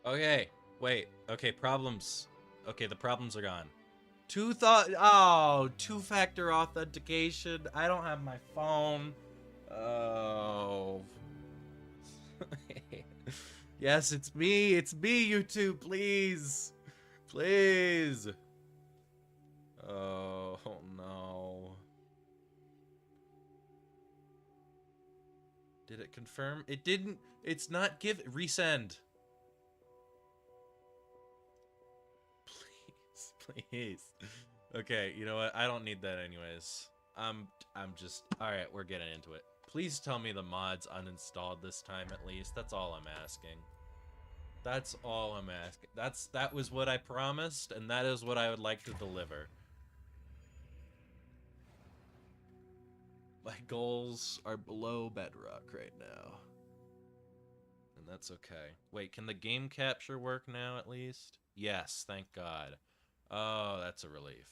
Okay, wait. Okay, problems. Okay, the problems are gone. Two-factor authentication. I don't have my phone. Oh. Yes, it's me. It's me, YouTube. Please. Please. Oh, no. Did it confirm? It didn't. It's not resend. Please, please. Okay, you know what? I don't need that anyways. I'm just all right. We're getting into it. Please tell me the mod's uninstalled this time at least. That's all I'm asking. That's all I'm asking. That was what I promised, and that is what I would like to deliver. My goals are below bedrock right now. And that's okay. Wait, can the game capture work now at least? Yes, thank God. Oh, that's a relief.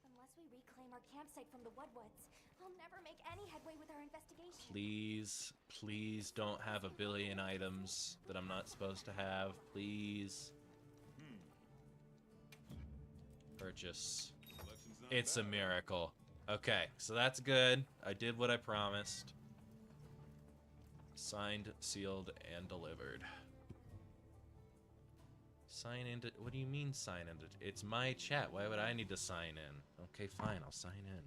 Unless we reclaim our campsite from the Woodwoods, I'll never make any headway with our investigation. Please, please don't have a billion items that I'm not supposed to have. Please. Purchase. It's a miracle. Okay, so that's good. I did what I promised. Signed, sealed, and delivered. Sign into. What do you mean sign into? It's my chat. Why would I need to sign in? Okay, fine. I'll sign in.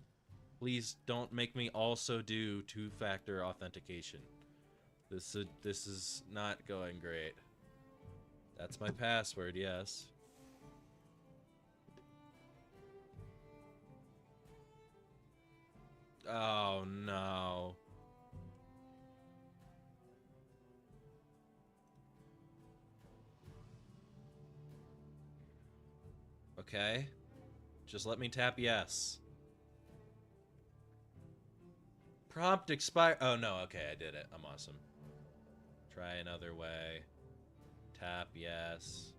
Please don't make me also do two-factor authentication. This is not going great. That's my password. Yes. Oh no. Okay. Just let me tap yes. Prompt expire. Oh no, okay, I did it. I'm awesome. Try another way. Tap yes.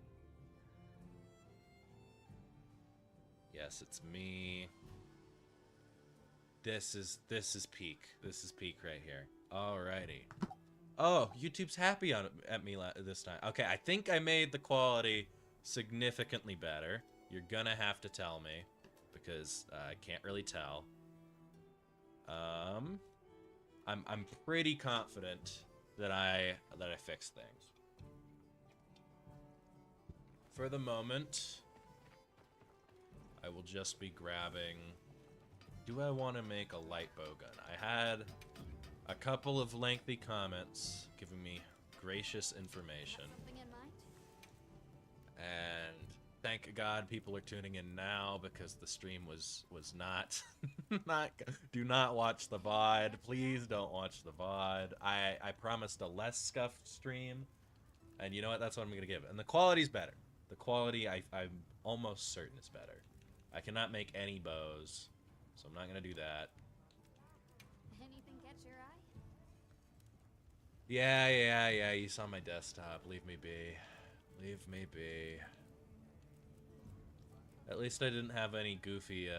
Yes, it's me. This is peak. This is peak right here. Alrighty. Oh, YouTube's happy at me this time. Okay, I think I made the quality significantly better. You're gonna have to tell me because I can't really tell. I'm pretty confident that I fixed things. For the moment, I will just be grabbing. Do I want to make a light bow gun? I had a couple of lengthy comments giving me gracious information. Something in mind? And thank God people are tuning in now because the stream was not not do not watch the VOD. Please don't watch the VOD. I promised a less scuffed stream. And you know what? That's what I'm going to give. And the quality's better. The quality I'm almost certain is better. I cannot make any bows, so I'm not going to do that. Anything catch your eye? Yeah, you saw my desktop. Leave me be. Leave me be. At least I didn't have any goofy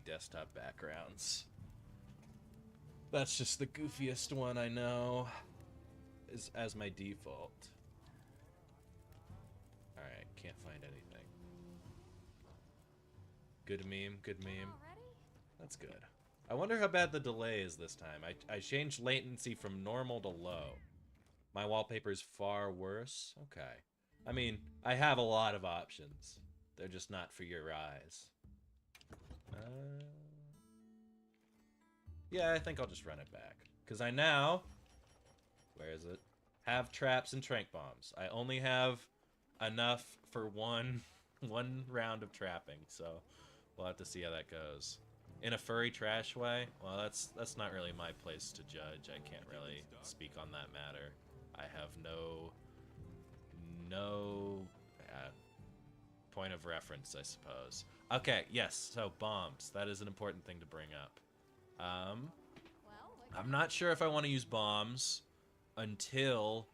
desktop backgrounds. That's just the goofiest one I know, is as my default. Alright, can't find anything. Good meme, good meme. That's good. I wonder how bad the delay is this time. I changed latency from normal to low. My wallpaper's far worse? Okay. I mean, I have a lot of options. They're just not for your eyes. Yeah, I think I'll just run it back. Because I now... Where is it? Have traps and trank bombs. I only have enough for one round of trapping, so we'll have to see how that goes. In a furry trash way? Well, that's not really my place to judge. I can't really speak on that matter. I have no point of reference, I suppose. Okay, yes, so bombs. That is an important thing to bring up. I'm not sure if I want to use bombs until,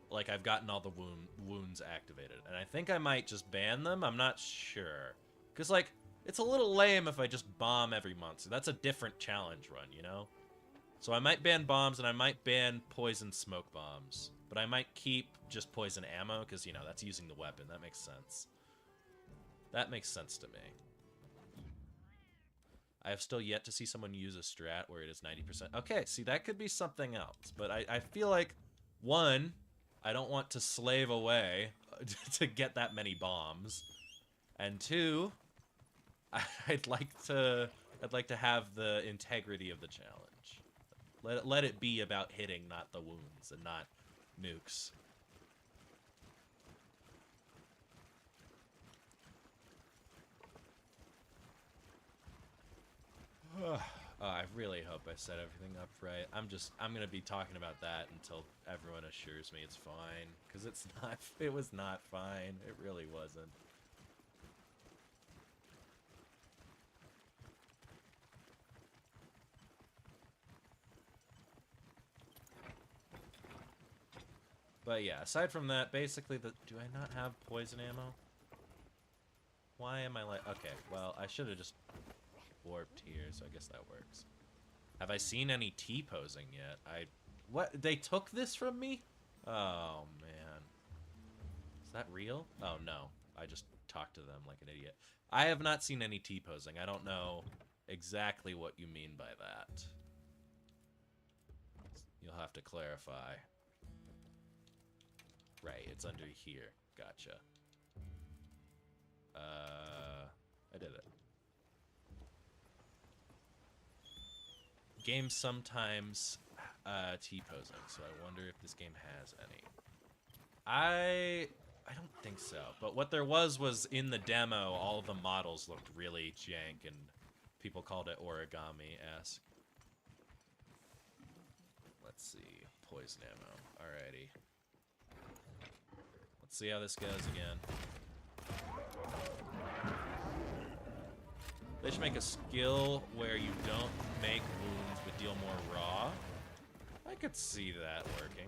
like, I've gotten all the wounds activated. And I think I might just ban them. I'm not sure. Because, like, it's a little lame if I just bomb every month. So that's a different challenge run, you know? So I might ban bombs and I might ban poison smoke bombs. But I might keep just poison ammo because, you know, that's using the weapon. That makes sense. That makes sense to me. I have still yet to see someone use a strat where it is 90%. Okay, see, that could be something else. But I feel like, one, I don't want to slave away to get that many bombs. And two, I'd like to have the integrity of the challenge. Let it be about hitting, not the wounds, and not nukes. I really hope I set everything up right. I'm gonna be talking about that until everyone assures me it's fine, because it's not. It was not fine. It really wasn't. But yeah, aside from that, basically, do I not have poison ammo? Why am I like... Okay, well, I should have just warped here, so I guess that works. Have I seen any T-posing yet? What? They took this from me? Oh, man. Is that real? Oh, no. I just talked to them like an idiot. I have not seen any T-posing. I don't know exactly what you mean by that. You'll have to clarify. Right, it's under here. Gotcha. I did it. Games sometimes T-posing, so I wonder if this game has any. I don't think so, but what there was in the demo, all of the models looked really jank, and people called it origami-esque. Let's see, poison ammo. Alrighty. Let's see how this goes again. They should make a skill where you don't make wounds but deal more raw. I could see that working.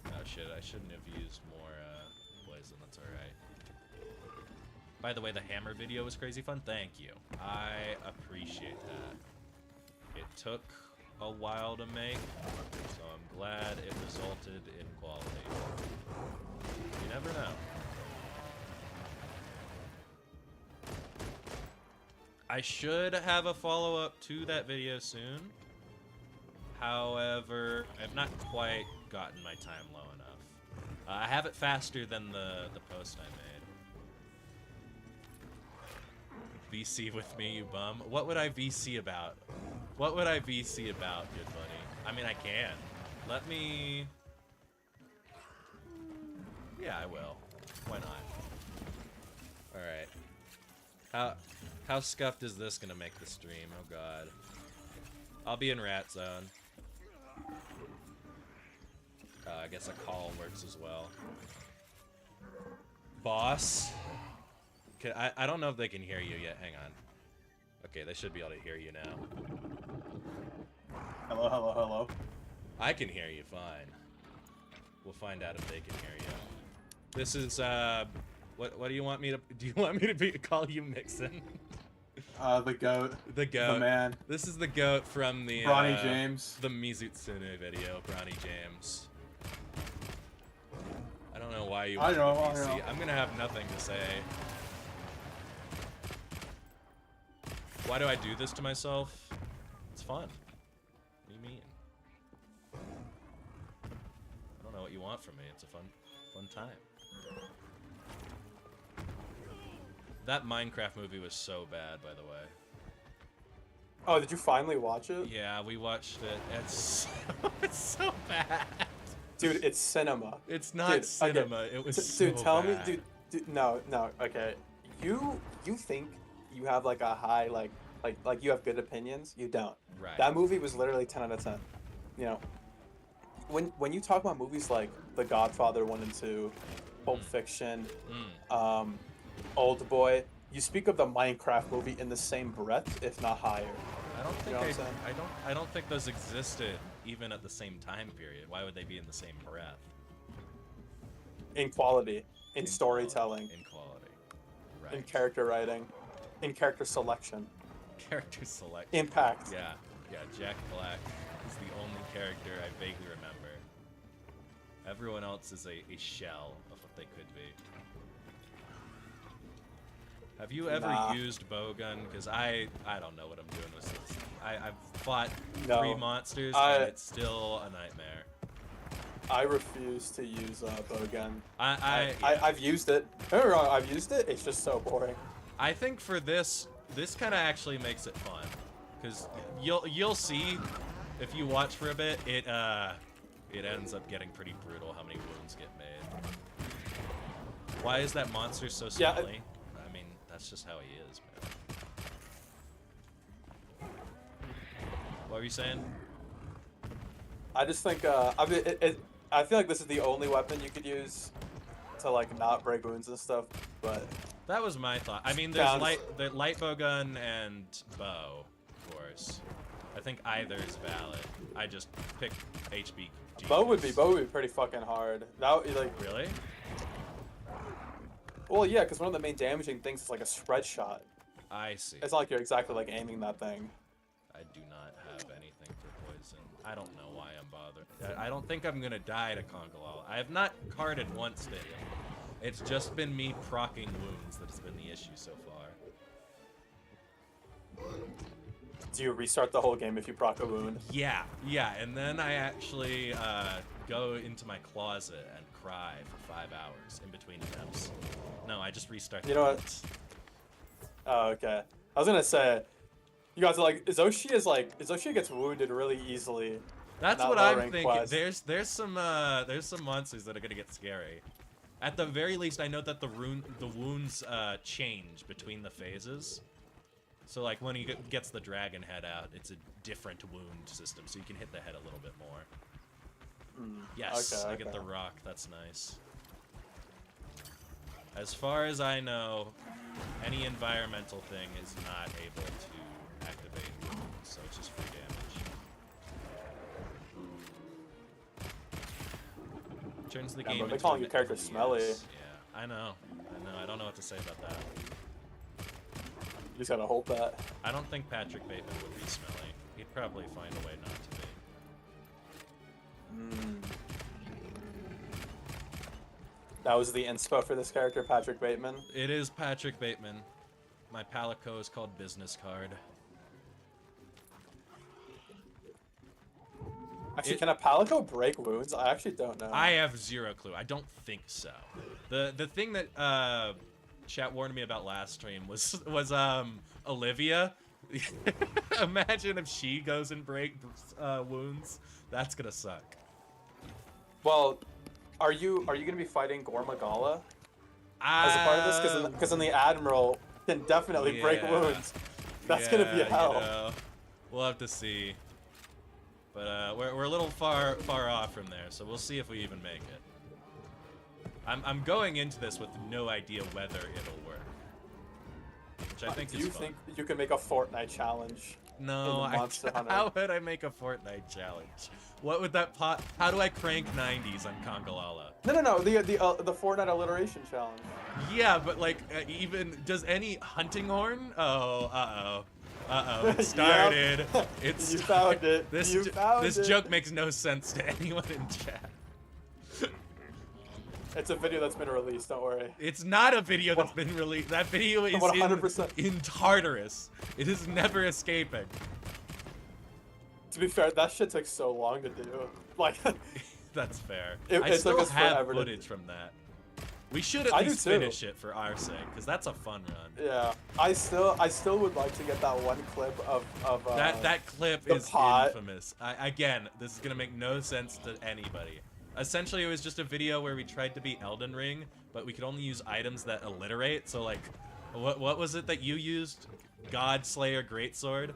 Oh shit, I shouldn't have used more poison, that's alright. By the way, the hammer video was crazy fun. Thank you. I appreciate that. It took a while to make, so I'm glad it resulted in quality. You never know. I should have a follow-up to that video soon. However, I've not quite gotten my time low enough. I have it faster than the post I made. VC with me, you bum. What would I VC about? What would I VC about, good buddy? I mean, I can. Let me... Yeah, I will. Why not? Alright. How scuffed is this gonna make the stream? Oh god. I'll be in rat zone. I guess a call works as well. Boss? I don't know if they can hear you yet. Hang on. Okay, they should be able to hear you now. Hello, hello, hello. I can hear you fine. We'll find out if they can hear you. This is, what do you want me to... Do you want me to call you Mixon? The goat. The goat. The man. This is the goat from the... Bronny James. The Mizutsune video, Bronny James. I don't know why you want to VC. I'm gonna have nothing to say. Why do I do this to myself? It's fun. What do you mean? I don't know what you want from me. It's a fun time. That Minecraft movie was so bad, by the way. Oh, did you finally watch it? Yeah, we watched it. It's so bad. Dude, it's cinema. It's not dude, cinema. Okay. It was dude, so tell bad. me, dude, no, okay. You think you have like a high, like you have good opinions? You don't. Right. That movie was literally 10 out of 10. You know, when you talk about movies like The Godfather 1 and 2, Pulp Fiction, Old Boy, you speak of the Minecraft movie in the same breath, if not higher. I don't think You know what I'm saying? I don't think those existed even at the same time period. Why would they be in the same breath? In quality, in storytelling, In quality. in Right. character writing, in character selection, Character select. impact. Yeah. Yeah, Jack Black is the only character I vaguely remember. Everyone else is a shell of what they could be. Have you ever Nah. used bowgun? Because I don't know what I'm doing with this. I've fought No. 3 monsters I- and it's still a nightmare. I refuse to use bowgun. Yeah. I've used it. Don't get me wrong, I've used it. It's just so boring. I think for this kind of actually makes it fun, because you'll see if you watch for a bit. It ends up getting pretty brutal how many wounds get made. Why is that monster so Yeah, smelly? I mean, that's just how he is, man. What were you saying? I just think I feel like this is the only weapon you could use to like not break wounds and stuff. But That was my thought. I mean, there's Sounds- the light bowgun and bow, of course. I think either is valid. I just picked HB. bow would be pretty fucking hard. That would, like, Really? well, yeah, because one of the main damaging things is like a spread shot. I see. It's not like you're exactly like aiming that thing. I do not have anything for poison. I don't know why I'm bothered. I don't think I'm gonna die to Congalal. I have not carded once to him. It's just been me proccing wounds that's been the issue so far. Do you restart the whole game if you proc a wound? Yeah, and then I actually go into my closet and cry for 5 hours in between attempts. No, I just restart the You know what? wounds. Oh, okay. I was gonna say, you guys are like, Zoshia gets wounded really easily. That's Not what low I'm rank thinking. quest. There's some monsters that are gonna get scary. At the very least, I know that the wounds change between the phases. So like when he gets the dragon head out, it's a different wound system, so you can hit the head a little bit more. Yes, okay, I get the okay. rock. That's nice. As far as I know, any environmental thing is not able to activate wounds, so it's just free damage. Turns the Yeah, game but they're into calling a your character yes. smelly. Yeah, I know. I don't know what to say about that. You just gotta hope that. I don't think Patrick Bateman would be smelly. He'd probably find a way not to be. That was the inspo for this character, Patrick Bateman. It is Patrick Bateman. My Palico is called Business Card. Actually, can a Palico break wounds? I actually don't know. I have zero clue. I don't think so. The thing that chat warned me about last stream was Olivia. Imagine if she goes and breaks wounds. That's gonna suck. Well, are you gonna be fighting Gormagala as a part of this? Because then the Admiral can definitely break yeah. wounds. That's gonna be hell. You know, we'll have to see. But we're a little far off from there, so we'll see if we even make it. I'm going into this with no idea whether it'll work, which I think Do is you fun. think you can make a Fortnite challenge? No, in the Monster Hunter? how would I make a Fortnite challenge? What would that pot? How do I crank 90s on Congalala? No. The Fortnite alliteration challenge. Yeah, but like, even does any hunting horn? Oh, it started. Yep. It's You found it. This You found this it. joke makes no sense to anyone in chat. It's a video that's been released. Don't worry. It's not a video that's been released. That video is 100%. in Tartarus. It is never escaping. To be fair, that shit took so long to do. Like, That's fair. It- I it took still us have forever to- footage from that. We should at I do least too. finish it for our sake, because that's a fun run. yeah, I still would like to get that one clip of That clip the is pot. infamous. Again, this is gonna make no sense to anybody. Essentially, it was just a video where we tried to beat Elden Ring, but we could only use items that alliterate. So like, what was it that you used? God Slayer Greatsword,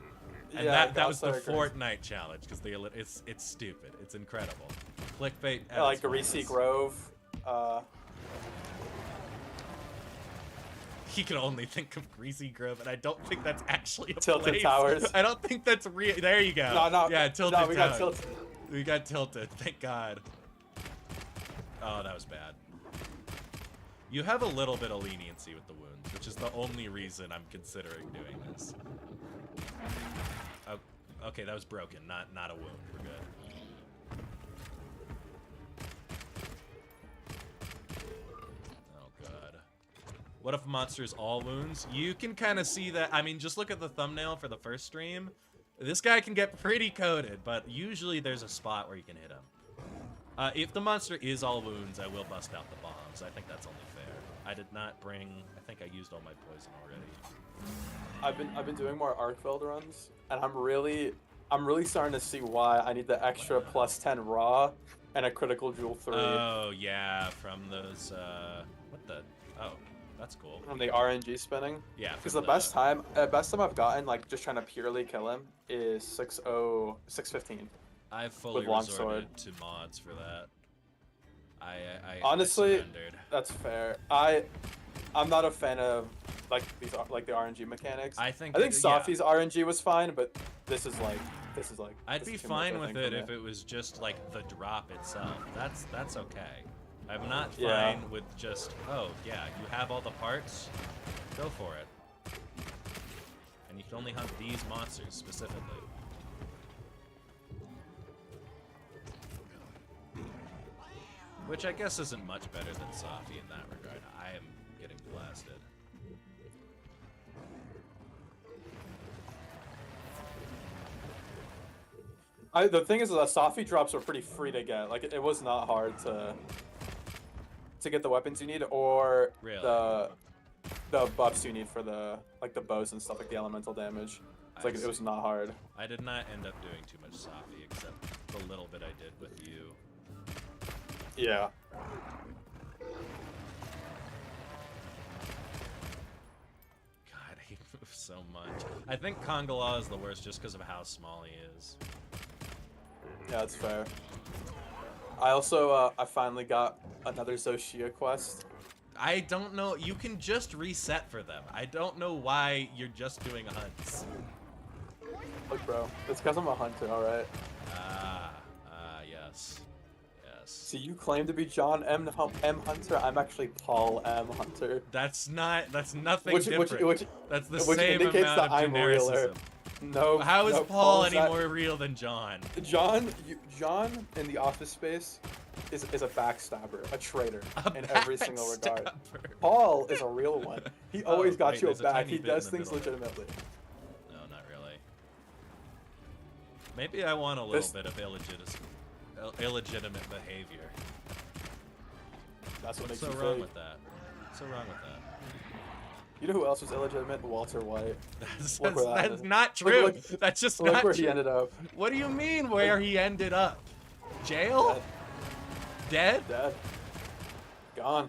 and Yeah, that was the Godslayer Great- Fortnite challenge because it's stupid. It's incredible. Clickbait. at like its Greasy finest. Grove. He can only think of Greasy Grove, and I don't think that's actually a Tilted place. Towers. I don't think that's real. There you go. No, Yeah, Tilted no, we got Towers. tilted. We got tilted. Thank God. Oh, that was bad. You have a little bit of leniency with the wounds, which is the only reason I'm considering doing this. Okay, that was broken, not a wound. We're good. Oh god. What if a monster is all wounds? You can kind of see that. I mean, just look at the thumbnail for the first stream. This guy can get pretty coated, but usually there's a spot where you can hit him. If the monster is all wounds, I will bust out the bombs. I think that's only fair. I did not bring. I think I used all my poison already. I've been doing more Arcveld runs, and I'm really starting to see why I need the extra +10 raw and a critical jewel 3 Oh yeah, from those. What the? Oh, that's cool. from the RNG spinning. Yeah. Because from the best time I've gotten, like just trying to purely kill him, is 6:15. I've fully with resorted to mods for that. I Honestly, surrendered. That's fair. I'm not a fan of like these like the RNG mechanics. I think Safi's RNG was fine, but this is like I'd this be is too much, fine I with think, it for if me. it was just like the drop itself. That's okay. I'm not fine Yeah. with just, oh yeah, you have all the parts, go for it. And you can only hunt these monsters specifically. Which I guess isn't much better than Safi in that regard. I am getting blasted. The thing is that Safi drops are pretty free to get. Like it was not hard to get the weapons you need or Really? the buffs you need for the like the bows and stuff, like the elemental damage. It's like it was not hard. I did not end up doing too much Safi except the little bit I did with you. Yeah. God, he moves so much. I think Kongala is the worst just because of how small he is. Yeah, that's fair. I also I finally got another Zoshia quest. I don't know. You can just reset for them. I don't know why you're just doing hunts. Look, bro, it's because I'm a hunter, all right. Yes. Yes. See, you claim to be John M. Hunter. I'm actually Paul M. Hunter. That's nothing Which different. That's the which same indicates amount that of I'm realer. genericism. No. How is no, Paul is any that- more real than John? John in the Office Space is a backstabber, a traitor in every single regard. Backstabber. Paul is a real one. He always got wait, you a there's a back. tiny He bit in does the things middle there. legitimately. No, not really. Maybe I want a little bit of illegitimate behavior. That's what What's makes so you wrong fake. with that? What's so wrong with that? You know who else was illegitimate? Walter White. That's where that that's is. not true. Look- That's just Look not where true. he ended up. What do you mean where he ended up? Jail? Dead? Dead. Gone.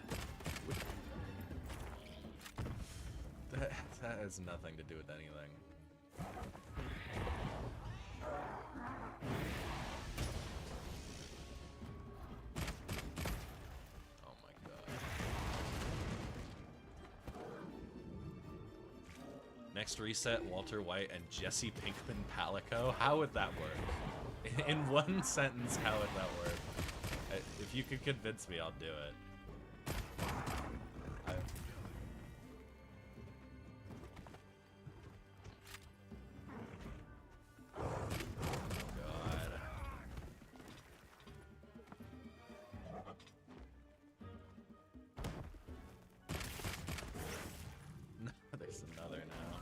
That has nothing to do with anything. Oh my god. Next reset, Walter White and Jesse Pinkman Palico. How would that work? In one sentence, how would that work? If you could convince me, I'll do it. God. There's another now.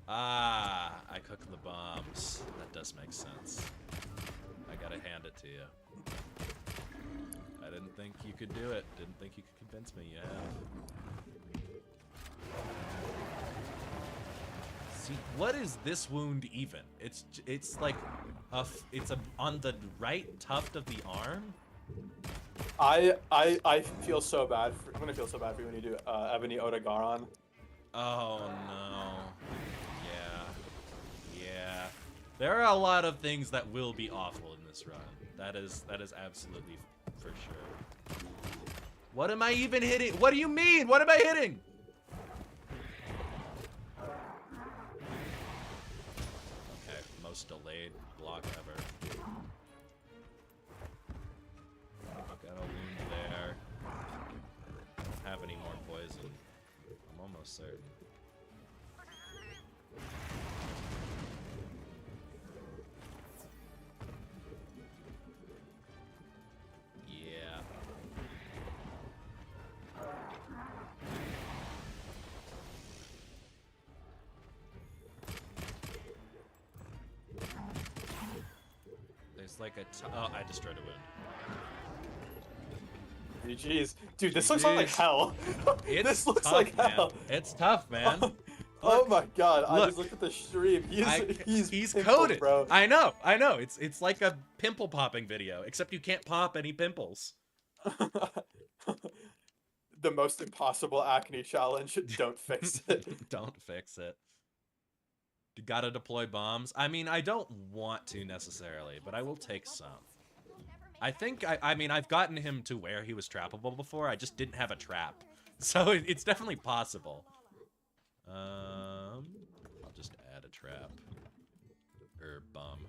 Ah, I cooked the bombs. That does make sense. I gotta hand it to you. I didn't think you could do it. Didn't think you could convince me. You have. See, what is this wound even? It's like it's on the right tuft of the arm. I feel so bad. I'm gonna feel so bad for you when you do Ebony Odegaron. Oh no. Yeah. There are a lot of things that will be awful in this run. That is absolutely for sure. What am I even hitting? What do you mean? What am I hitting? Okay, most delayed block ever. Got a wound there. Don't have any more poison. I'm almost certain. looks like a oh, I destroyed a wound. GG's. Dude, this looks like hell. This looks tough, like man. hell. It's tough, man. Oh my god, I Look. just looked at the stream. He's pimpled, coded, bro. I know. It's like a pimple popping video, except you can't pop any pimples. The most impossible acne challenge. Don't fix it. Don't fix it. You gotta deploy bombs. I mean, I don't want to necessarily, but I will take some. I think, I mean, I've gotten him to where he was trappable before. I just didn't have a trap. So it's definitely possible. I'll just add a trap. Or bomb.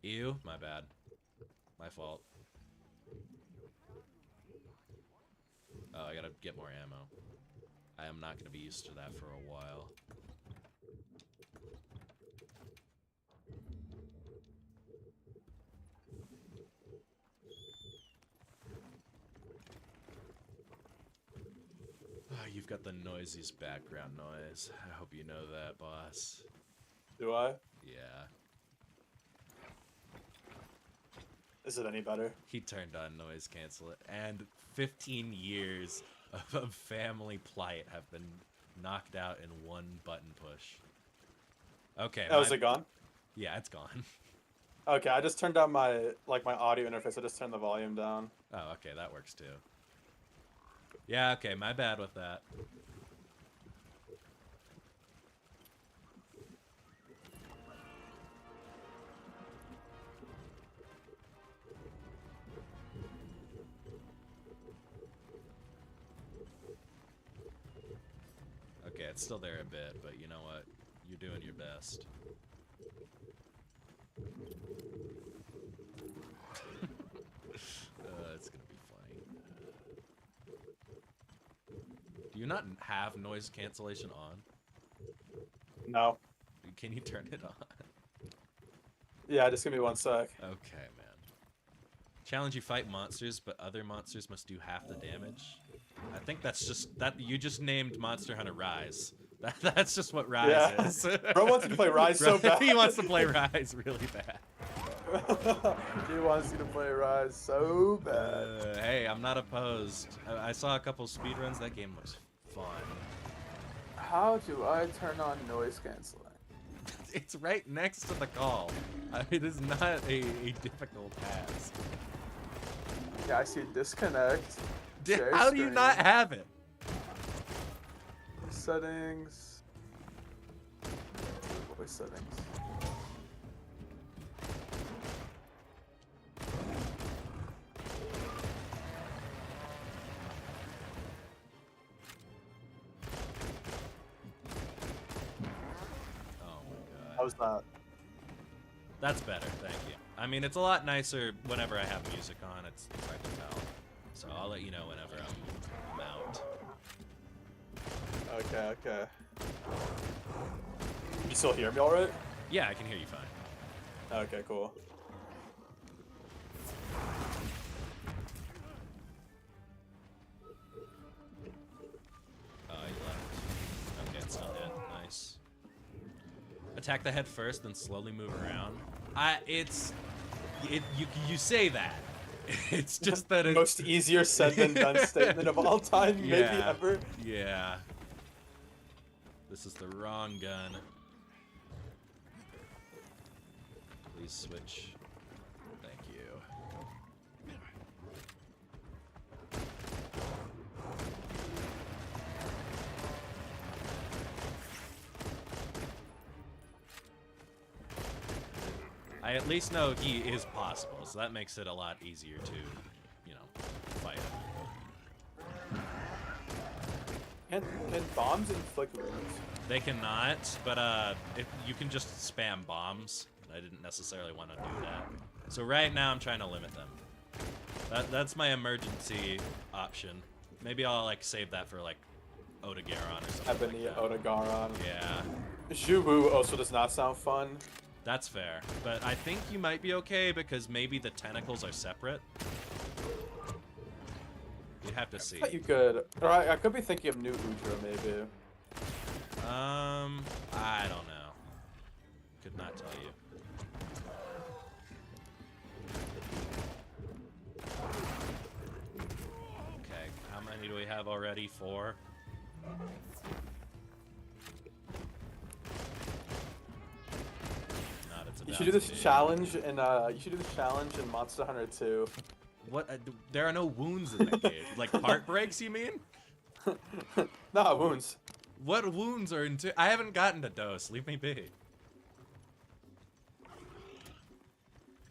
Ew, my bad. My fault. Oh, I gotta get more ammo. I am not gonna be used to that for a while. You've got the noisiest background noise. I hope you know that, boss. Do I? Yeah. Is it any better? He turned on noise cancel it, and 15 years of family plight have been knocked out in one button push. Okay. Oh, is it gone? Yeah, it's gone. Okay, I just turned down my audio interface. I just turned the volume down. Oh, okay, that works too. Yeah, okay, my bad with that. Okay, it's still there a bit, but you know what? You're doing your best. It's gonna be funny. Do you not have noise cancellation on? No. Can you turn it on? Yeah, just give me 1 sec. Okay, man. Challenge: you fight monsters, but other monsters must do half the damage. I think that's just that you just named Monster Hunter Rise. That's just what Rise Yeah. is. Bro wants you to play Rise so bad. He wants to play Rise really bad. He wants you to play Rise so bad. Hey, I'm not opposed. I saw a couple speedruns. That game looks fun. How do I turn on noise canceling? It's right next to the call. It is not a difficult task. Yeah, I see disconnect. Share How do you not screen, have it? settings. Voice settings. Oh my god. How's that? That's better, thank you. I mean, it's a lot nicer whenever I have music on. It's hard to tell. So I'll let you know whenever I'm out. Okay, okay. You still hear me alright? Yeah, I can hear you fine. Okay, cool. Oh, he left. Okay, it's still dead. Nice. Attack the head first, then slowly move around. You say that. It's just that it's... Most easier said than done statement of all time, maybe Yeah. ever. Yeah. This is the wrong gun. Please switch. Thank you. I at least know he is possible, so that makes it a lot easier to, you know, fight him. Can bombs inflict wounds? They cannot, but if you can just spam bombs. I didn't necessarily want to do that. So right now I'm trying to limit them. That's my emergency option. Maybe I'll like save that for like Otogaron or something. Ebony like that. Otogaron. Yeah, Zhuwu also does not sound fun. that's fair. But I think you might be okay because maybe the tentacles are separate. have to see. I thought you could. Or I could be thinking of New Udra, maybe. I don't know. Could not tell you. Okay, how many do we have already? 4? Not, it's You about should do to this be. challenge in Monster Hunter 2. What? There are no wounds in that cave. Like heartbreaks, you mean? Nah, wounds. What wounds are in? I haven't gotten to Dose. Leave me be.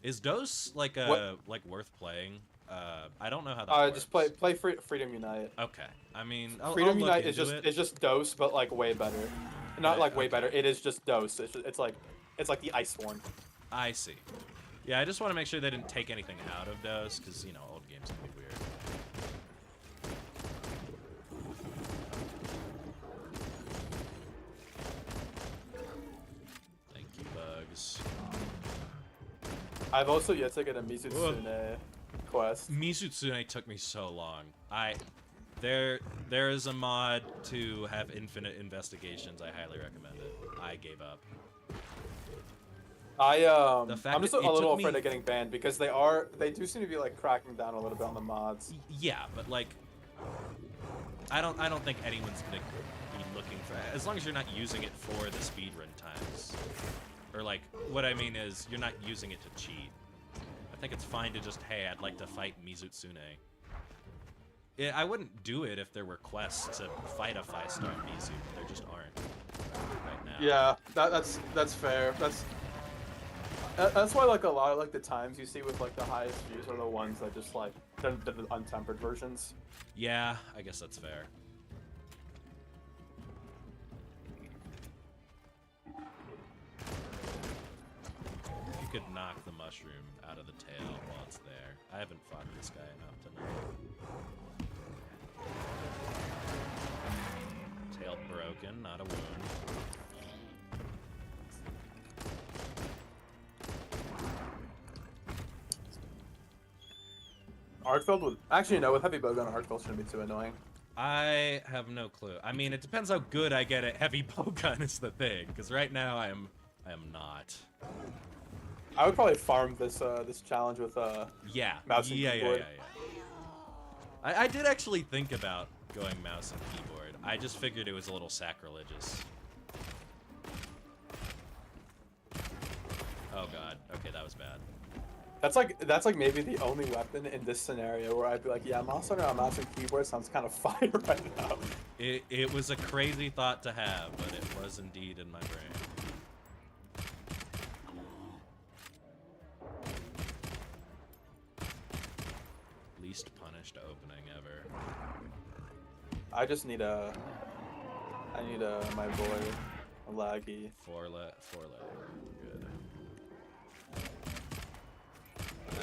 Is Dose like like worth playing? I don't know how that works. Just play Freedom Unite. Okay. I mean, Freedom I'll look Unite is into it. just Dose, but like way better. Not like way Okay. better. It is just Dose. It's like the Iceborne. I see. Yeah, I just want to make sure they didn't take anything out of Dose, because, you know, old games can be weird. Thank you, Bugs. I've also yet to get a Mizutsune quest. Mizutsune took me so long. There is a mod to have infinite investigations. I highly recommend it. I gave up. The fact I'm just that a it little took afraid me- of getting banned because they do seem to be like cracking down a little bit on the mods. Yeah, but like, I don't think anyone's gonna be looking for, as long as you're not using it for the speedrun times, or like, what I mean is you're not using it to cheat. I think it's fine to just, hey, I'd like to fight Mizutsune. I wouldn't do it if there were quests to fight a 5-star Mizu, but there just aren't right now. Yeah, that's fair. That's why like a lot of like the times you see with like the highest views are the ones that just like the untempered versions. Yeah, I guess that's fair. If you could knock the mushroom out of the tail while it's there. I haven't fought this guy enough to know. Tail broken, not a wound. Artfeld would actually no, with heavy bowgun, Artfeld shouldn't be too annoying. I have no clue. I mean, it depends how good I get at heavy bowgun is the thing, because right now I am not. I would probably farm this this challenge with Yeah. Mouse and yeah, keyboard. I did actually think about going mouse and keyboard. I just figured it was a little sacrilegious. Oh god. Okay, that was bad. That's like maybe the only weapon in this scenario where I'd be like, yeah, mouse on mouse and keyboard sounds kind of fire right now. It was a crazy thought to have, but it was indeed in my brain. Least punished opening ever. I need my boy Laggy. Four letter. Good.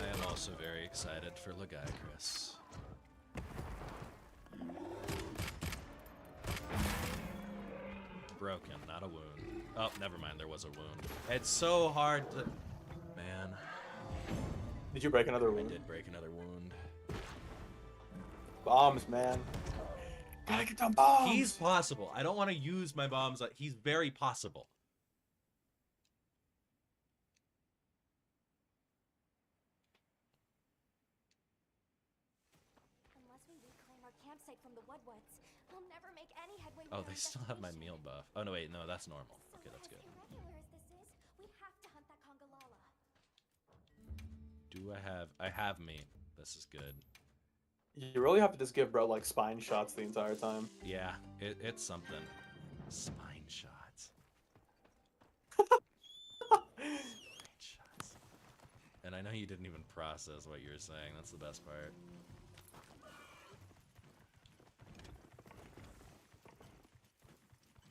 I am also very excited for Lagicris. Broken, not a wound. Oh, never mind, there was a wound. It's so hard to... Man, Did you break another I wound? did break another wound. Bombs, man. Gotta get them bombs. He's possible. I don't want to use my bombs. He's very possible. Unless we reclaim our campsite from the Woodwoods, we'll never make any headway with Oh, our they still have my meal investigation. buff. Oh, no, wait, no, that's normal. So Okay, that's good. as irregular as this is, we have to hunt that Congalala. Do I have... I have meat. This is good. You really have to just give bro like spine shots the entire time. Yeah, it's something. Spine shots. Spine shots. And I know you didn't even process what you were saying. That's the best part.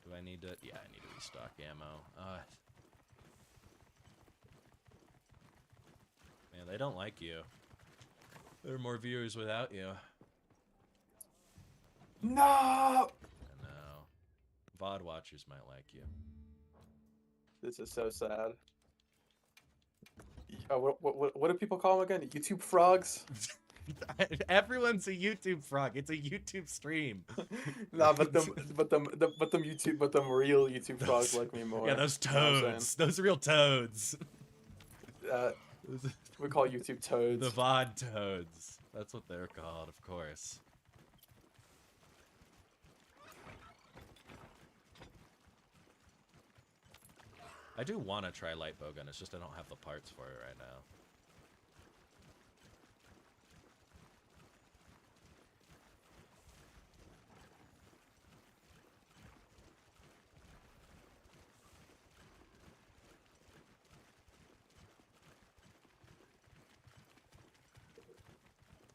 Do I need to... Yeah, I need to restock ammo. Man, they don't like you. There are more viewers without you. No. I know. VOD watchers might like you. This is so sad. What do people call them again? YouTube frogs? Everyone's a YouTube frog. It's a YouTube stream. Nah, but them real YouTube frogs like me more. Yeah, those You know what I'm saying? toads. Those real toads. We call YouTube toads. The VOD toads. That's what they're called, of course. I do want to try light bowgun. It's just I don't have the parts for it right now.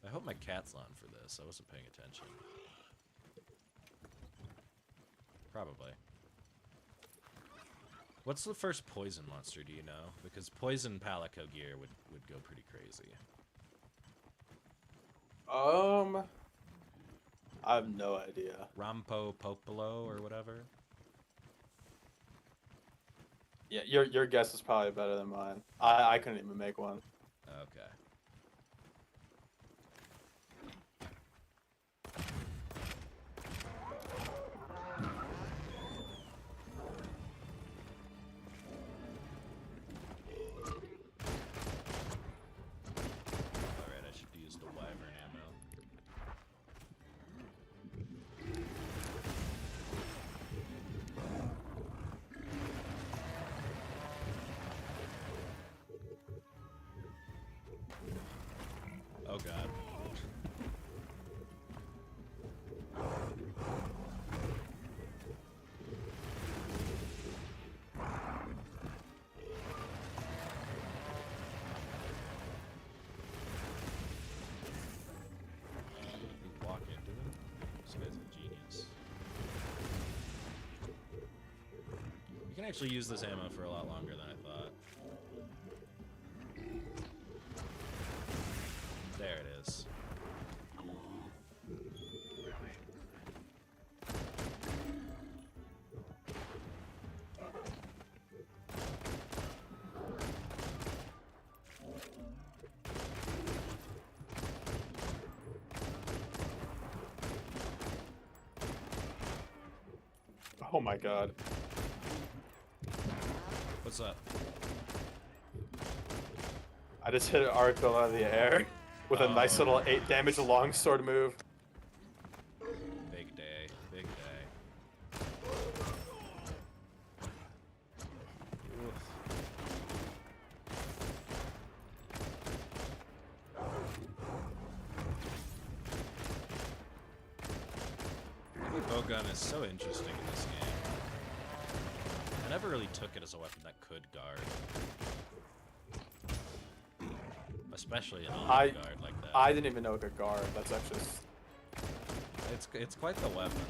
I hope my cat's on for this. I wasn't paying attention. Probably. What's the first poison monster, do you know? Because poison Palico gear would go pretty crazy. I have no idea. Rampo Popolo or whatever? Yeah, your guess is probably better than mine. I couldn't even make one. Okay. Alright, I should use the wyvern ammo. Oh god. You walk into him? This guy's a genius. You can actually use this ammo for a lot longer than I thought. There it is. Oh my god. What's up? I just hit an article out of the air with a nice little 8 damage longsword move. Big day. Big day. Oof. Heavy bowgun is so interesting in this game. I never really took it as a weapon that could guard. Especially an auto guard like that. I didn't even know it could guard. That's actually... It's quite the weapon.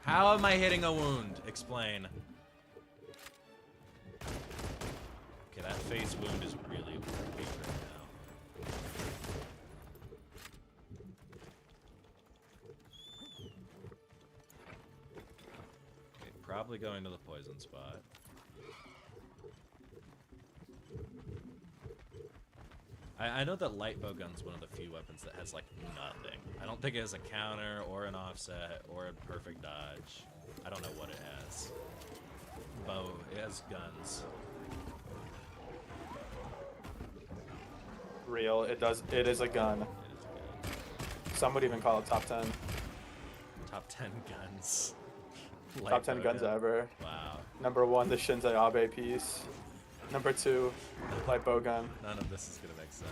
How am I hitting a wound? Explain. Okay, that face wound is really weak right now. Okay, probably going to the poison spot. I know that light bowgun's one of the few weapons that has, like, nothing. I don't think it has a counter, or an offset, or a perfect dodge. I don't know what it has. Bow, it has guns. Real, it is a gun. It is a gun. Some would even call it top 10. Top 10 guns. Top 10 guns ever. Wow. Number 1, the Shinzai Abe piece. Number 2, light bowgun. None of this is gonna make sense.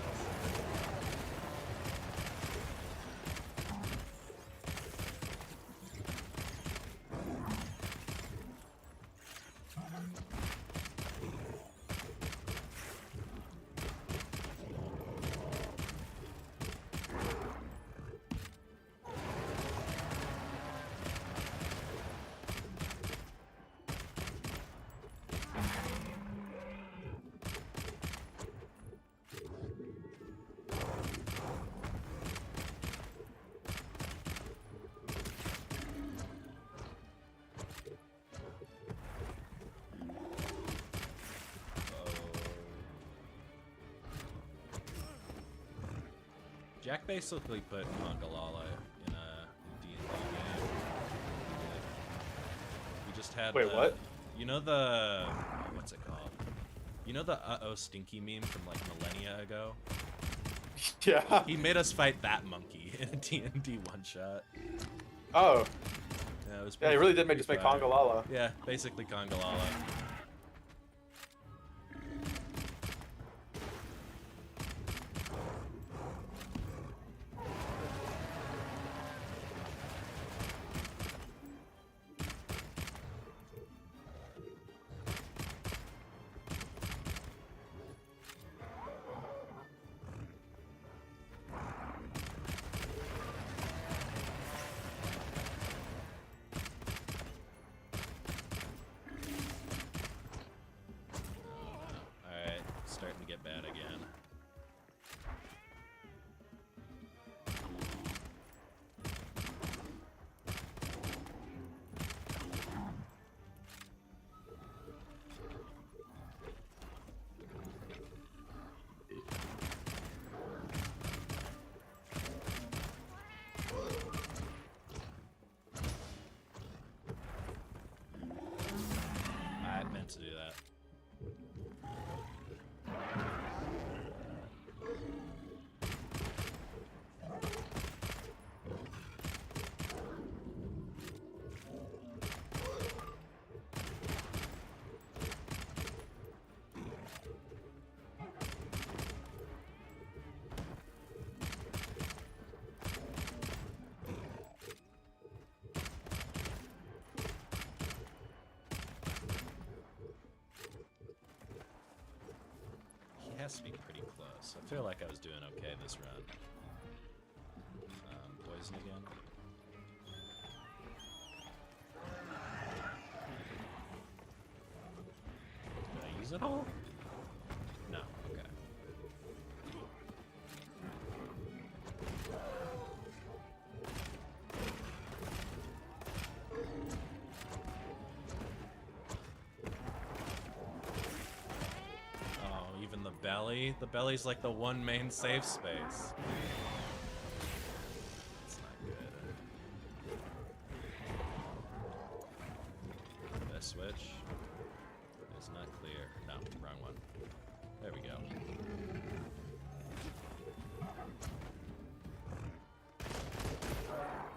Jack basically put Congalala in a D&D game. We just had Wait, what? You know the what's it called? You know the uh-oh stinky meme from like millennia ago? Yeah. He made us fight that monkey in a D&D one-shot. Oh. Yeah, it was Yeah, he really did make us pretty make fire. Congalala. Yeah, basically Congalala. Alright, starting to get bad again. I meant to do that. He has to be pretty close. I feel like I was doing okay this run. Poison again. Did I use it all? No, okay. Oh, even the belly? The belly's like the one main safe space. It's not good. Did I switch? It's not clear. No, wrong one. There we go.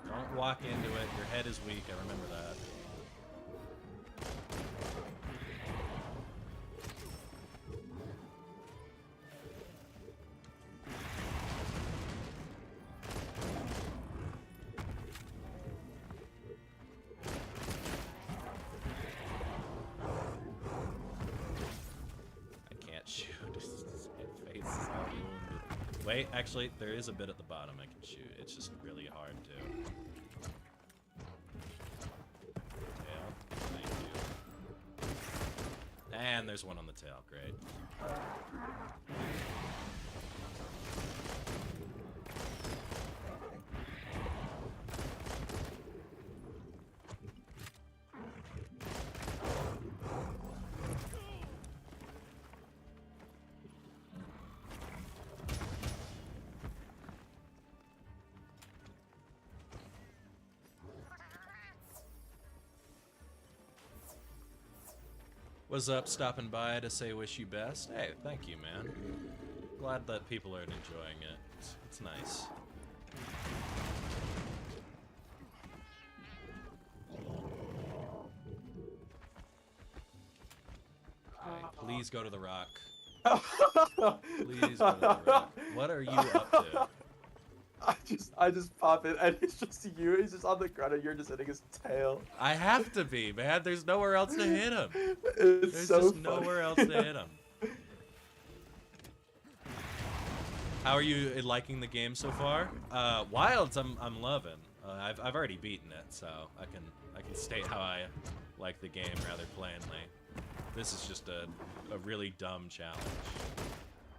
Don't walk into it. Your head is weak. I remember that. I can't shoot. His face is all wounded. Wait, actually, there is a bit at the bottom I can shoot. It's just really hard to. Tail. Thank you. And there's one on the tail. Great. Was up stopping by to say wish you best? Hey, thank you, man. Glad that people are enjoying it. It's nice. Okay, please go to the rock. Please go to the rock. What are you up to? I just pop it and it's just you. He's just on the ground and you're just hitting his tail. I have to be, man. There's nowhere else to hit him. It's There's so just funny. nowhere else to hit him. How are you liking the game so far? Wilds, I'm loving. I've already beaten it, so I can state how I like the game rather plainly. This is just a really dumb challenge.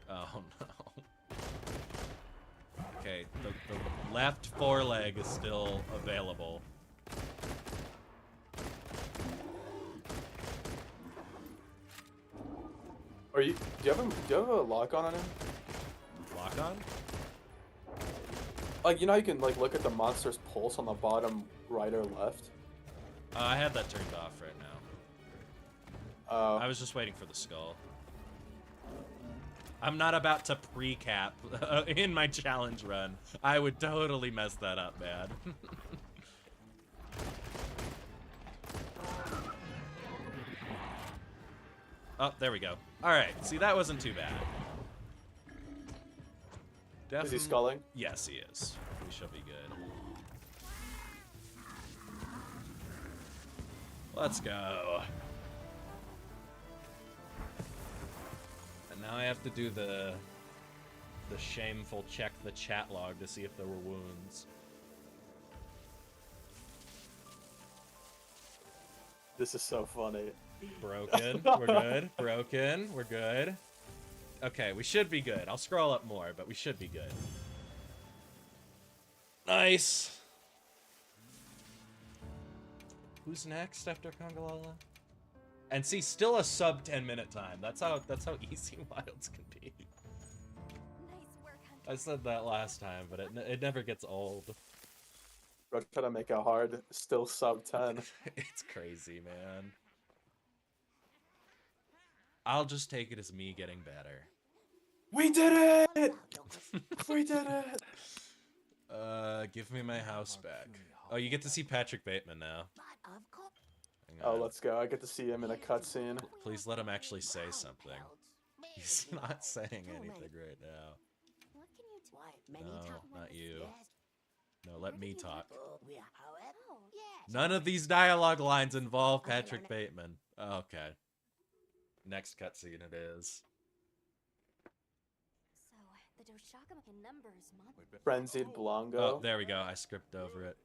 Oh no. Okay, the left foreleg is still available. Do you have a lock on him? Lock on? Like, you know how you can like look at the monster's pulse on the bottom right or left? I had that turned off right now. I was just waiting for the skull. I'm not about to pre-cap in my challenge run. I would totally mess that up, man. Oh, there we go. All right, see, that wasn't too bad. Is he sculling? Yes, he is. We should be good. Let's go. And now I have to do the shameful check the chat log to see if there were wounds. This is so funny. Broken. We're good. Broken. We're good. Okay, we should be good. I'll scroll up more, but we should be good. Nice. Who's next after Congalala? And see, still a sub 10-minute time. That's how easy Wilds can be. Nice work, Hunter. I said that last time, but it never gets old. Bro, trying to make it hard. Still sub 10. It's crazy, man. I'll just take it as me getting better. We did it! We did it! Give me my house back. Oh, you get to see Patrick Bateman now. Hang Oh, on. let's go. I get to see him in a cutscene. Please let him actually say something. He's not saying anything right now. What can you do? No, not you. No, let me talk. Oh, None of these dialogue lines involve Patrick Bateman. Okay. Next cutscene it is. so the Doshaka in numbers, Mom. Frenzied Blongo. Oh, there we go. I scripted over it.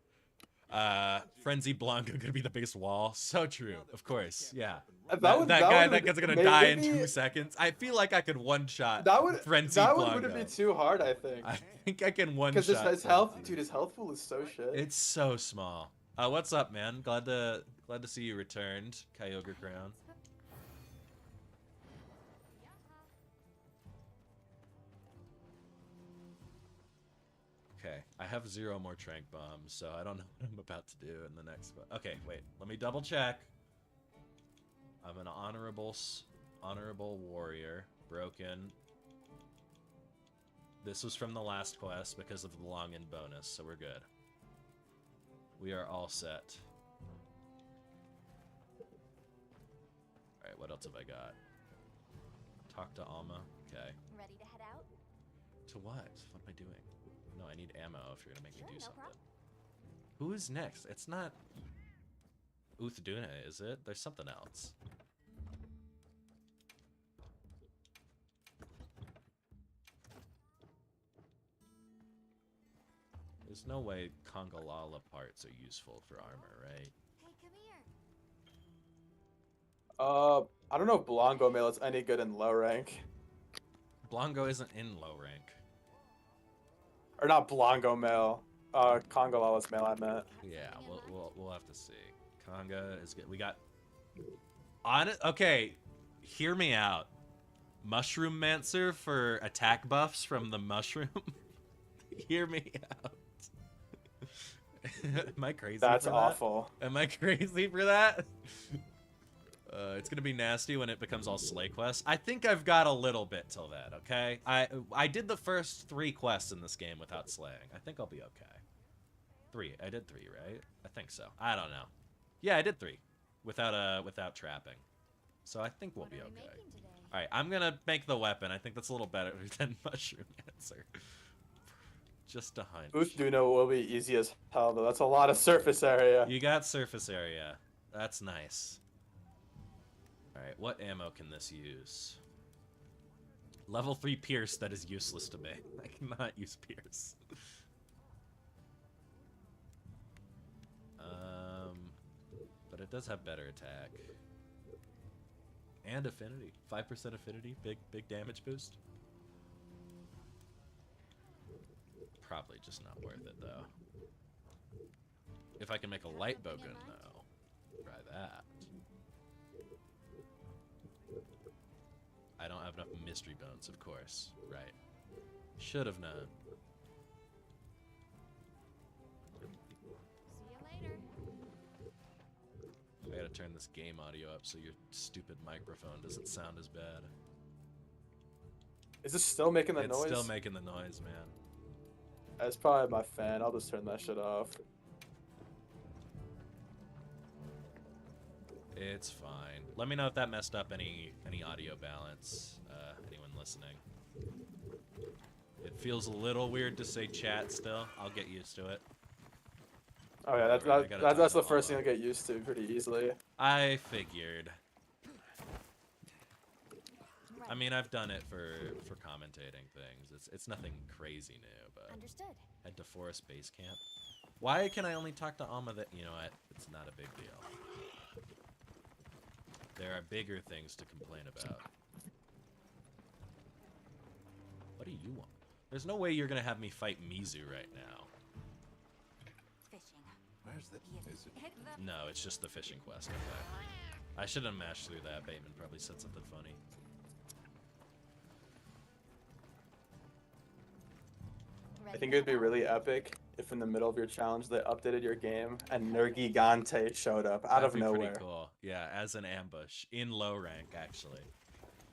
Frenzy Blanco gonna be the biggest wall. So true. Of course. Yeah. That guy's gonna die in 2 seconds. I feel like I could one-shot Frenzy Blanco. Wouldn't be too hard, I think. I think I can one-shot. Because his health, Frenzy. dude, his health pool is so shit. It's so small. What's up, man? Glad to see you returned, Kyogre Crown. Okay, I have 0 more Trank Bombs, so I don't know what I'm about to do in the next one. Okay, wait, let me double check. I'm an honorable warrior. Broken. This was from the last quest because of the long end bonus, so we're good. We are all set. Alright, what else have I got? Talk to Alma. Okay. Ready to head out? To what? What am I doing? No, I need ammo if you're gonna make me do no something. problem. Who is next? It's not Uthduna, is it? There's something else. There's no way Congalala parts are useful for armor, right? Hey, come here. I don't know if Blongo Mail is any good in low rank. Blongo isn't in low rank. Or not Blongo Mail. Congalala's Mail, I meant. Yeah, we'll have to see. Conga is good. We got on it. Okay, hear me out. Mushroom Mancer for attack buffs from the mushroom. Hear me out. Am I crazy? That's for that? awful. Am I crazy for that? It's gonna be nasty when it becomes all Slay quests. I think I've got a little bit till then, okay? I did the first 3 quests in this game without slaying. I think I'll be okay. 3. I did 3, right? I think so. I don't know. Yeah, I did 3 without trapping. So I think we'll be What are we okay. making today? All right, I'm gonna make the weapon. I think that's a little better than Mushroom Answer. Just a hunch. Uthduna will be easy as hell, though. That's a lot of surface area. You got surface area. That's nice. Alright, what ammo can this use? Level 3 Pierce, that is useless to me. I cannot use Pierce. But it does have better attack. And affinity. 5% affinity, big damage boost. Probably just not worth it, though. If I can make a light bowgun, though. Try that. I don't have enough mystery bones, of course. Right. Should have known. turn this game audio up so your stupid microphone doesn't sound as bad. Is this still making the It's noise? still making the noise, man. That's probably my fan. I'll just turn that shit off. It's fine. Let me know if that messed up any audio balance. Anyone listening? It feels a little weird to say chat still. I'll get used to it. Oh yeah, Whatever, I gotta that's turn the it first all thing I get used to pretty easily. I figured. Right. I mean, I've done it for commentating things. It's nothing crazy new, but Understood. head to Forest Base Camp. Why can I only talk to Alma? That, you know what? It's not a big deal. There are bigger things to complain about. What do you want? There's no way you're gonna have me fight Mizu right now. Fishing. Where's the... Is it... Hit the No, it's just the fishing quest. Okay. I should have mashed through that. Bateman probably said something funny. I think it'd be really epic if in the middle of your challenge they updated your game and Nergigante showed up out That'd of be nowhere. Pretty cool. Yeah, as an ambush in low rank, actually.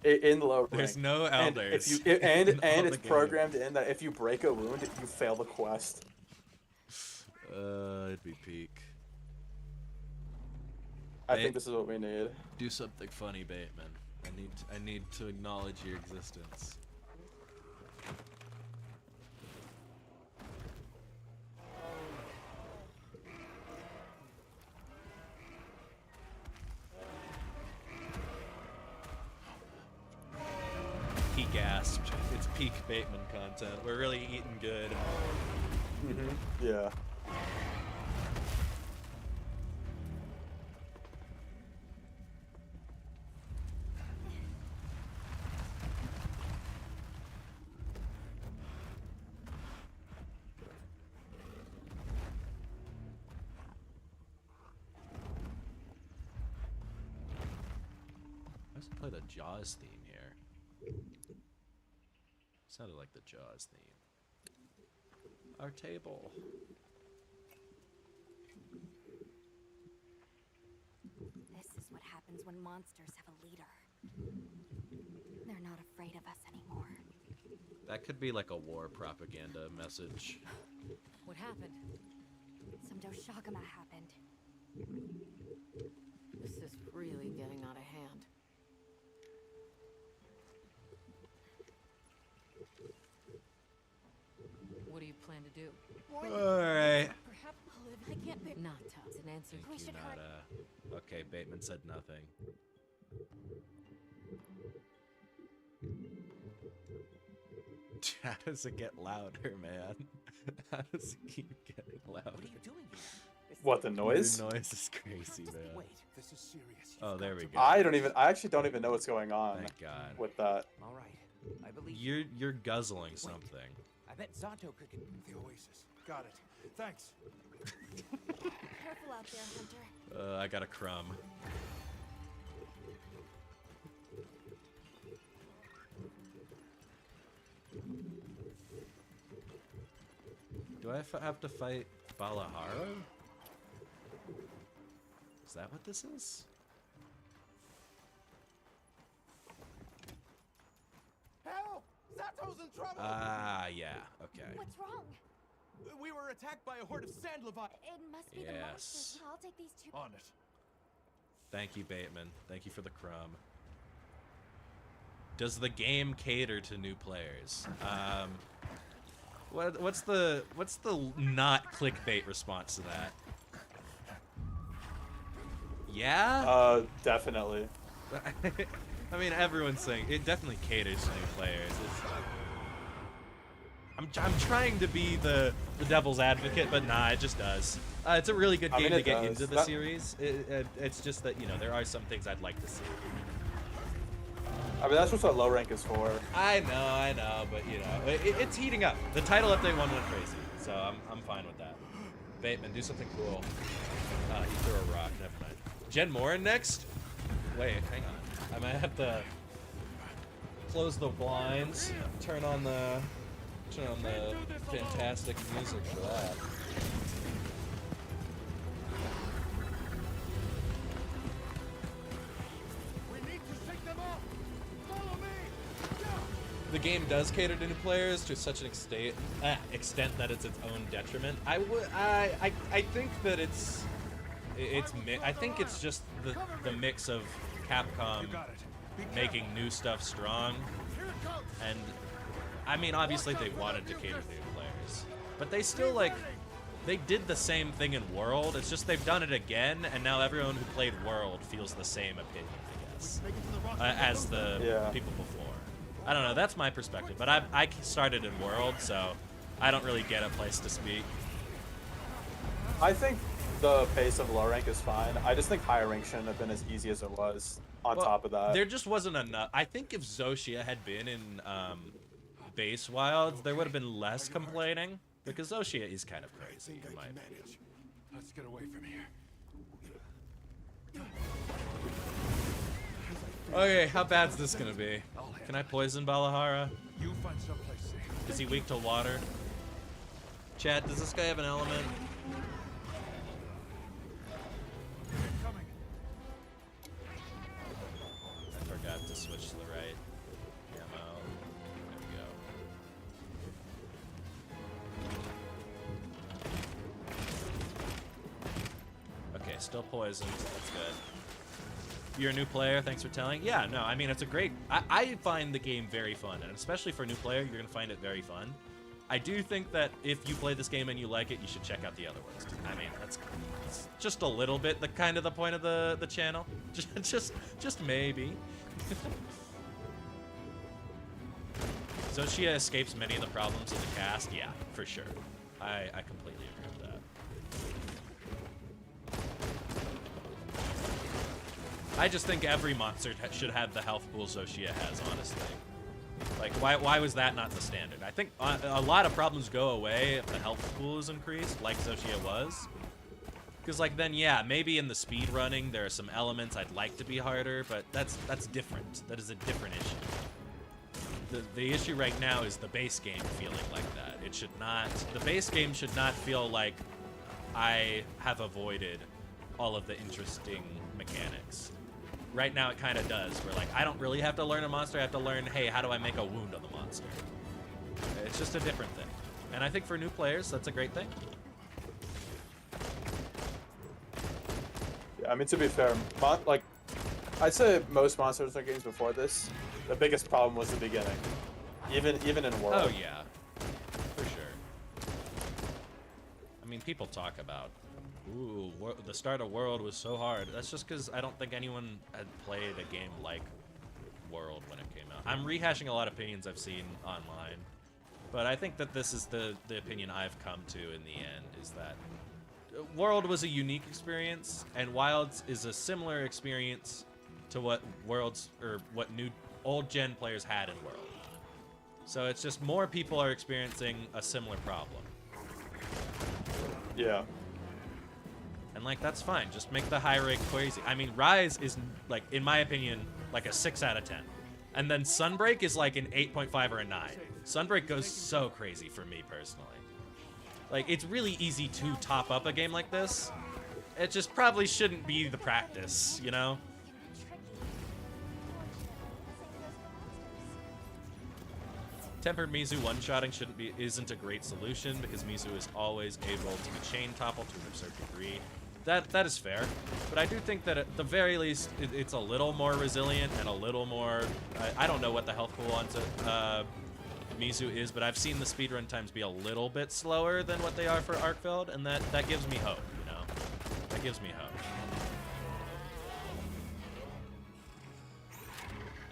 In low rank. There's no And elders. if you and in all it's the game. programmed in that if you break a wound, you fail the quest. It'd be peak. I Hey. think this is what we need. Do something funny, Bateman. I need to acknowledge your existence. He gasped. It's peak Bateman content. We're really eating good. Yeah. Why does it play the Jaws theme here? Sounded like the Jaws theme. Our table. This is what happens when monsters have a leader. They're not afraid of us anymore. That could be like a war propaganda message. What happened? Some Doshagama happened. This is really getting out of hand. What do you plan to do? Alright. Perhaps I can't bear. Not tough. An answer. We Thank you, should hurry. Nada. Okay, Bateman said nothing. How does it get louder, man? How does it keep getting louder? What are you doing here? What, the noise? The noise is crazy, man. Wait, this is serious. Oh, there we go. I actually don't even know what's going on Thank God. with that. All right. I believe You're guzzling something. I bet Zato could... The Oasis. Got it. Thanks. Careful out there, Hunter. I got a crumb. Do I have to fight Balahara? Is that what this is? Help! Zato's in trouble! Ah, yeah. Okay. What's wrong? We were attacked by a horde of sand leviathan. It must be the Yes. monsters. I'll take these two. On it. Thank you, Bateman. Thank you for the crumb. Does the game cater to new players? What's the not clickbait response to that? Yeah? Definitely. I mean, everyone's saying it definitely caters to new players. I'm trying to be the devil's advocate, but nah, it just does. It's a really good I game mean, to it get does. into the That- series. It's just that, you know, there are some things I'd like to see. I mean, that's just what low rank is for. I know, but you know, it's heating up. The title update one went crazy, so I'm fine with that. Bateman, do something cool. He threw a rock. Never mind. Jen Morin next? Wait, hang on. I might have to close the blinds, turn on the fantastic music for that. game does cater to new players to such an extent that it's its own detriment. I think that I think it's just the mix of Capcom You got it. Be making new stuff strong, and I mean obviously they wanted to cater to new players, but they still they did the same thing in World. It's just they've done it again, and now everyone who played World feels the same opinion, I guess, as the people before. I don't know, that's my perspective, but I started in World, so I don't really get a place to speak. I think the pace of low rank is fine. I just think higher rank shouldn't have been as easy as it was. On top of that, there just wasn't enough. I think if Zoshia had been in base Wilds, there would have been less complaining, because Zoshia is kind of crazy in my opinion. manage. Let's get away from here. Okay, how bad's this gonna be? Can I poison Balahara? You find someplace safe. Is he weak to water? Chat, does this guy have an element? Coming. I forgot to switch to the right ammo. There we go. Okay, still poisoned. That's good. You're a new player, thanks for telling. Yeah, no, I mean, it's a great... I find the game very fun, and especially for a new player, you're going to find it very fun. I do think that if you play this game and you like it, you should check out the other ones. I mean, that's just a little bit the kind of the point of the channel. Just maybe. Zoshia escapes many of the problems of the cast. Yeah, for sure. I completely agree with that. I just think every monster should have the health pool Zoshia has, honestly. Like, why was that not the standard? I think a lot of problems go away if the health pool is increased, like Zoshia was. Because, like, then, yeah, maybe in the speed running there are some elements I'd like to be harder, but that's different. That is a different issue. The issue right now is the base game feeling like that. It should not... The base game should not feel like I have avoided all of the interesting mechanics. Right now it kind of does. Where, like, I don't really have to learn a monster. I have to learn, hey, how do I make a wound on the monster? It's just a different thing. And I think for new players, that's a great thing. yeah, I mean, to be fair, like, I'd say most Monster Hunter games before this, the biggest problem was the beginning. Even in World. Oh, yeah. For sure. I mean, people talk about, ooh, the start of World was so hard. That's just because I don't think anyone had played a game like World when it came out. I'm rehashing a lot of opinions I've seen online, but I think that this is the opinion I've come to in the end, is that World was a unique experience, and Wilds is a similar experience to what old gen players had in World. So it's just more people are experiencing a similar problem. Yeah. And, like, that's fine. Just make the high rank crazy. I mean, Rise is, like, in my opinion, like a 6 out of 10. And then Sunbreak is like an 8.5 or a 9. Sunbreak goes so crazy for me personally. Like, it's really easy to top up a game like this. It just probably shouldn't be the practice, you know? Tempered Mizu one-shotting isn't a great solution because Mizu is always able to be chain toppled to a certain degree. That is fair, but I do think that at the very least it's a little more resilient and a little more. I don't know what the health pool on Mizu is, but I've seen the speedrun times be a little bit slower than what they are for Arkfeld, and that gives me hope. You know, that gives me hope.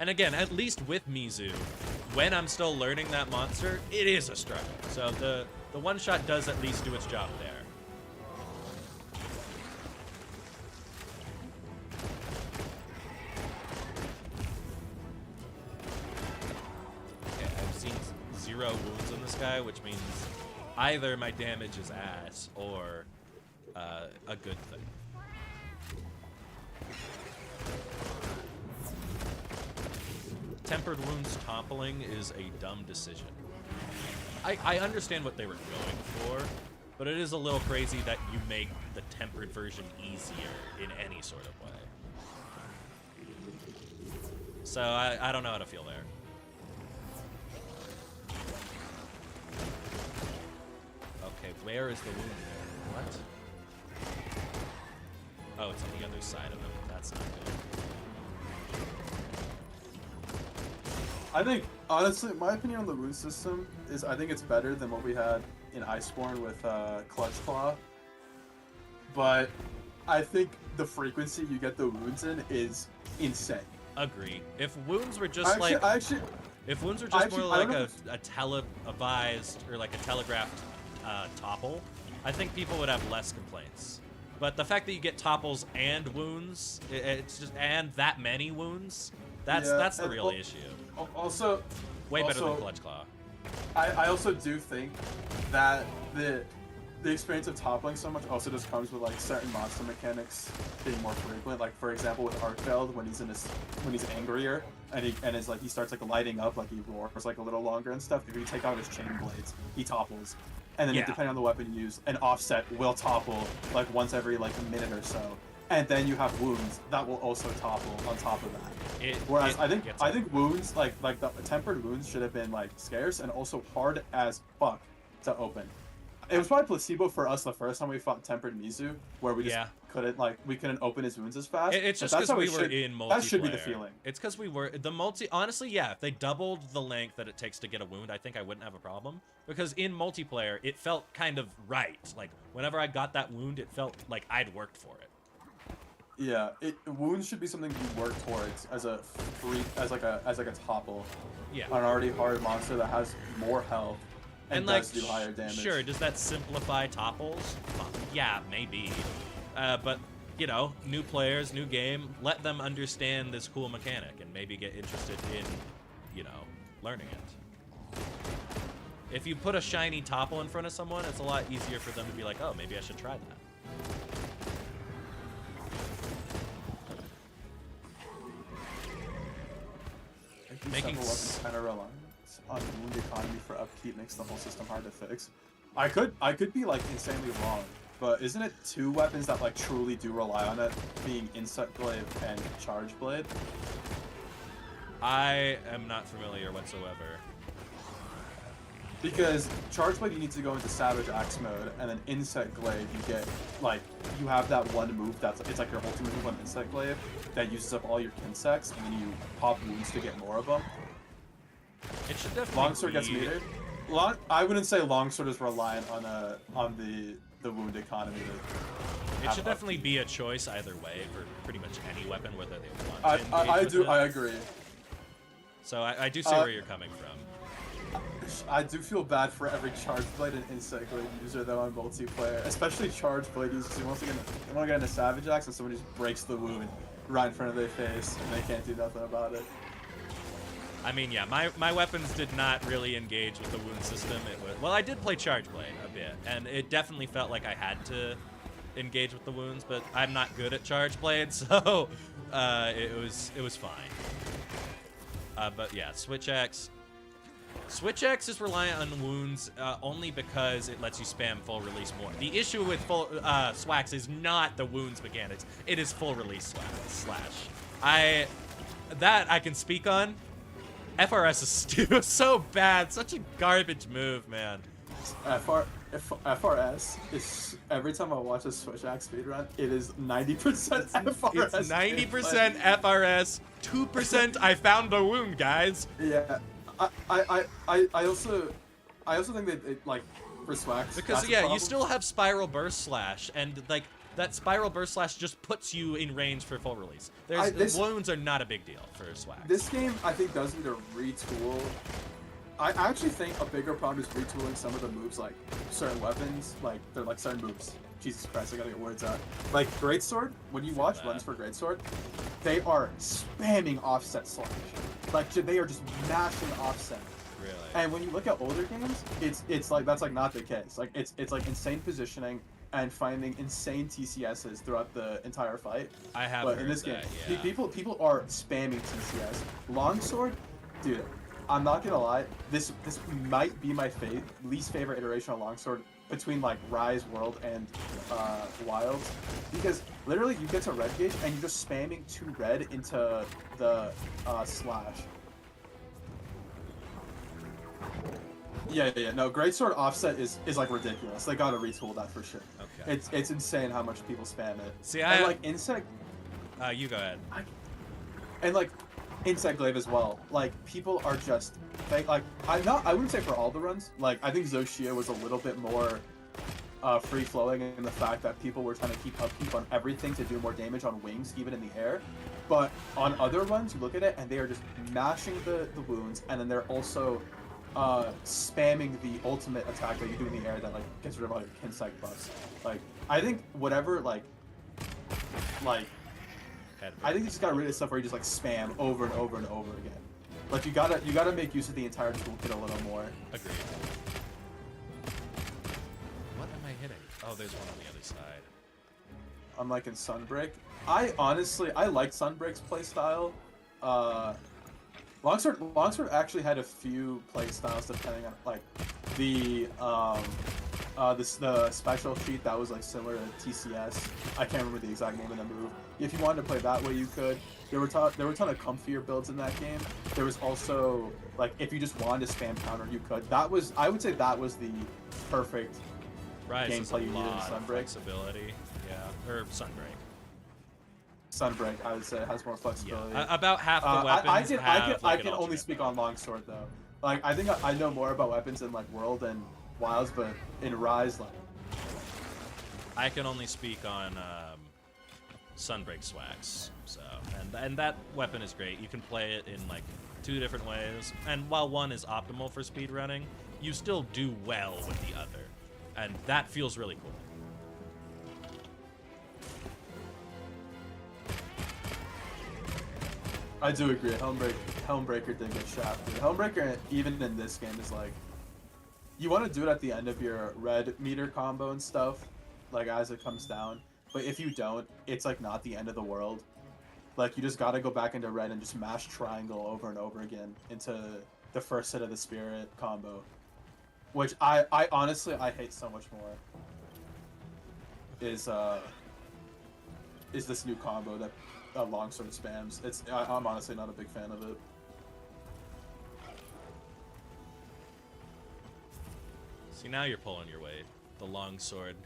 And again, at least with Mizu, when I'm still learning that monster, it is a struggle. So the one-shot does at least do its job there. Okay, I've seen 0 wounds on this guy, which means either my damage is ass or a good thing. Tempered Wounds toppling is a dumb decision. I understand what they were going for, but it is a little crazy that you make the tempered version easier in any sort of way. So I don't know how to feel there. Okay, where is the wound there? What? Oh, it's on the other side of him. That's not good. I think, honestly, my opinion on the wound system is I think it's better than what we had in Iceborne with Clutch Claw. But I think the frequency you get the wounds in is insane. Agree. If wounds were just like... If wounds were just more I like don't know a televised or like a telegraphed topple, I think people would have less complaints. But the fact that you get topples and wounds, it's just and that many wounds, that's the real issue. Also, Way better than Clutch Claw. I also do think that the experience of toppling so much also just comes with like certain monster mechanics being more frequent. Like for example with Arkfeld when he's angrier and it's like he starts like lighting up, like he roars like a little longer and stuff. If you take out his chain blades, he topples. And then depending on the weapon you use, an offset will topple like once every like a minute or so. And then you have wounds that will also topple on top of that. Whereas I think wounds like the tempered wounds should have been like scarce and also hard as fuck to open. It was probably placebo for us the first time we fought tempered Mizu, where we just couldn't open his wounds as fast. It's just because we were in multiplayer. That should be the feeling. It's because we were honestly, yeah. If they doubled the length that it takes to get a wound, I think I wouldn't have a problem. Because in multiplayer, it felt kind of right. Like whenever I got that wound, it felt like I'd worked for it. Yeah, wounds should be something you work towards as a topple. Yeah. On an already hard monster that has more health. And like, does do higher damage. Sure, does that simplify topples? Yeah, maybe. But, you know, new players, new game, let them understand this cool mechanic and maybe get interested in, you know, learning it. If you put a shiny topple in front of someone, it's a lot easier for them to be like, oh, maybe I should try that. Making weapons kind of reliant on wound economy for upkeep makes the whole system hard to fix. I could be like insanely wrong, but isn't it 2 weapons that like truly do rely on it, being Insect Glaive and Charge Blade? I am not familiar whatsoever. Because Charge Blade you need to go into Savage Axe mode, and then Insect Glaive you get like you have that one move it's like your ultimate move on Insect Glaive that uses up all your Kinsects, and then you pop wounds to get more of them. It should definitely Longsword gets metered. I wouldn't say Longsword is reliant on the wound economy. It should definitely be a choice either way for pretty much any weapon, whether they want to I agree. So I do see where you're coming from. I do feel bad for every Charge Blade and Insect Blade user though on multiplayer, especially Charge Blade users who want to get into Savage Axe and someone just breaks the wound right in front of their face and they can't do nothing about it. I mean, yeah, my weapons did not really engage with the wound system. Well, I did play Charge Blade a bit, and it definitely felt like I had to engage with the wounds, but I'm not good at Charge Blade, so it was fine. But yeah, Switch X. Switch X is reliant on wounds only because it lets you spam full release more. The issue with full Swax is not the wounds mechanics; it is full release slash. That I can speak on. FRS is so bad, such a garbage move, man. FRS is every time I watch a Switch Axe speedrun, it is 90% FRS. It's 90% FRS, 2% I found a wound, guys. Yeah, I also think that it, like for Swax because yeah, you still have Spiral Burst Slash, and like that Spiral Burst Slash just puts you in range for full release. Wounds are not a big deal for Swax. This game, I think, does need to retool. I actually think a bigger problem is retooling some of the moves, like certain weapons, like they're like certain moves. Jesus Christ, I gotta get words out. Like Greatsword, when you watch runs for Greatsword, they are spamming offset slash. Like they are just mashing offset. Really? And when you look at older games, it's like that's like not the case. Like it's like insane positioning and finding insane TCSs throughout the entire fight. I have but heard in this that, game, yeah. people are spamming TCS. Longsword, dude, I'm not gonna lie. This might be my least favorite iteration of Longsword between like Rise World and Wilds, because literally you get to red gauge and you're just spamming 2 red into the slash. Yeah. No, Greatsword offset is like ridiculous. They gotta retool that for sure. Okay. It's insane how much people spam it. See, and like insect you go ahead. and like insect glaive as well. Like people are just like I wouldn't say for all the runs. Like I think Zoshia was a little bit more free flowing in the fact that people were trying to keep upkeep on everything to do more damage on wings, even in the air. But on other runs, you look at it and they are just mashing the wounds, and then they're also spamming the ultimate attack that you do in the air that like gets rid of all your insect buffs. Like I think whatever I think you just got rid of stuff where you just like spam over and over and over again. Like you gotta make use of the entire toolkit a little more. Agreed. What am I hitting? Oh, there's one on the other side. I'm like in Sunbreak. I like Sunbreak's playstyle. Longsword actually had a few playstyles depending on like the special sheet that was like similar to TCS. I can't remember the exact name of the move. If you wanted to play that way, you could. There were a ton of comfier builds in that game. There was also like if you just wanted to spam counter, you could. I would say that was the perfect Rise is a gameplay you needed in lot of Sunbreak. flexibility. Yeah, or Sunbreak. Sunbreak, I would say, has more flexibility. Yeah, about half the weapons I an can only alternate speak move. on Longsword though. Like I think I know more about weapons in like World and Wilds, but in Rise, like I can only speak on Sunbreak swags. So and that weapon is great. You can play it in like 2 different ways, and while one is optimal for speedrunning, you still do well with the other, and that feels really cool. I do agree. Helmbreaker did get shafted. Helmbreaker, even in this game, is like you want to do it at the end of your red meter combo and stuff, like as it comes down. But if you don't, it's like not the end of the world. Like you just gotta go back into red and just mash triangle over and over again into the first hit of the spirit combo, which I honestly I hate so much more. Is this new combo that Longsword spams? I'm honestly not a big fan of it. See, now you're pulling your weight. The longsword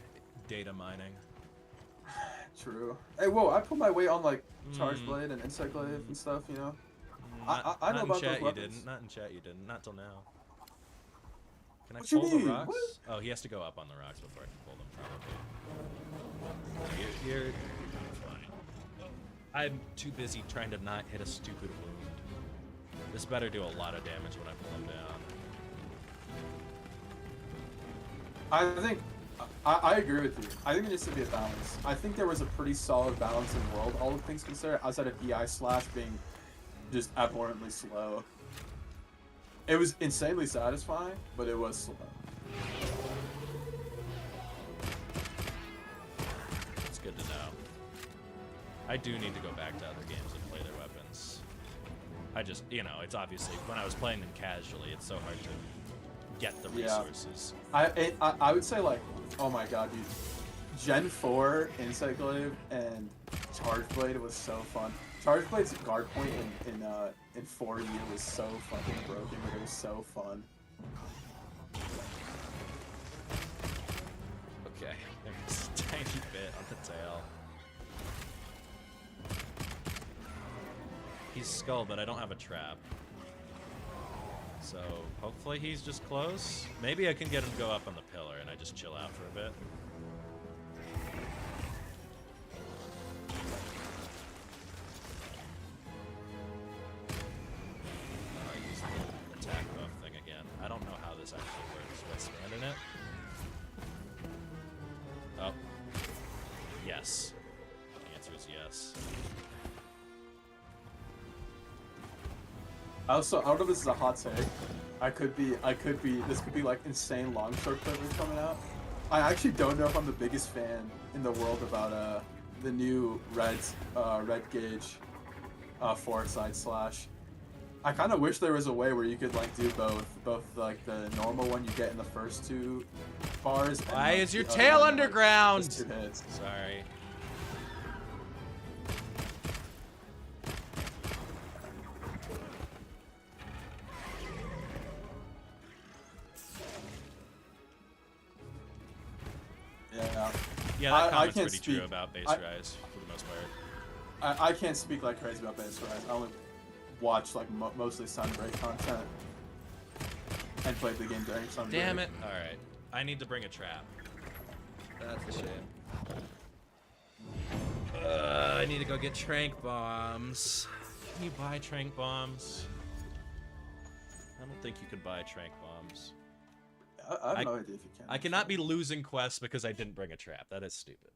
data mining. True. Hey, whoa! I put my weight on like Charge Blade and Insect Glaive and stuff. You know. I know Not in about chat those you weapons. didn't. Not in chat you didn't. Not till now. Can I What you pull the mean? rocks? What? Oh, he has to go up on the rocks before I can pull them, probably. You're fine. I'm too busy trying to not hit a stupid wound. This better do a lot of damage when I pull him down. I think I agree with you. I think there needs to be a balance. I think there was a pretty solid balance in World, all things considered, outside of EI Slash being just abhorrently slow. It was insanely satisfying, but it was slow. It's good to know. I do need to go back to other games and play their weapons. I just, it's obviously, when I was playing them casually, it's so hard to get the Yeah. resources. I would say like, oh my god, dude, Gen 4 Insect Glaive and Charge Blade was so fun. Charge Blade's guard point in 4U was so fucking broken, but it was so fun. Okay, there's a tiny bit on the tail. He's skull, but I don't have a trap. So hopefully he's just close. Maybe I can get him to go up on the pillar and I just chill out for a bit. I use the attack buff thing again. I don't know how this actually works. Do I stand in it? Oh. Yes. The answer is yes. Also, I don't know if this is a hot take. This could be like insane longsword privilege coming out. I actually don't know if I'm the biggest fan in the world about the new red gauge forward side slash. I kind of wish there was a way where you could like do both like the normal one you get in the first 2 bars. and, Why like, is your the other tail one, like, underground? just 2 hits. Sorry. Yeah, that I comment's can't pretty true speak- about Base I- Rise for the most part. I can't speak like crazy about Base Rise. I only watch like mostly Sunbreak content and played the game during Sunbreak. Damn it! All right, I need to bring a trap. That's a shame. I need to go get trank bombs. Can you buy trank bombs? I don't think you can buy trank bombs. I have no idea if you can. I cannot be losing quests because I didn't bring a trap. That is stupid.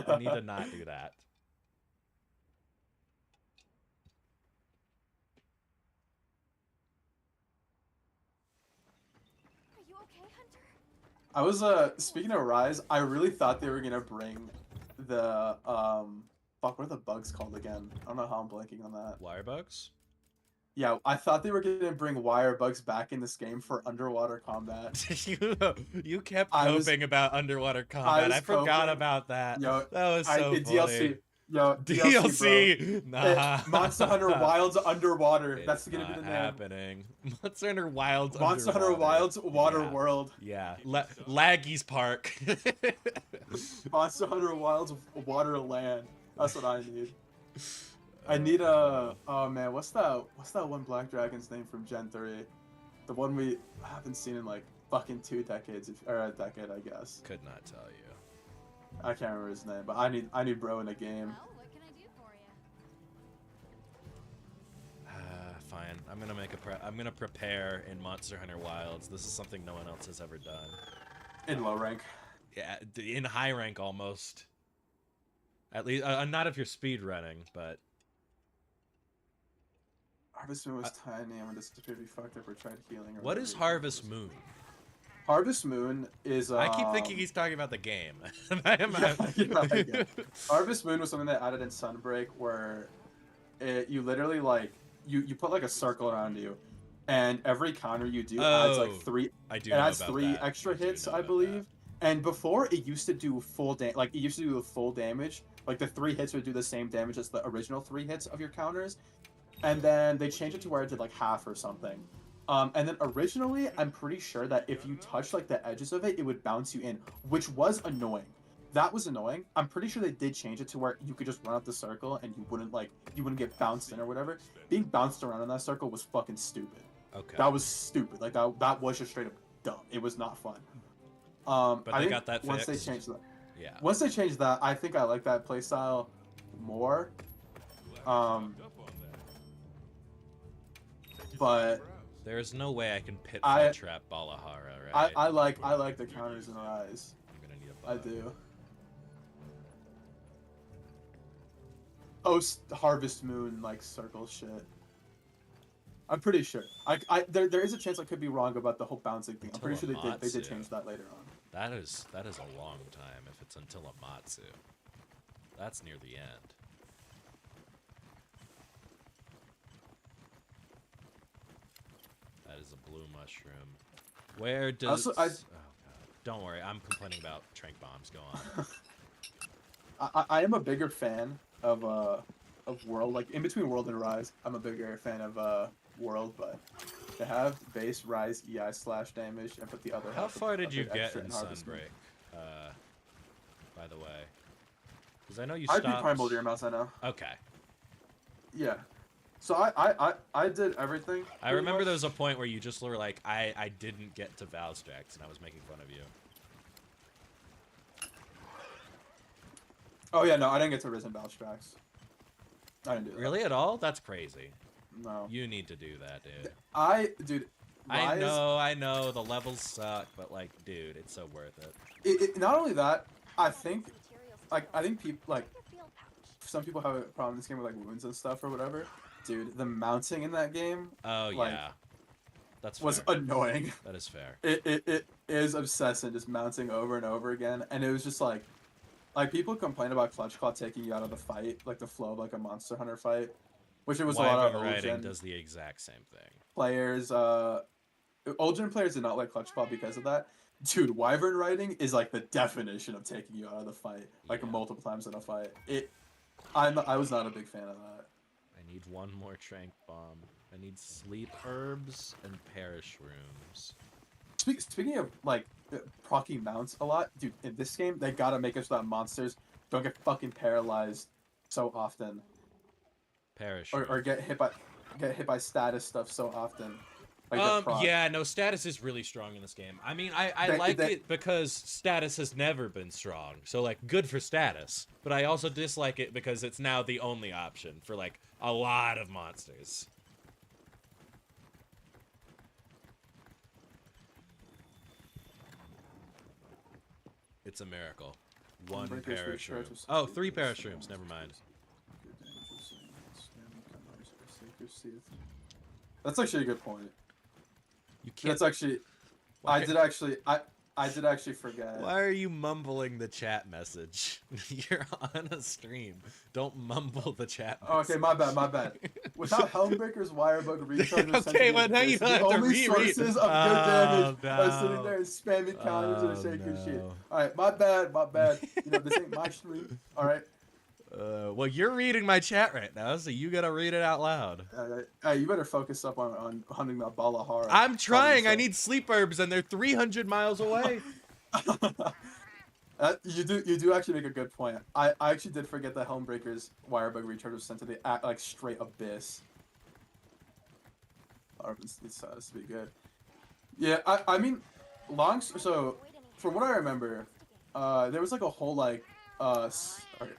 I need to not do that. Are you okay, Hunter? I was speaking of Rise, I really thought they were gonna bring the fuck, what are the bugs called again? I don't know how I'm blanking on that. Wire bugs? Yeah, I thought they were gonna bring wire bugs back in this game for underwater combat. you kept I was- coping about underwater combat. was I forgot coping. about that. Yo, That was so funny. DLC. Yo, DLC. bro. Nah. Monster Hunter Wilds Underwater. It's That's gonna be not the name. happening. Monster Hunter Wilds. Monster Hunter Underwater. Wilds Water Yeah. World. Yeah. Laggy's Park. Monster Hunter Wilds Waterland. That's what I need. I need a. Oh man, what's that one Black Dragon's name from Gen 3? The one we haven't seen in like fucking 2 decades, or a decade, I guess. Could not tell you. I can't remember his name, but I need bro in a game. Well, what can I do for you? Fine. I'm gonna prepare in Monster Hunter Wilds. This is something no one else has ever done. In low rank. Yeah, in high rank almost. At least, not if you're speed running, but Harvest Moon was tiny and when disappeared we fucked up or tried healing. Or what whatever is it Harvest was. Moon? Harvest Moon is. I keep thinking he's talking about the game. Yeah, I get it. Harvest Moon was something that added in Sunbreak where you literally like you put like a circle around you, and every counter you do adds like Oh, 3. I do. It know adds about 3 that. extra do hits, know I about believe. And before it used to do full damage. Like the 3 hits would do the same damage as the original 3 hits of your counters, and then they changed it to where it did like half or something. And then originally, I'm pretty sure that if you touched like the edges of it, it would bounce you in, which was annoying. That was annoying. I'm pretty sure they did change it to where you could just run out the circle and you wouldn't get bounced in or whatever. Being bounced around in that circle was fucking stupid. that. Okay. That was stupid. Like that was just straight up dumb. It was not fun. But they I think got that once fixed. they changed that. Yeah. Once they changed that, I think I like that playstyle more. But There's no way I can pit I- fight trap Balahara, right? I like the counters in Rise. I'm gonna need a I bug. do. Oh, Harvest Moon like circle shit. I'm pretty sure. There is a chance I could be wrong about the whole bouncing thing. I'm pretty sure they did Telematsu. change that later on. That is a long time if it's until Amatsu. That's near the end. That is a blue mushroom. Where does? Also, Oh god! Don't worry, I'm complaining about trank bombs. Go on. I am a bigger fan of World. Like in between World and Rise, I'm a bigger fan of World, but they have base Rise EI slash damage and put the other. How half far of did you it get extra in Harvest Moon. Sunbreak? By the way, because I know you I stopped. beat Primal Deer Mouse, I know. Okay. Yeah. So I did everything. I pretty remember much. there was a point where you just were like, I didn't get to Valstrax, and I was making fun of you. Oh yeah, no, I didn't get to Risen Valstrax. I didn't do that. Really at all? That's crazy. No. You need to do that, dude. Dude. I Rise, know, the levels suck, but like, dude, it's so worth it. Not only that, I think Materials I think people like like a field pouch. some people have a problem in this game with like wounds and stuff or whatever. Dude, the mounting in that game Oh Like, yeah, that's was fair. annoying. That is fair. It is obsessive, just mounting over and over again, and it was just like people complain about Clutch Claw taking you out of the fight, like the flow of like a Monster Hunter fight, which it was a lot of Wyvern old riding gen does the exact same thing. players. Old gen players did not like Clutch Claw because of that. Dude, Wyvern riding is like the definition of taking you out of the fight, like Yeah. multiple times in a fight. I was not a big fan of that. I need one more trank bomb. I need sleep herbs and perish rooms. Speaking of like proccing mounts a lot. Dude, in this game, they gotta make it so that monsters don't get fucking paralyzed so often, Parachute. or get hit by status stuff so often. Like the proc. Yeah, no, status is really strong in this game. I mean, I like it because status has never been strong. So, like, good for status. But I also dislike it because it's now the only option for, like, a lot of monsters. It's a miracle. One Breakers for parashroom. charges. Oh, 3 parashrooms. Never mind. That's actually a good point. You can't. That's actually, I did actually forget. Why are you mumbling the chat message? You're on a stream. Don't mumble the chat Oh, message. okay, my bad. Without Helmbreaker's Wirebug recharge, Okay, well, now you don't have the to only reread. sources of good damage Oh, are no. sitting there and spamming counters and shaking no. shit. All right, my bad. You know this ain't my stream. All right. Well, you're reading my chat right now, so you gotta read it out loud. You better focus up on hunting that Balahara. I'm trying. I need sleep herbs, and they're 300 miles away. You do actually make a good point. I actually did forget that Helmbreaker's Wirebug recharge was sent to the like straight abyss. It's to be good. Yeah, I mean, so from what I remember, there was like a whole like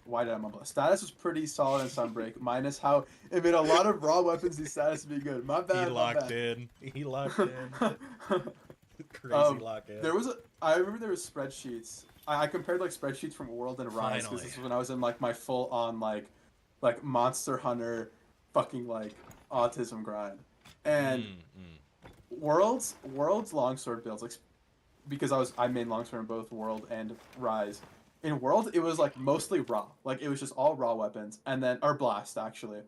why did I mumble? Status was pretty solid in Sunbreak, minus how it made a lot of raw weapons the status be good. My bad. He locked in. He locked in. Crazy lock in. I remember there was spreadsheets. I compared like spreadsheets from World and Rise because this is when I was in like my full on like Monster Hunter fucking like autism grind. And World's longsword builds, like, because I main longsword in both World and Rise. In World, it was like mostly raw, like it was just all raw weapons, and then or blast actually,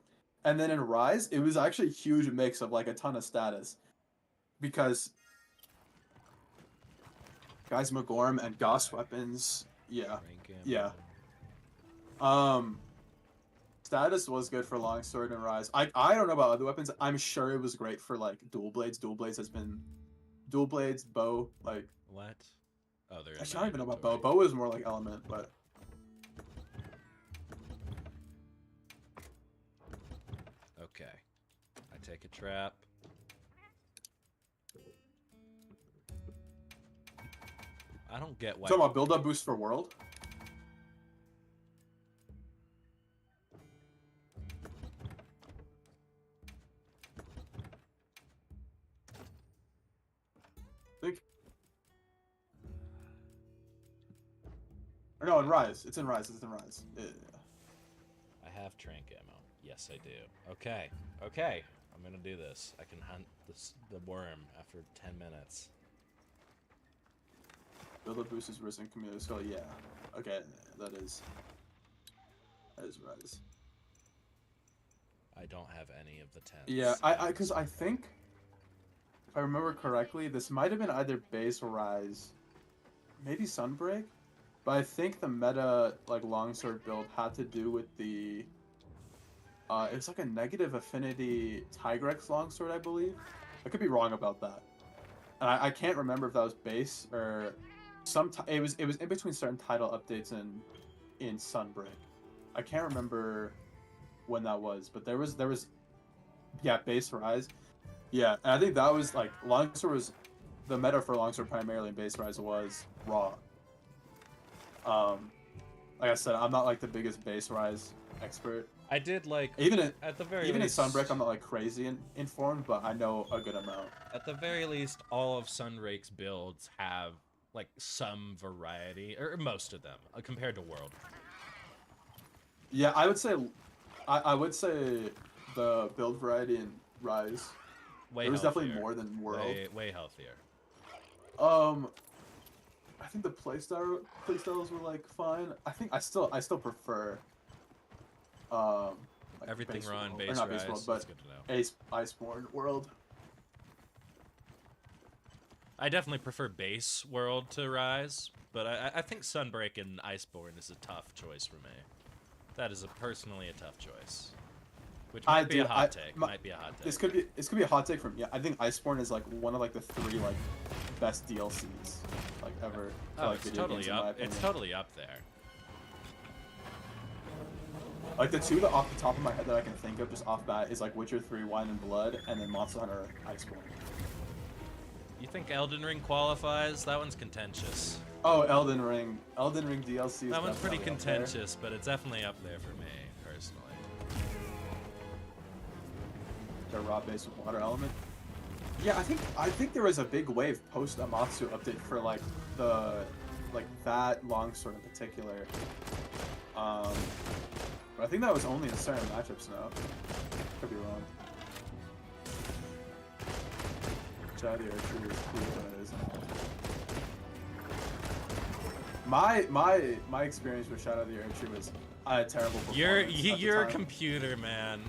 and then in Rise, it was actually a huge mix of like a ton of status, because guys Magorm and Gauss weapons, yeah. Status was good for longsword and Rise. I don't know about other weapons. I'm sure it was great for like dual blades. Dual blades, bow, like. What? Oh, there. Actually, I don't even know about bow. Bow is more like element, but. Okay. I take a trap. I don't get why. Talking about build-up boost for World. No, in Rise. It's in Rise. Yeah. I have trank ammo. Yes, I do. Okay. I'm gonna do this. I can hunt the worm after 10 minutes. Build-up boost is risen community skill. Yeah. Okay, that is Rise. I don't have any of the 10. Yeah, because I think, if I remember correctly, this might have been either base or Rise, maybe Sunbreak, but I think the meta like longsword build had to do with the. It was like a negative affinity Tigrex longsword, I believe. I could be wrong about that, and I can't remember if that was base or it was in between certain title updates in Sunbreak. I can't remember when that was, but there was yeah, base Rise. Yeah, and I think that was like longsword was the meta for longsword primarily in base Rise was raw. Like I said, I'm not like the biggest base Rise expert. I did like at the very least, in Sunbreak, I'm not like crazy informed, but I know a good amount. At the very least, all of Sunbreak's builds have like some variety, or most of them, compared to World. Yeah, I would say the build variety in Rise. Way it was healthier. Definitely more than World. Way healthier. I think the playstyles were like fine. I think I still prefer like everything base raw and World. base Or not Rise. base World, but That's good to know. Iceborne World. I definitely prefer base World to Rise, but I think Sunbreak and Iceborne is a tough choice for me. That is personally a tough choice. Which might be a do- hot take. my- Might be a hot take. This could be a hot take from me. I think Iceborne is like one of like the 3 like best DLCs like ever. For, Oh, like, it's video totally games, in my up. It's opinion. totally up there. Like the 2 that off the top of my head that I can think of just off bat is like Witcher 3, Wine and Blood, and then Monster Hunter Iceborne. You think Elden Ring qualifies? That one's contentious. Oh, Elden Ring DLC. Is That one's pretty definitely up there. contentious, but it's definitely up there for me personally. The raw base with water element. Yeah, I think there was a big wave post Amatsu update for like that longsword in particular. But I think that was only in certain matchups now. Could be wrong. Shadow the Archer is cool when it is. My experience with Shadow the Archer was I had terrible performance. You're at the you're a time. computer, man.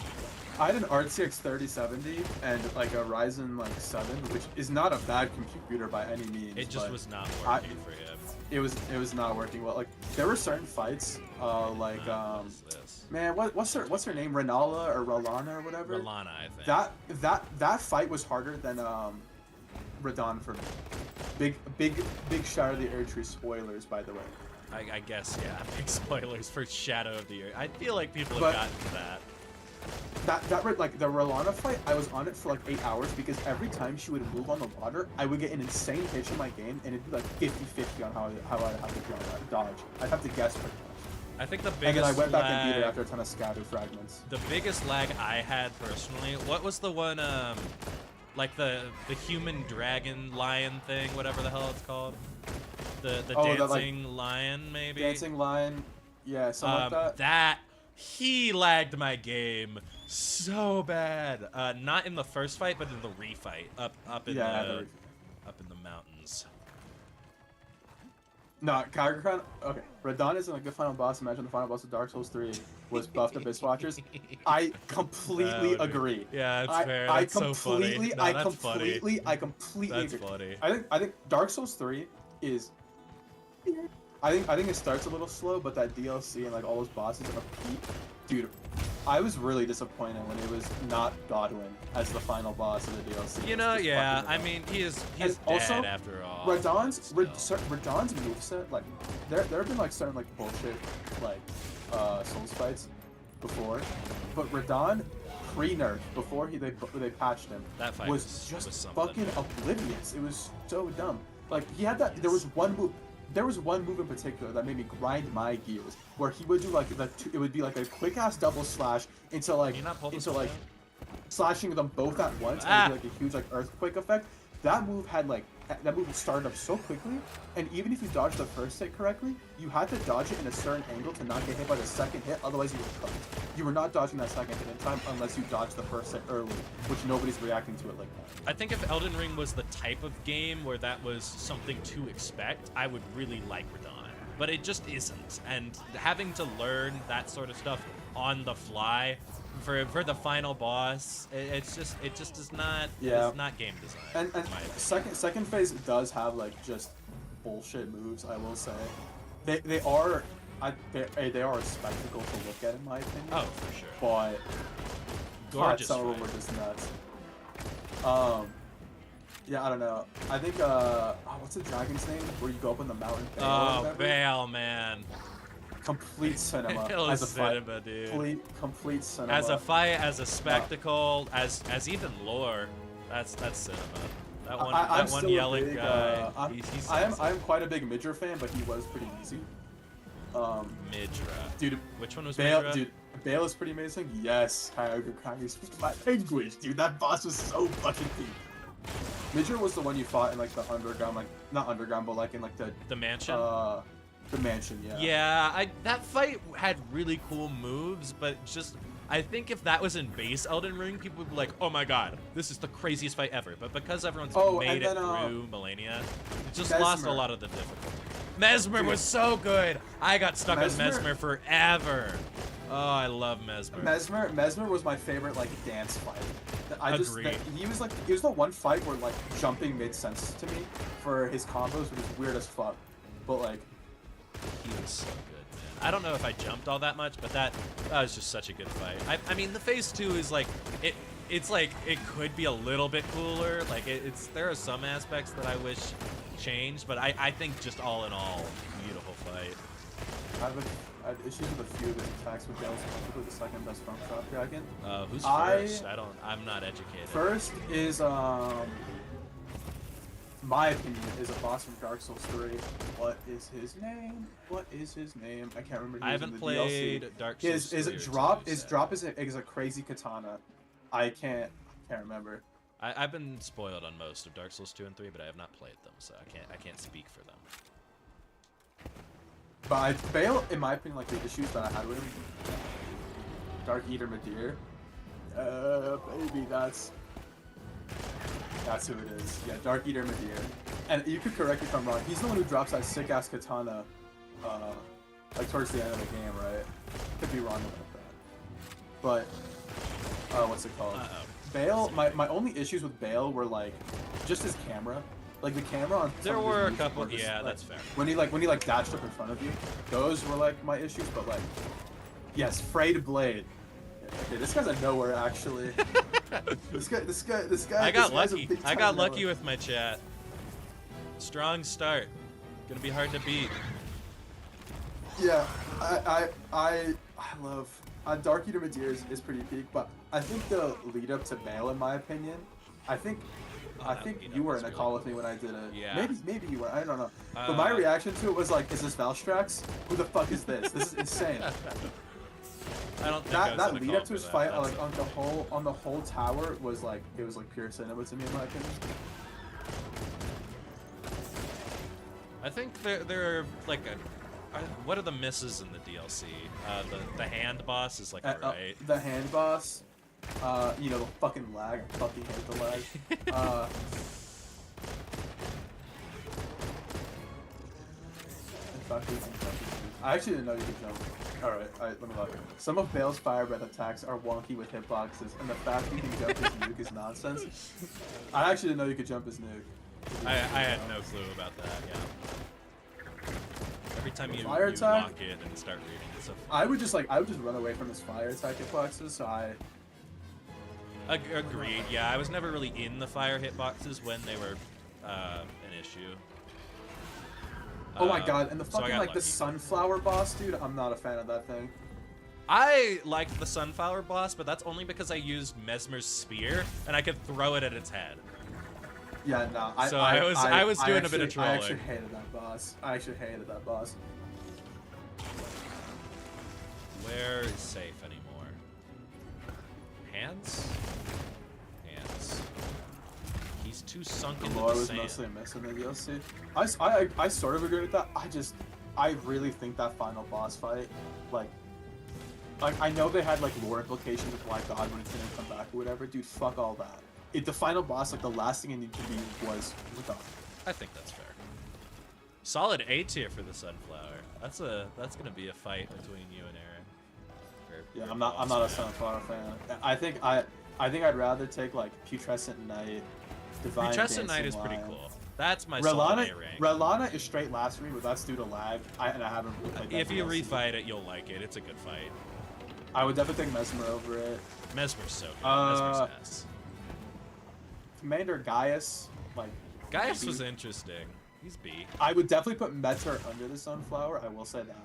I had an RTX 3070 and like a Ryzen like 7, which is not a bad computer by any means. It just but was not working for him. It was not working well. Like there were certain fights, like What is this? man, what's her name? Renala or Rolana or whatever. Rolana, I think. That fight was harder than Radon for me. Big Shadow of the Erdtree spoilers, by the way. I guess, yeah. Big spoilers for Shadow of the Earth. I feel like people have But- gotten to that. Like the Rolana fight, I was on it for like 8 hours because every time she would move on the water, I would get an insane hitch in my game, and it'd be like 50-50 on how I'd have to dodge. I'd have to guess pretty much. I think the And biggest then I went back and beat it lag- after a ton of scatter fragments. The biggest lag I had personally, what was the one, like the human dragon lion thing, whatever the hell it's called? The Oh, the, dancing lion, maybe? Dancing Lion, yeah, something like that. He lagged my game so bad. Not in the first fight, but in the refight up in Yeah, the up in the mountains. No, Kagura-Khan, okay. Radon isn't like the final boss. Imagine the final boss of Dark Souls 3 was buffed Abyss Watchers. I completely agree. Yeah, that's fair. That's so funny. No, I that's funny. completely That's agree. funny. I think Dark Souls 3 is. I think it starts a little slow, but that DLC and like all those bosses are peak. Dude, I was really disappointed when it was not Godwin as the final boss of the DLC. You It know, was just yeah. fucking I Radon. mean, he's And also, dead after all. Radon's Still. Radon's moveset, like there have been like certain like bullshit like Souls fights before, but Radon pre-nerf before they patched him That fight was was just something. fucking oblivious. It was so dumb. Like he had that. There was one move. There was one move in particular that made me grind my gears, where he would do like it would be like a quick ass double slash into like Can you not pull this into like down? slashing them both at once and it'd be like a huge like earthquake effect. That move had like that move started up so quickly, and even if you dodged the first hit correctly, you had to dodge it in a certain angle to not get hit by the second hit, otherwise you were cooked. You were not dodging that second hit in time unless you dodged the first hit early, which nobody's reacting to it like that. I think if Elden Ring was the type of game where that was something to expect, I would really like Radon. But it just isn't, and having to learn that sort of stuff on the fly for the final boss, it just is not Yeah. it's not game design. And in my opinion. second phase does have like just bullshit moves, I will say. They are they are a spectacle to look at in my opinion. Oh, for sure. But Gorgeous some of them fight. were just nuts. Yeah, I don't know. I think what's the dragon's name? Where you go up in the mountain? Bale or Oh, whatever? Bale, man. Complete cinema Bale as a is fight. cinema, dude. Complete cinema. As a fight, as a spectacle, as even lore, that's cinema. That one I'm that one still a yelling big, guy. I'm, he's I am sexy. quite a big Midra fan, but he was pretty easy. Midra. Dude, Which one was Bale, Midra? dude, Bale is pretty amazing. Yes, Kyogre Kage, speak my language, dude. That boss was so fucking deep. Midra was the one you fought in like the underground, like not underground, but like in like The mansion. the mansion. Yeah. Yeah, that fight had really cool moves, but just I think if that was in base Elden Ring, people would be like, "Oh my god, this is the craziest fight ever." But because everyone's Oh, made and it then, through Millennia, it just lost a Mesmer. lot of the difficulty. Mesmer Dude. was so good. I got stuck on Mesmer- Mesmer forever. Oh, I love Mesmer. Mesmer was my favorite like dance fight. Agreed. He was the one fight where like jumping made sense to me for his combos, which is weird as fuck. But like He was so good, man. I don't know if I jumped all that much, but that was just such a good fight. I mean, the phase 2 is like it's like it could be a little bit cooler. Like there are some aspects that I wish changed, but I think just all in all, beautiful fight. I have issues with a few of his attacks with Gale, specifically the second best from Crop Dragon. Who's first? I'm not educated. First is my opinion is a boss from Dark Souls 3. What is his name? What is his name? I can't remember. I haven't played Dark Souls 3 His or 2, drop so. is a crazy katana. I can't remember. I've been spoiled on most of Dark Souls 2 and 3, but I have not played them, so I can't speak for them. But Bale, in my opinion, like the issues that I had with him, Dark Eater Madir, baby, that's who it is. Yeah, Dark Eater Madir. And you could correct me if I'm wrong. He's the one who drops that sick ass katana, like towards the end of the game, right? Could be wrong about that. But, what's it called? Bale. My only issues with Bale were like just his camera. Like the camera on There some of his were a moves couple. were just, Yeah, like, that's fair. when he dashed up in front of you, those were like my issues. But like, yes, Frayed Blade. Okay, this guy's a nowhere actually. this guy. I got this guy's a lucky. big I time got lucky nowhere. with my chat. Strong start. Gonna be hard to beat. Yeah, I love Dark Eater Madir is pretty peak, but I think the lead up to Bale, in my opinion, I think that lead you up were was in a really call with me when I did it. Yeah. Maybe you were. I don't know. But my reaction to it was like, "Is this Valstrax? Who the fuck is this? This is insane." I don't think I was that in a lead call up to for his that. fight, That's- like on the whole tower, was like it was like pure cinema to me, in my opinion. I think there are like what are the misses in the DLC? The hand boss is like alright. The hand boss, you know, the fucking lag. I fucking hate the lag. I actually didn't know you could jump. Alright, let me look. Some of Bale's fire breath attacks are wonky with hitboxes, and the fact he can jump his nuke is nonsense. I actually didn't know you could jump his nuke. I had no clue about that. Yeah. Every time you Fire attack? lock it and start reading, it's so fun. I would just run away from his fire attack hitboxes, so Agreed. Yeah, I was never really in the fire hitboxes when they were an issue. Oh my god, and the so I fucking got like the lucky. sunflower boss, dude, I'm not a fan of that thing. I liked the sunflower boss, but that's only because I used Mesmer's spear and I could throw it at its head. Yeah, no, So I was doing a bit of trolling. I actually hated that boss. Where is safe anymore? Hands? Hands. He's too sunk The into lore the was sand. mostly a miss in the DLC. I sort of agree with that. I really think that final boss fight, like I know they had like lore implications with why Godwin couldn't come back or whatever. Dude, fuck all that. The final boss, like the last thing it needed to be was Radahn. I think that's fair. Solid A tier for the sunflower. That's gonna be a fight between you and Aaron. Yeah, I'm not a Sunflower fan. I think I'd rather take like Putrescent Knight, Divine Putrescent Knight Dancing is pretty Lion. cool. That's my solid A rank. Relana is straight last for me, but that's due to lag. And I haven't played that If you DLC. refight it, you'll like it. It's a good fight. I would definitely take Mesmer over it. Mesmer's so good. Uh, Mesmer's ass. Commander Gaius, like Gaius B. was interesting. He's B. I would definitely put Meteor under the Sunflower. I will say that.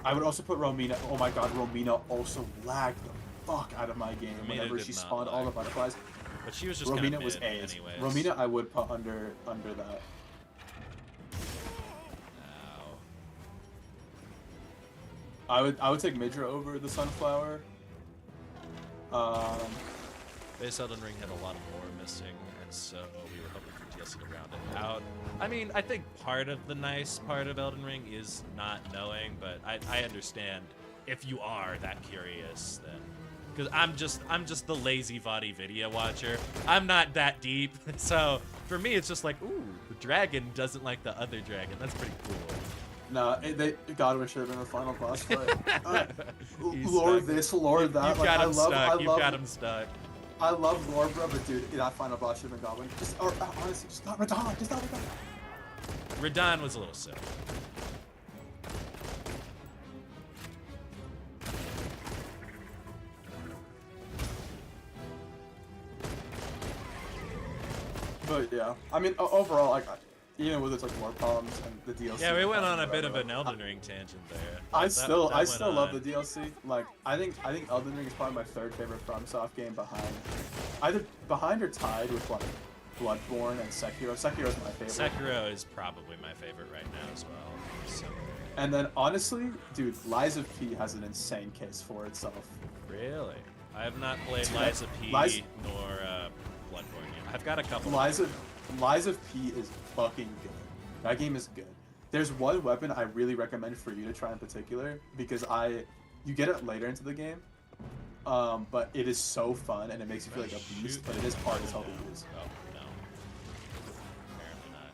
I would also put Romina. Oh my god, Romina also lagged the fuck out of my game Romina whenever did she not spawned all the lag. butterflies. But she was just kind Romina of was mid A's. anyways. Romina I would put under that. Ow. I would take Midra over the Sunflower. Base Elden Ring had a lot of lore missing, and so we were hoping for DLC to round it out. I mean, I think part of the nice part of Elden Ring is not knowing, but I understand if you are that curious, then. Because I'm just the lazy Vadi video watcher. I'm not that deep, so for me it's just like, ooh, the dragon doesn't like the other dragon. That's pretty cool. No, Godwin should have been the final boss fight. He's Lord stuck. this, Lord that. You've Like, got him stuck. I You've love, got him stuck. I love lore, bro, but dude, that final boss should have been Godwin. Honestly, just not Radahn. Just not Radahn. Radahn was a little silly. But yeah, I mean, overall, like, even with its like lore problems and the DLC. Yeah, we went on a whatever, bit of like, an Elden Ring tangent there. I That- still that went love on. the DLC. Like, I think Elden Ring is probably my third favorite FromSoft game behind, either behind or tied with like Bloodborne and Sekiro. Sekiro's my favorite. Sekiro is probably my favorite right now as well. So, And then honestly, dude, Lies of P has an insane case for itself. really, I have not played Dude, Lies of P Lies- nor Bloodborne yet. I've got a couple. Lies of P is fucking good. That game is good. There's one weapon I really recommend for you to try in particular because you get it later into the game, but it is so fun and it makes you feel like a beast, but it is hard as hell to use. Oh no, apparently not.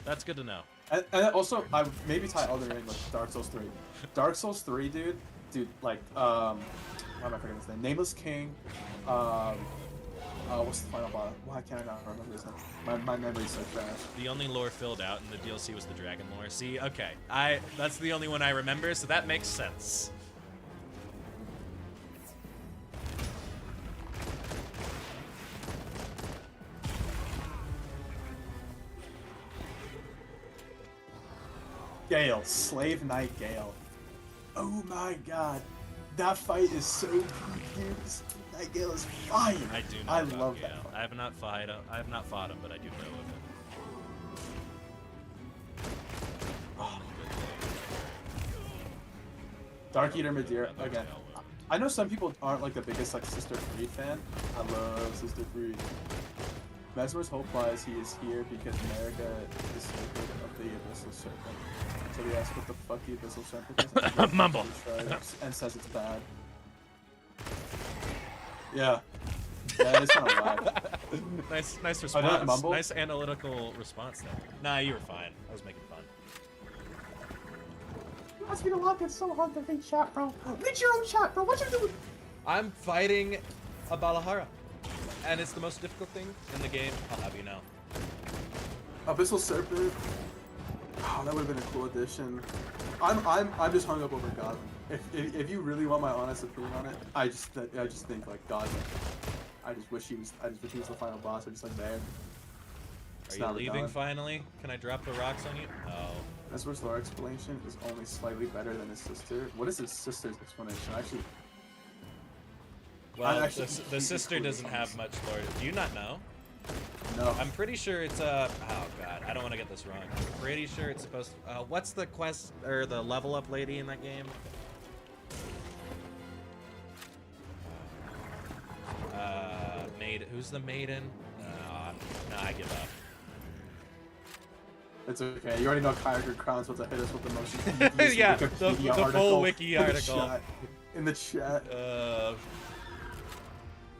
That's good to know. And also, I would maybe tie Elden Ring with Dark Souls 3. Dark Souls 3, dude, like, how am I forgetting his name? Nameless King, what's the final boss? Why can't I not remember his name? My memory's so trash. The only lore filled out in the DLC was the dragon lore. See, okay, that's the only one I remember, so that makes sense. Gale, Slave Knight Gale. Oh my god. That fight is so good, dude. Slave Knight Gale is fire. I do know. I about love Gale. that fight. I have not fought him, but I do know of him. Oh. Dark Eater Madeira Another again. Gale wound. I know some people aren't like the biggest like Sister Freed fan. I love Sister Freed. Mesmer's hope lies he is here because America is sacred of the Abyssal Serpent. So he asks what the fuck the Abyssal Serpent is. Mumble. And says it's bad. Yeah. That is kind of whack. Nice did I response. mumble? Nice analytical response there. Nah, you were fine. I was making fun. You asked me to lock it so hard to read chat, bro. Read your own chat, bro. What you doing? I'm fighting a Balahara, and it's the most difficult thing in the game. I'll have you know. Abyssal Serpent. Oh, that would have been a cool addition. I'm just hung up over Goblin. If you really want my honest opinion on it, I just think like Goblin. I just wish he was the final boss or just like there. Are It's you not leaving done. finally? Can I drop the rocks on you? No. Mesmer's lore explanation is only slightly better than his sister. What is his sister's explanation? Actually, Well, actually the sister doesn't have much lore. Do you not know? no. I'm pretty sure it's oh god, I don't want to get this wrong. I'm pretty sure it's supposed to, what's the quest or the level up lady in that game? Maiden. Who's the maiden? No, I give up. It's okay. You already know Kyogre Crown's about to hit us with the most easiest Yeah, the Wikipedia full article wiki in the article. chat. In the chat. I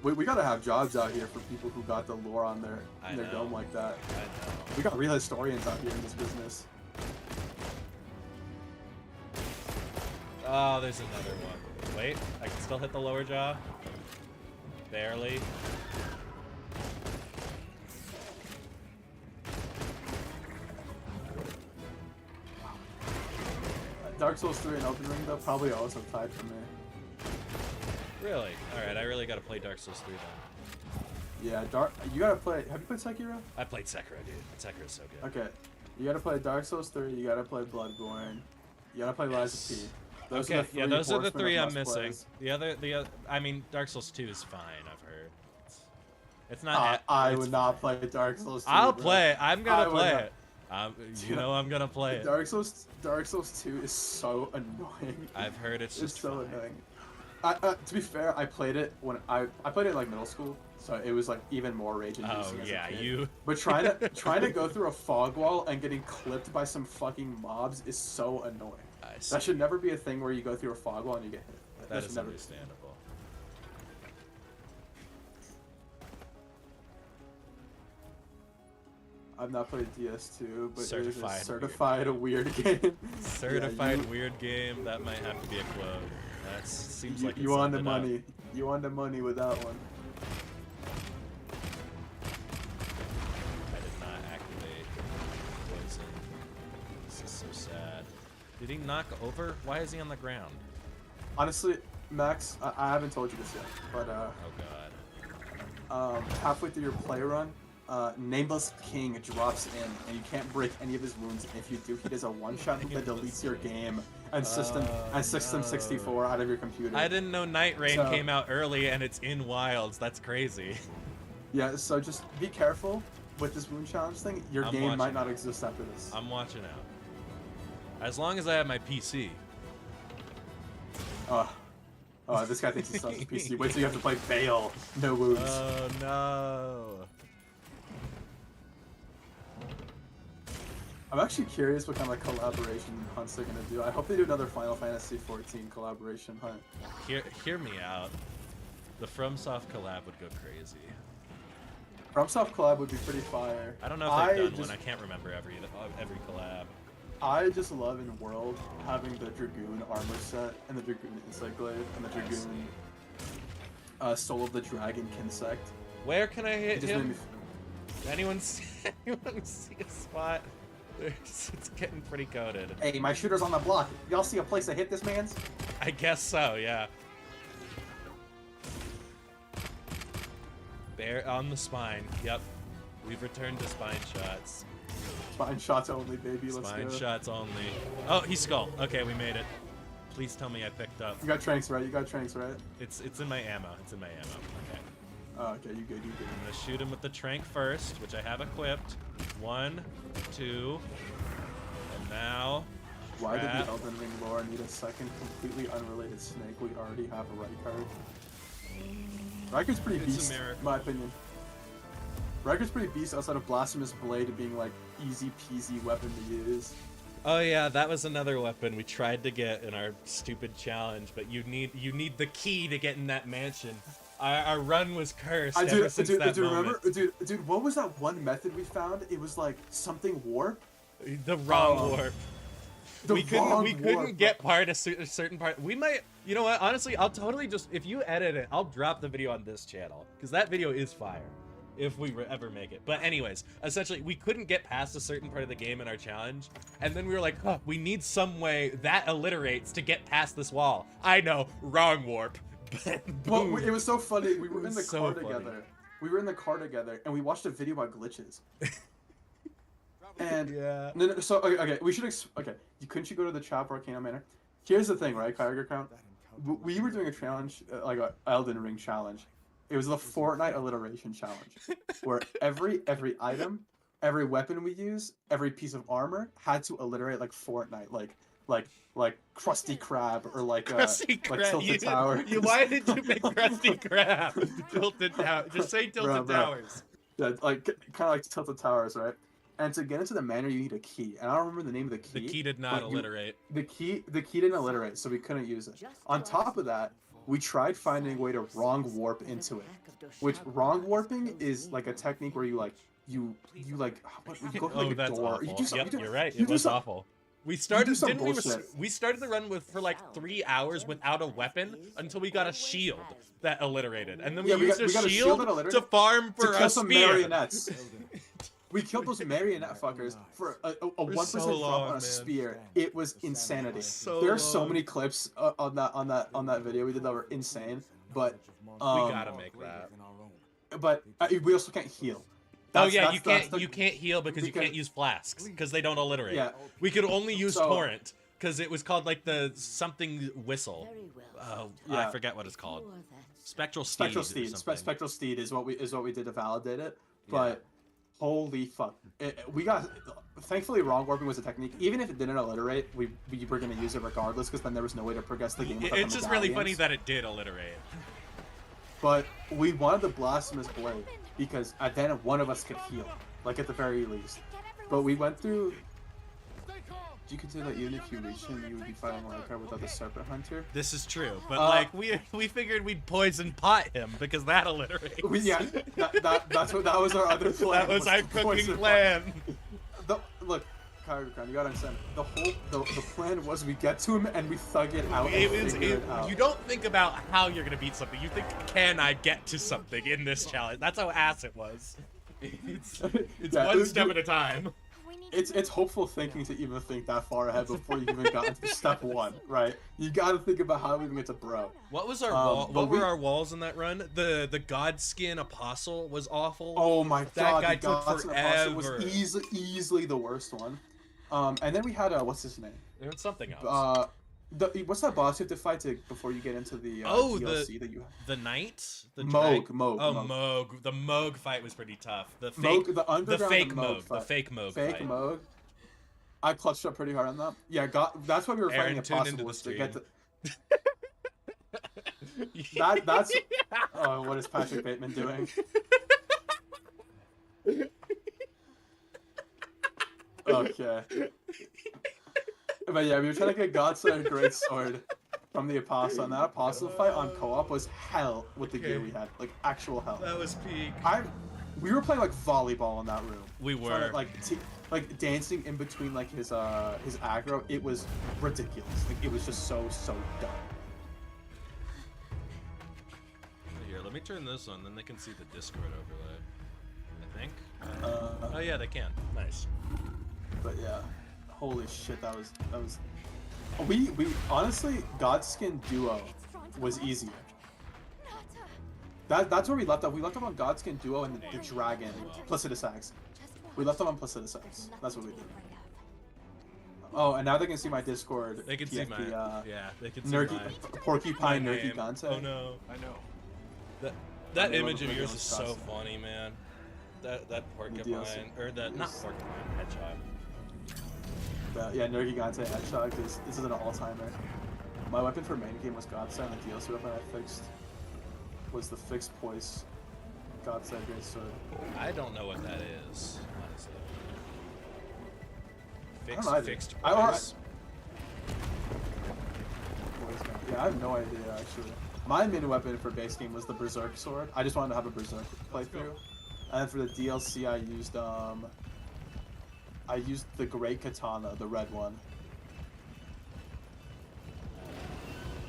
We gotta have jobs out here for people who got the lore on their I know. dome like that. know. We got real historians out here in this business. Oh, there's another one. Wait, I can still hit the lower jaw. Barely. Dark Souls 3 and Elden Ring though probably also tied for me. Really? Alright, I really gotta play Dark Souls 3 then. Yeah, you gotta play. Have you played Sekiro? I played Sekiro, dude. Sekira's so good. Okay, you gotta play Dark Souls 3. You gotta play Bloodborne. You gotta play Lies of P. Those Okay, are the yeah, three those are the horsemen three of I'm missing. must-plays. I mean, Dark Souls 2 is fine, I've heard. It's not. I it's would not play Dark Souls 2. I'll bro. play it. I'm I gonna would play not- it. You know I'm gonna play it. Dark Souls 2 is so annoying. I've heard it's It's just so fine. annoying. To be fair, I played it when I played it in like middle school, so it was like even more rage-inducing. Oh as a yeah, kid. you. But trying to go through a fog wall and getting clipped by some fucking mobs is so annoying. I see. That should never be a thing where you go through a fog wall and you get hit. That should is never. understandable. I've not played DS2, but it is Certified a certified weird game. Certified you- weird game. That might have to be a quote. That seems like You it's on the something up. money. You on the money with that one. I did not activate poison. This is so sad. Did he knock over? Why is he on the ground? Honestly, Max, I haven't told you this yet, but Oh god. halfway through your play run, Nameless King drops in, and you can't break any of his wounds. If you do, he does a one-shot that deletes your game and System 64 out of your computer. I didn't know Night Rain So- came out early and it's in Wilds. That's crazy. Yeah, so just be careful with this wound challenge thing. Your I'm game watching. might not exist after this. I'm watching out. As long as I have my PC. This guy thinks he still has a PC. Wait till you have to play Veil. No wounds. Oh no. I'm actually curious what kind of collaboration hunts they're gonna do. I hope they do another Final Fantasy XIV collaboration hunt. Hear me out. The FromSoft collab would go crazy. FromSoft collab would be pretty fire. I don't know if they've done just, one. I can't remember every collab. I just love in World having the Dragoon armor set and the Dragoon Insight Glaive and the Dragoon Soul of the Dragon Kinsect. Where can I It hit just made me him? Anyone see a spot? It's getting pretty coated. Hey, my shooter's on the block. Y'all see a place to hit this man's? I guess so, yeah. There on the spine. Yep. We've returned to spine shots. Spine shots only, baby. Let's Spine go. shots only. Oh, he's skull. Okay, we made it. Please tell me I picked up. You got Tranks, right? You got Tranks, right? It's in my ammo. It's in my ammo. Okay. Oh, okay, you good, you good. I'm gonna shoot him with the trank first, which I have equipped. 1, 2, and now. Why did trap. the Elden Ring lore need a second completely unrelated snake? We already have a Rykard. Rykar's pretty It's a beast, miracle. in my opinion. Rykar's pretty beast outside of Blasphemous Blade being like easy peasy weapon to use. Oh yeah, that was another weapon we tried to get in our stupid challenge, but you need the key to get in that mansion. Our run was cursed ever since that moment. Remember, dude, what was that one method we found? It was like something warp. The wrong warp. The We wrong couldn't warp. get a certain part. We might, you know what? Honestly, I'll totally just, if you edit it, I'll drop the video on this channel because that video is fire. If we ever make it. But anyways, essentially, we couldn't get past a certain part of the game in our challenge, and then we were like, huh, we need some way that alliterates to get past this wall. I know, wrong warp. Well, it was so funny. We were in the So car funny. together. We were in the car together, and we watched a video about glitches. And Yeah. no, so okay, we should okay. Couldn't you go to the Chop Volcano Manor? Here's the thing, right, Kyogre Crown? We were doing a challenge, like a Elden Ring challenge. It was the Fortnite alliteration challenge, where every item, every weapon we use, every piece of armor had to alliterate like Fortnite, like Krusty Krab or like Krusty like Krab. Tilted Tower. Why did you make Krusty Krab? Tilted Tower. Just say Tilted Bro. Towers. Yeah, like kind of like Tilted Towers, right? And to get into the manor, you need a key. And I don't remember the name of the key. The key did not but you- alliterate. The key didn't alliterate, so we couldn't use it. On top of that, we tried finding a way to wrong warp into it. Which wrong warping is like a technique where you go to like Oh, a that's door. awful. You do some, Yep, you do, you're right. you It do was some- awful. We started, some didn't we? bullshit. We started the run for like 3 hours without a weapon until we got a shield that alliterated, and then we Yeah, we used got a a shield shield that to alliterated farm to for kill a some spear. marionettes. We killed those marionette fuckers for a 1% so drop long, on a man. spear. It was insanity. So there are so long. many clips on that video we did that were insane, but We gotta make that. But we also can't heal. Oh yeah, That's you can't heal because you because- can't use flasks because they don't alliterate. Yeah. We could only use So- torrent because it was called like the something whistle. I Yeah. forget what it's called. Spectral Steed. Spectral or Steed. something. Spectral Steed is what we did to validate it. But holy fuck, we got. Thankfully, wrong warping was a technique. Even if it didn't alliterate, we were gonna use it regardless because then there was no way to progress the game. without It's the just really funny medallions. that it did alliterate. But we wanted the Blasphemous Blade because then one of us could heal, like at the very least. But we went through. You could say that even if you reach him, you would be fighting Rykard without the Serpent Hunter. This is true, but Uh, like we figured we'd poison pot him because that alliterates. That's what that was our other plan. That was our to cooking poison plan. Look, Kyogre Crown, you gotta understand. The plan was we get to him and we thug it out. You don't think about how you're gonna beat something. You think, can I get to something in this challenge? That's how ass it was. It's Yeah, one step at a time. We need it's hopeful thinking to even think that far ahead before you even got into step 1, right? You got to think about how we even get to bro. What was our but what were our walls in that run? The Godskin Apostle was awful. Oh my That god, guy the took Godskin Apostle forever. was easily the worst one. And then we had what's his name? There was something else. What's that boss you have to fight before you get into the Oh, DLC that you have? The Knight? The Moog, Moog. Moog, Oh, Moog. Moog. The Moog fight was pretty tough. The Moog, fake, the underground fake and Moog. The fight. fake Moog Fake fight. Moog. I clutched up pretty hard on that. Yeah, that's why we were Aaron fighting tuned into Impossible, the was to get to... stream. That's... Oh, what is Patrick Bateman doing? Okay. But yeah, we were trying to get Godsend Great Sword from the Apostle, and that Apostle fight on co-op was hell with the gear we had. Like, actual hell. That was peak. We were playing like volleyball in that room. We Trying were. to, like dancing in between like his aggro. It was ridiculous. Like it was just so dumb. Here, let me turn this on, then they can see the Discord overlay. I think. Uh, Oh yeah, they can. Nice. But yeah, holy shit, that was. We honestly, Godskin Duo was easier. That's where we left off. We left off on Godskin Duo and the Dragon, Placidus Axe. We left off on Placidus Axe. That's what we did. Oh, and now they can see my Discord. They can see PFP, mine. Yeah, they can see Nerky, mine. Porcupine My Nerky name. Gante. Oh no. I know. That I love image the of video yours is so disgusting. funny, man. That DLC. porcupine, or the not Yes. porcupine, hedgehog. Yeah, Nerky Gante Hedgehog. This is an all-timer. My weapon for main game was Godsend. The DLC weapon I fixed was the fixed poise Godsend Great Sword. I don't know what that is, honestly. don't know either. Fixed I- or- price. Yeah, I have no idea actually. My main weapon for base game was the Berserk sword. I just wanted to have a Berserk playthrough. And then for the DLC, I used the Great Katana, the red one.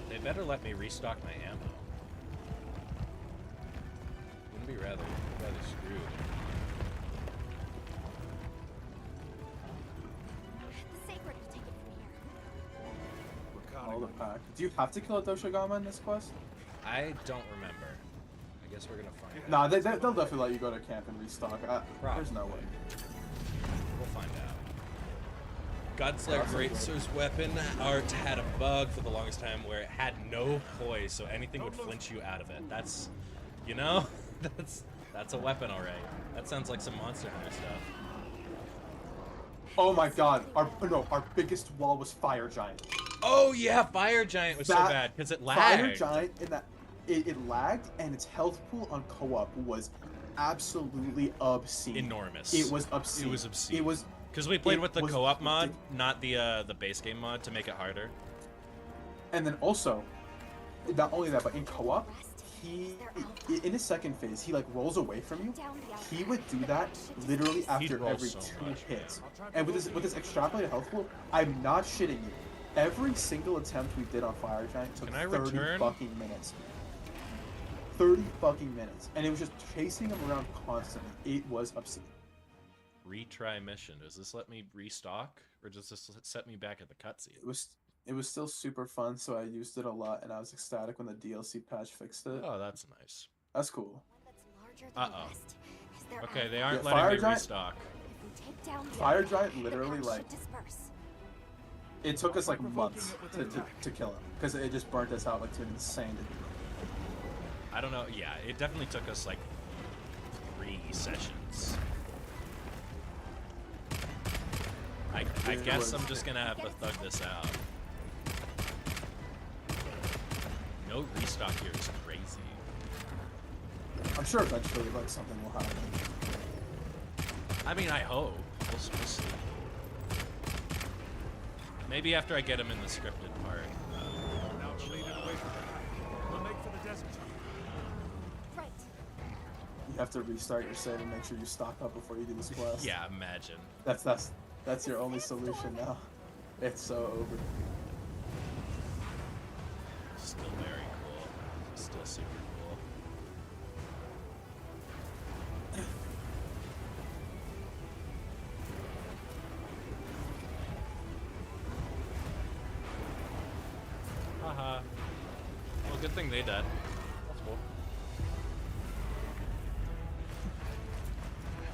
They better let me restock my ammo. Wouldn't be rather screwed. The Sacred will take it from here. We're All the counting. pack. Do you have to kill a Doshigama in this quest? I don't remember. I guess we're gonna find out. Nah, they'll definitely let you go to camp and restock. There's no way. We'll find out. Godslayer Greatsword's weapon art had a bug for the longest time where it had no poise, so anything would flinch you out of it. That's, you know, that's a weapon, alright. That sounds like some Monster Hunter stuff. Oh my god, our biggest wall was Fire Giant. Oh yeah, Fire Giant was so That bad because it Fire lagged. Giant in that it lagged, and its health pool on co-op was absolutely obscene. Enormous. It was obscene. It was obscene. It was Because we played it with the was co-op mod, ridiculous. not the base game mod to make it harder. And then also, not only that, but in co-op, in his second phase, he like rolls away from you. He would do that literally after roll every so 2 much, hits. And with this extrapolated health pool, I'm not shitting you. Every single attempt we did on Fire Giant took Can I 30 return? fucking minutes. 30 fucking minutes. And it was just chasing him around constantly. It was obscene. Retry mission. Does this let me restock, or does this set me back at the cutscene? It was still super fun, so I used it a lot, and I was ecstatic when the DLC patch fixed it. Oh, that's nice. That's cool. Uh-oh. Oh. Okay, they aren't Yeah, letting Fire me Giant- restock. Fire Giant literally, like, it took us like months to kill him, because it just burnt us out like to an insane degree. I don't know. Yeah, it definitely took us like 3 sessions. I guess I'm just gonna have to thug this out. No restock here is crazy. I'm sure eventually like something will happen. I mean, I hope. We'll see. Maybe after I get him in the scripted part. Now lead it away from it. We'll make for the desert. Right. You have to restart your save and make sure you stock up before you do this quest. Yeah, imagine. That's your only solution now. It's so over. Still very cool. Still super cool. Well, good thing they died. That's cool.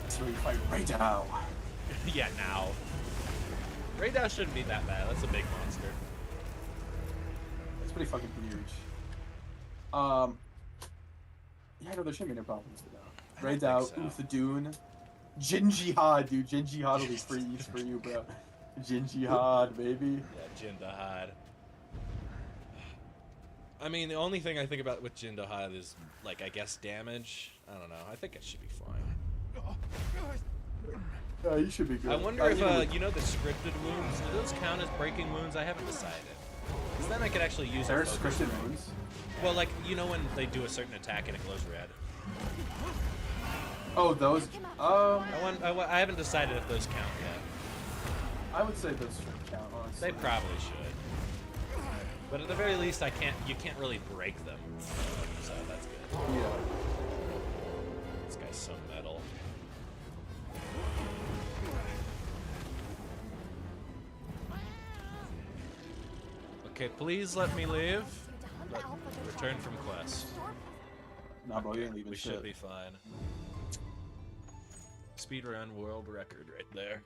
So we fight right now. Yeah, now. Raydao shouldn't be that bad. That's a big monster. It's pretty fucking huge. Yeah, no, there shouldn't be no problems with that. Raid out, think so. Uthadoon, Jin Jihad, dude. Jin Jihad will be free eats for you, bro. Jin Jihad, baby. Yeah, Jindahad. I mean, the only thing I think about with Jindahad is, like, I guess damage. I don't know. I think it should be fine. Yeah, you should be good. I wonder if, even with- you know, the scripted wounds, do those count as breaking wounds? I haven't decided. Because then I could actually use There's it. Christian wounds. Well, like, you know when they do a certain attack and it glows red? Oh, those. I haven't decided if those count yet. I would say those should count, honestly. They probably should. But at the very least, you can't really break them. So that's good. Yeah. This guy's so metal. Okay, please let me leave. But return from quest. Nah, bro, you ain't leaving We shit. should be fine. Speedrun world record right there.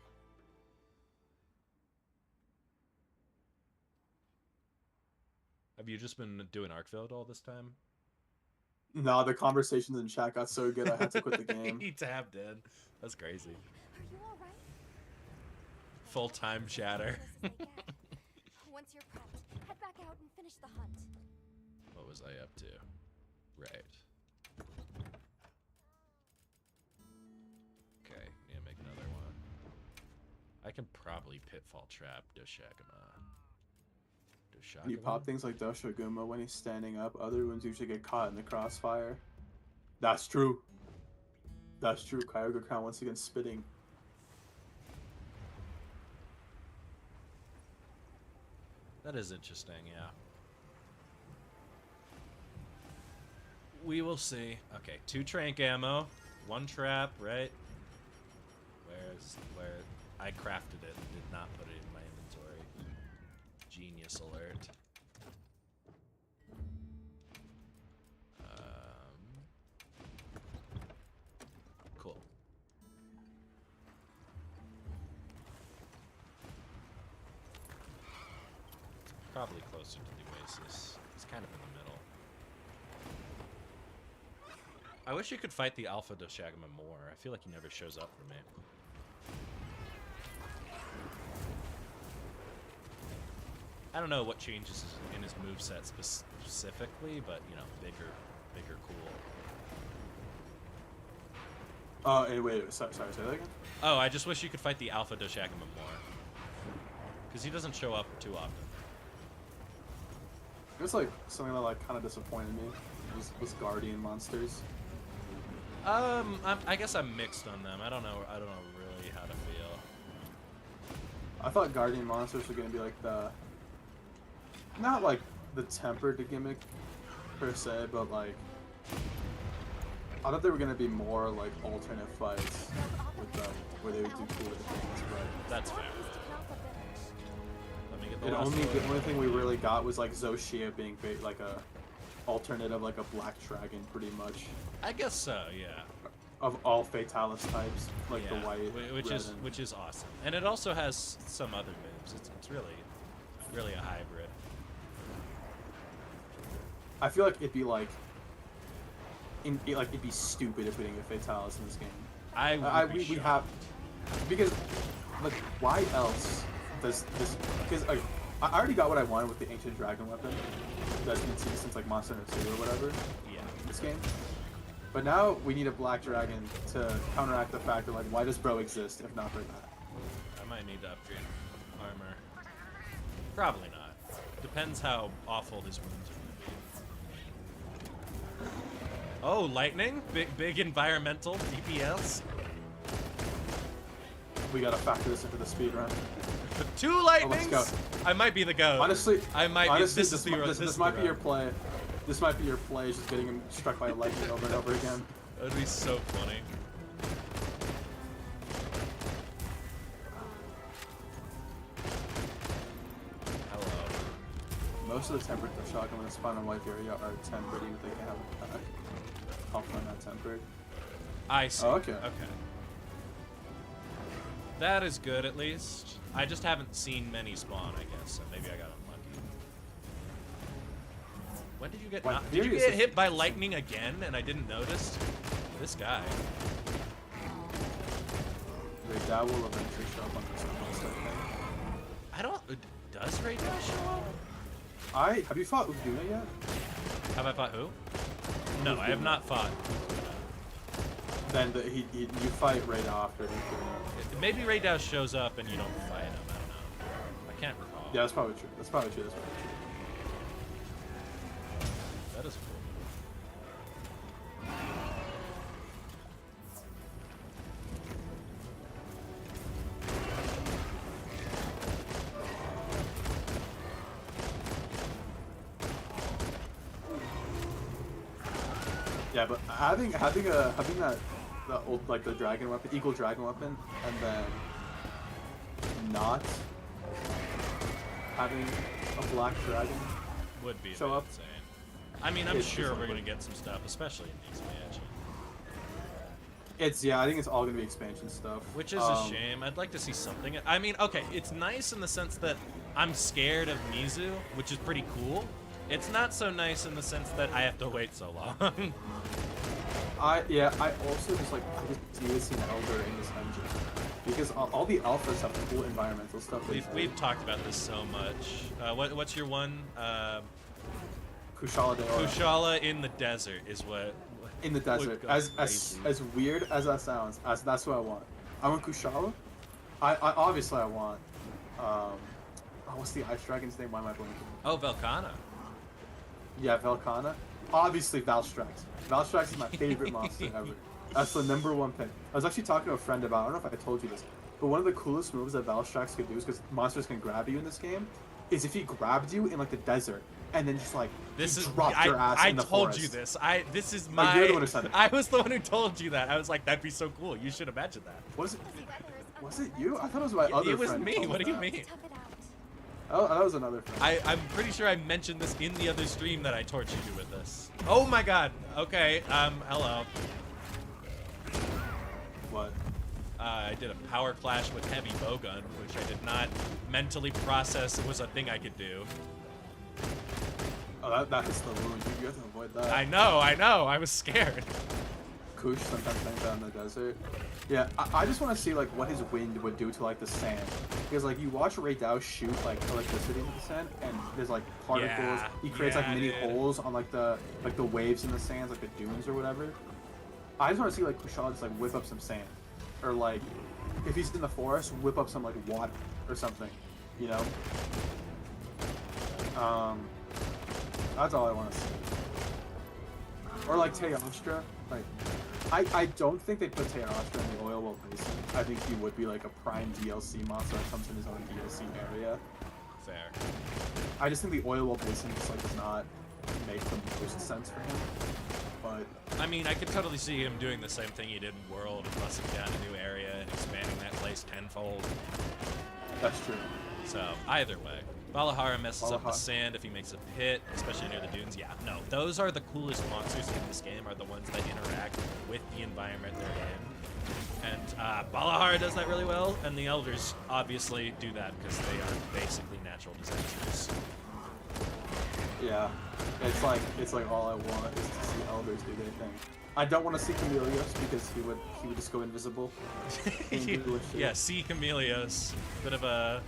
Have you just been doing Arkveld all this time? Nah, the conversations in chat got so good I had to quit the game. He tabbed in. That's crazy. Are you alright? Full-time chatter. Once you're prepped, head back out and finish the hunt. What was I up to? Right. Okay, need to make another one. I can probably pitfall trap Doshaguma. When you pop things like Doshaguma when he's standing up, other ones usually get caught in the crossfire. That's true. That's true. Kyogre Crown once again spitting. That is interesting, yeah. We will see. Okay, 2 trank ammo, 1 trap, right? Where I crafted it and did not put it in my inventory. Genius alert. Cool. Probably closer to the Oasis. It's kind of in the middle. I wish you could fight the Alpha Doshaguma more. I feel like he never shows up for me. I don't know what changes in his moveset specifically, but, you know, bigger, cool. Oh, wait, sorry, say that again? Oh, I just wish you could fight the Alpha Doshaguma more. Because he doesn't show up too often. It was like something that like kind of disappointed me. Was Guardian monsters. I guess I'm mixed on them. I don't know really how to feel. I thought Guardian monsters were gonna be like the, not like the tempered gimmick per se, but like I thought they were gonna be more like alternate fights with them, where they would do cooler things. But That's fair. Let me get the the last one. only thing we really got was like Zoshia being like a alternate of like a black dragon, pretty much, I guess so, yeah. of all Fatalis types, like Yeah, the white, which red, is and- which is awesome, and it also has some other moves. It's really a hybrid. I feel like it'd be like, it'd be stupid if we didn't get Fatalis in this game. We have, because like why else does this? Because like I already got what I wanted with the ancient dragon weapon that's been seen since like Monster Hunter 2 or whatever Yeah. in this game. But now we need a black dragon to counteract the fact that like why does Bro exist if not for that? I might need to upgrade armor. Probably not. Depends how awful his wounds are gonna be. Oh, lightning! Big environmental DPS. We gotta factor this into the speed run. 2 lightnings. let's go. I might be the goat. Honestly, I might. honestly, This is the. this might be your play. This might be your play, just getting him struck by lightning over and over again. That would be so funny. Hello. most of the tempered shotgun when the spawn and wipe area are tempered, even if they can have attack. Hopefully not tempered. I see. Oh, okay. Okay. That is good, at least. I just haven't seen many spawn, I guess, so maybe I got unlucky. When did you get... What did you period get is hit this? by lightning again, and I didn't notice? This guy. That will eventually show up on the surface, I think. I don't... Does Ray Dash show up? Have you fought Uduna yet? Have I fought who? No, I have not fought. Then you fight right after Uduna. Maybe Ray Dash shows up and you don't fight him. I don't know. I can't recall. Yeah, that's probably true. That's probably true. That is cool. Yeah, but having that the old like the dragon weapon, eagle dragon weapon, and then not having a black dragon. Would be a Show bit up. insane. I mean, I'm It's sure just we're like- gonna get some stuff, especially in the expansion. I think it's all gonna be expansion stuff. Which is a shame. I'd like to see something. I mean, okay, it's nice in the sense that I'm scared of Mizu, which is pretty cool. It's not so nice in the sense that I have to wait so long. I also just need to see an elder in this engine because all the alphas have cool environmental stuff. We've talked about this so much. What's your one? Kushala de Ora. Kushala in the desert is what. In the desert, go as crazy. weird as that sounds, that's what I want. I want Kushala. I obviously I want. What's the ice dragon's name? Why am I blanking? Oh, Velkhana. Yeah, Velkhana. Obviously Valstrax. Valstrax is my favorite monster ever. That's the #1 pick. I was actually talking to a friend about. I don't know if I told you this, but one of the coolest moves that Valstrax could do is because monsters can grab you in this game. Is if he grabbed you in like the desert and then just like This is dropped your ass I in the told forest. you this. This is Like, my. you're the one who said it. I was the one who told you that. I was like, that'd be so cool. You should imagine that. Was it? Was it you? I thought it was my other It was friend. who me. told What do you that. mean? Tough it out. Oh, that was another friend. I'm pretty sure I mentioned this in the other stream that I tortured you with this. Oh my god. Okay. Hello. What? I did a power clash with heavy bowgun, which I did not mentally process was a thing I could do. Oh, that hits the wound. You have to avoid that. I know. I was scared. Kush sometimes hangs out in the desert. Yeah, I just want to see like what his wind would do to like the sand, because like you watch Ray Dow shoot like electricity into the sand, and there's like particles. Yeah, He creates yeah, like mini dude. holes on like the waves in the sands, like the dunes or whatever. I just want to see like Kushal just like whip up some sand, or like if he's in the forest, whip up some like water or something, you know. That's all I want to see. Or like Teostra, like I don't think they put Teostra in the Oil Well Basin. I think he would be like a prime DLC monster that comes in his own DLC area. Fair. I just think the Oil Well Basin just like does not make the most sense for him. But I mean, I could totally see him doing the same thing he did in World, busting down a new area and expanding that place tenfold. that's true. So, either way. Valahara messes up the Valahara. sand if he makes a pit, especially near the dunes. Yeah, no, those are the coolest monsters in this game, are the ones that interact with the environment they're in. And Valahara does that really well, and the Elders obviously do that because they are basically natural disasters. Yeah, it's like all I want is to see elders do their thing. I don't want to see Camelios because he would just go invisible. And do shit. Yeah, see Chameleos. Bit of a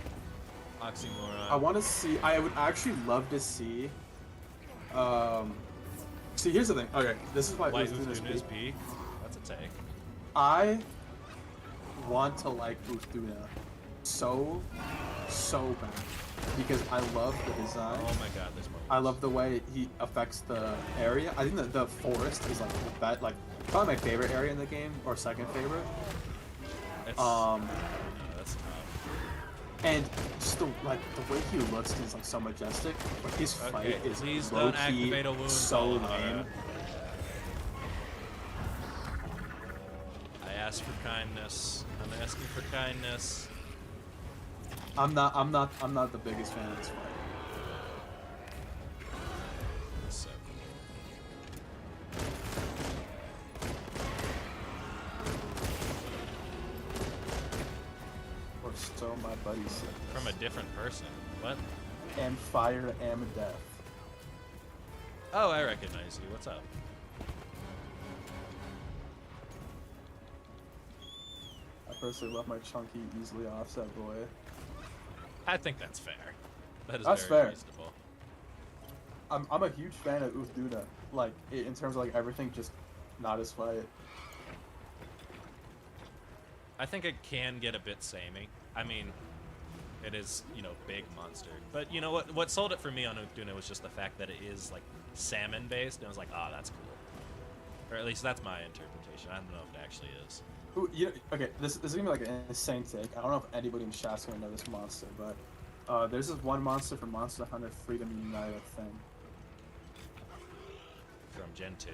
oxymoron. I want to see. I would actually love to see. See, here's the thing. Okay, this is why Why Uthuna's Uthuna's peak. peak? That's a take. I want to like Uthuna so bad because I love the design. Oh my god, there's more. I love the way he affects the area. I think that the forest is like probably my favorite area in the game, or second favorite. It's, Um, no, that's tough. and just the way he looks is like so majestic. But his fight Okay, is please low don't activate a wound, so Valahara. lame. I ask for kindness. I'm asking for kindness. I'm not the biggest fan of this fight. So my buddy said From a different person. What? and fire am death. Oh, I recognize you. What's up? I personally love my chunky, easily offset boy. I think that's fair. That is That's very fair. reasonable. I'm a huge fan of Uthduda. Like in terms of like everything, just not his fight. I think it can get a bit samey. I mean, it is, you know, big monster. But you know what sold it for me on Uthduda was just the fact that it is like salmon based, and I was like, oh, that's cool. Or at least that's my interpretation. I don't know if it actually is. Ooh, you know, okay, this is gonna be like an insane take. I don't know if anybody in chat's gonna know this monster, but there's this one monster from Monster Hunter Freedom United thing. From Gen 2?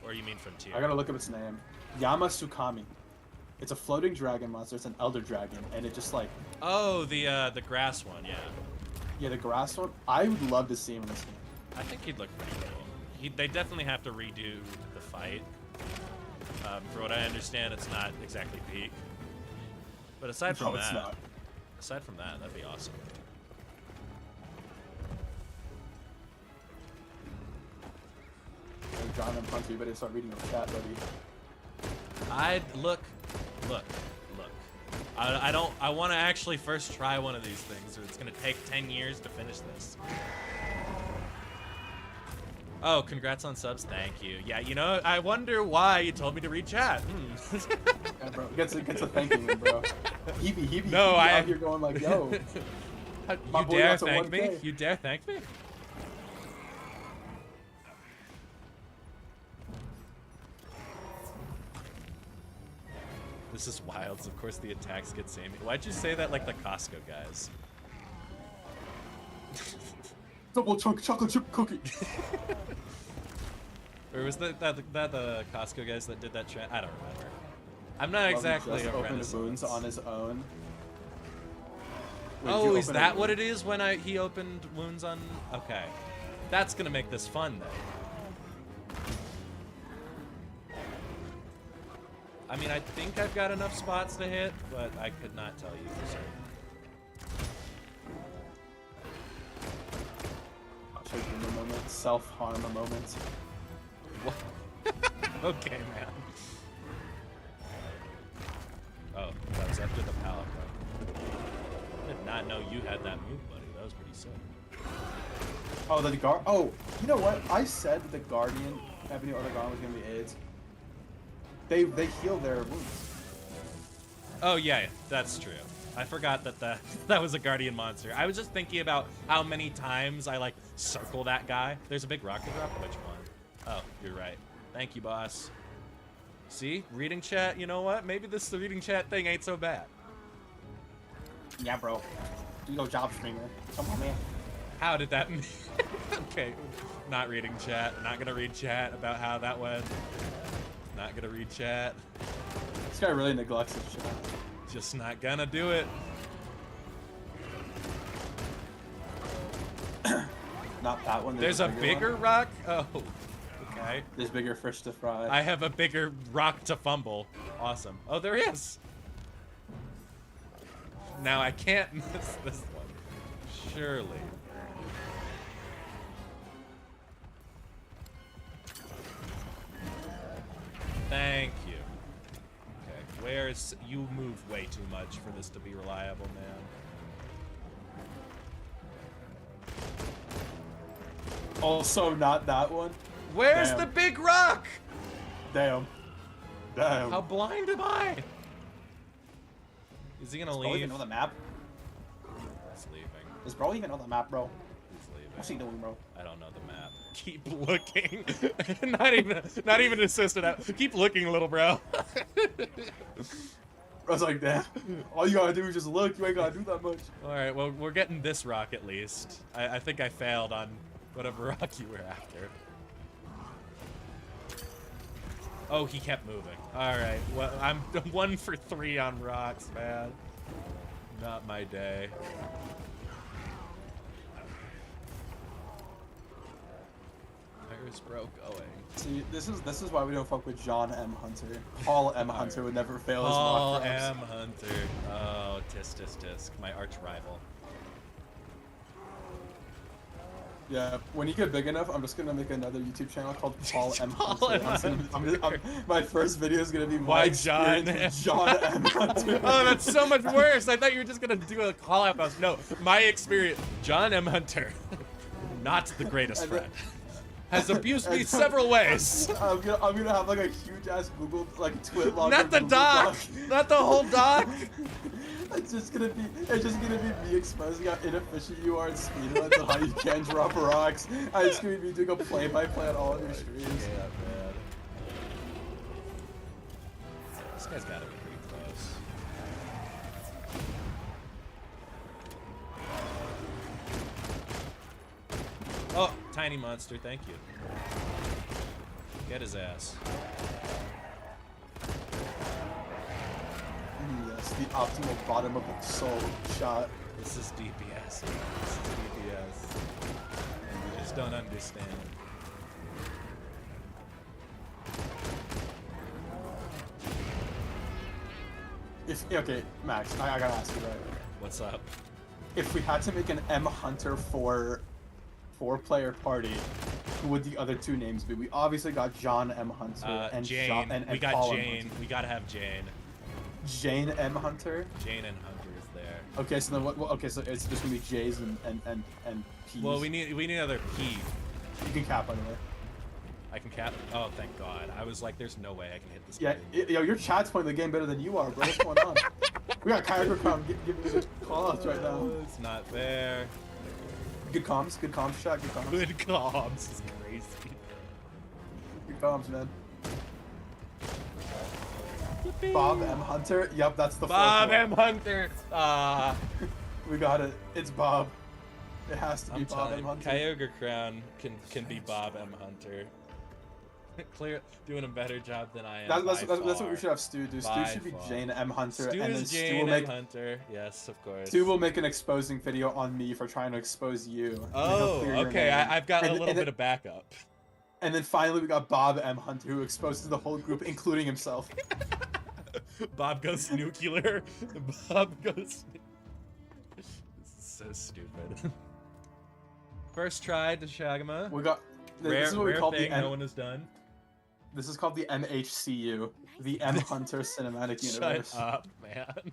Or you mean from tier? I gotta look up its name. Yamasukami. It's a floating dragon monster. It's an elder dragon, and it just like Oh, the grass one, yeah. yeah, the grass one. I would love to see him in this game. I think he'd look pretty cool. They definitely have to redo the fight. For what I understand, it's not exactly peak. But aside from No, it's that, not. that'd be awesome. Like, John and Punch, you better start reading your chat, buddy. Look. I want to actually first try one of these things, or it's gonna take 10 years to finish this. Oh, congrats on subs. Thank you. Yeah, you know, I wonder why you told me to read chat. Yeah, bro. Gets a thanking him, bro. He No, out here going like, yo. My You boy dare got to thank me? 1K. You dare thank me? This is wild. Of course, the attacks get samey. Why'd you say that like the Costco guys? Double chunk chocolate chip cookie. Or was that the Costco guys that did that trend? I don't remember. I'm not Well, he exactly just a opened wounds renaissance. on his own. Wait, Oh, you is open a that what wound? it is when he opened wounds on? Okay, that's gonna make this fun then. I mean, I think I've got enough spots to hit, but I could not tell you for certain. I'll show you in a moment. Self-harm a moment. What? Okay, man. Oh, that was after the pallet run. I did not know you had that move, buddy. That was pretty sick. Oh, the guard. Oh, you know what? I said that the Guardian, Ebony or the Guardian was gonna be AIDS. They heal their wounds. Oh yeah, that's true. I forgot that was a guardian monster. I was just thinking about how many times I like circle that guy. There's a big rocket drop. Which one? Oh, you're right. Thank you, boss. See, reading chat. You know what? Maybe this reading chat thing ain't so bad. Yeah, bro. Do your job, Stringer. Come on, man. How did that? Okay, not reading chat. Not gonna read chat about how that went. Not gonna read chat. This guy really neglects his chat. Just not gonna do it. Not that one. There's a bigger one. rock. Oh, okay. There's bigger fish to fry. I have a bigger rock to fumble. Awesome. Oh, there is. Now I can't miss this one. Surely. Thank you. Okay, where's... You move way too much for this to be reliable, man. Also, not that one. Where's Damn. the big rock? Damn. Damn. How blind am I? Is he gonna Does bro leave? even know the map? He's leaving. Does bro even know the map, bro? He's leaving. What's he doing, bro? I don't know the map. Keep looking. not even assisted out. Keep looking, little bro. Bro's like, damn. All you gotta do is just look. You ain't gotta do that much. All right, well, we're getting this rock at least. I think I failed on whatever rock you were after. Oh, he kept moving. All right, well, I'm 1 for 3 on rocks, man. Not my day. Where is bro going? See, this is why we don't fuck with John M. Hunter. Paul M. Hunter would never fail his Paul mock drops. M. Hunter. Oh, tisk. My arch rival. Yeah, when you get big enough, I'm just gonna make another YouTube channel called Paul M. Paul Hunter. M. My first video is gonna be Why my John experience with John M. Hunter. Oh, that's so much worse. I thought you were just gonna do a call out post. No, my experience. John M. Hunter, not the greatest And then- friend, has abused me several ways. I'm gonna have like a huge ass Google like twit log. Not the Google doc, not the whole doc. It's just gonna be me exposing how inefficient you are in speedruns and how you can't drop rocks. I'm just gonna be doing a play-by-play on all of your streams. Yeah, man. This guy's gotta be pretty close. Oh, tiny monster, thank you. Get his ass. Yes, the optimal bottom of the soul shot. This is DPS. This is DPS. And you just don't understand. Okay, Max, I gotta ask you right. What's up? If we had to make an M Hunter four-player party, who would the other two names be? We obviously got John M Hunter and Jane. and We got Paul M. Jane. Hunter. We gotta have Jane. Jane M Hunter. Jane and Hunter is there. Okay, so then what? Okay, so it's just gonna be J's and P's. Well, we need another P. You can cap, by the way. I can cap. Oh, thank God. I was like, there's no way I can hit this. Yeah, game. yo, your chat's playing the game better than you are, bro. What's going on? We got Kyber Crown giving me the call-outs right now. It's not fair. Good comms, chat, good comms. Good comms is crazy. Good comms, man. Bob M Hunter. Yep, that's the Bob fourth M. Hunter. Ah. one. We got it. It's Bob. It has to be I'm Bob telling M you, Hunter. Kyogre Crown can be Bob M. Hunter. Clear, doing a better job than I am. That's by what we far. should have Stu do. Stu By should be far. Jane M Hunter, Stu and then is Stu Jane will M. make Hunter. Yes, of course. Stu will make an exposing video on me for trying to expose you. And he'll Oh, clear your okay. name. I've got a And- little and bit then- of backup. And then finally we got Bob M Hunter, who exposes the whole group, including himself. Bob goes nuclear. Bob goes. This is so stupid. First try to Shagama. We got. This Rare, is what we rare call thing the no one has done. This is called the MHCU, the M Hunter Cinematic Universe. Shut up, man.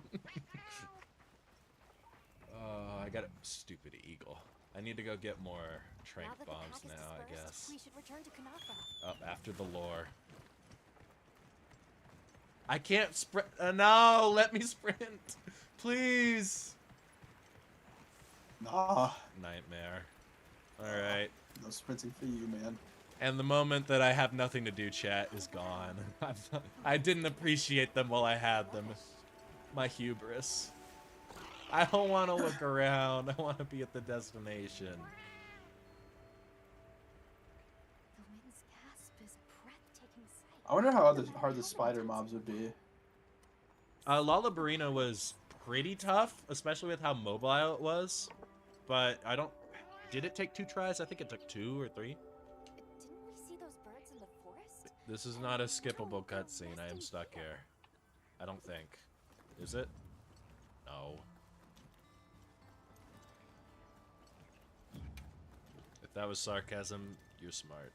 Oh, I got a stupid eagle. I need to go get more trank Now that the bombs pack is now, I dispersed, guess. we should return to Kanafa. Up after the lore. I can't sprint. No, let me sprint, please. Nah, Nightmare. All right. no sprinting for you, man. And the moment that I have nothing to do, chat is gone. I didn't appreciate them while I had them. My hubris. I don't want to look around. I want to be at the destination. The wind's gasp is a breathtaking sight. I wonder how hard the spider mobs would be. Lollabarina was pretty tough, especially with how mobile it was. But I don't... Did it take 2 tries? I think it took 2 or 3. Didn't we see those birds in the forest? This is not a skippable cutscene. I am stuck here. I don't think. Is it? No. If that was sarcasm, you're smart.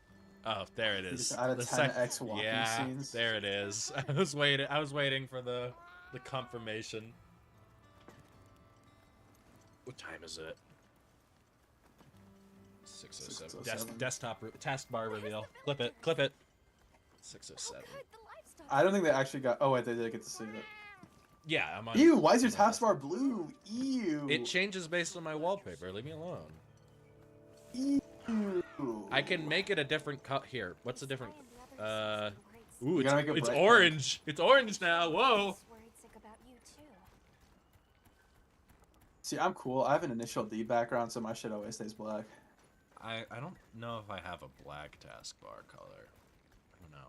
Oh, there it is. just added The 10x walking yeah, scenes. there it is. I was waiting for the confirmation. What time is it? 6:07. 6:07. Desktop taskbar reveal. Clip it. Clip it. 6:07. Good, the livestock. I don't think they actually got. Oh wait, they did get to see it. Yeah, I'm on. Ew! Why is your taskbar blue? Ew! It changes based on my wallpaper. Leave me alone. Ew! I can make it a different cut here. What's a different? Ooh, You it's, gotta make it it's bright orange. It's orange now. Whoa. Worried sick about you too. See, I'm cool. I have an initial D background, so my shit always stays black. I don't know if I have a black taskbar color. I don't know.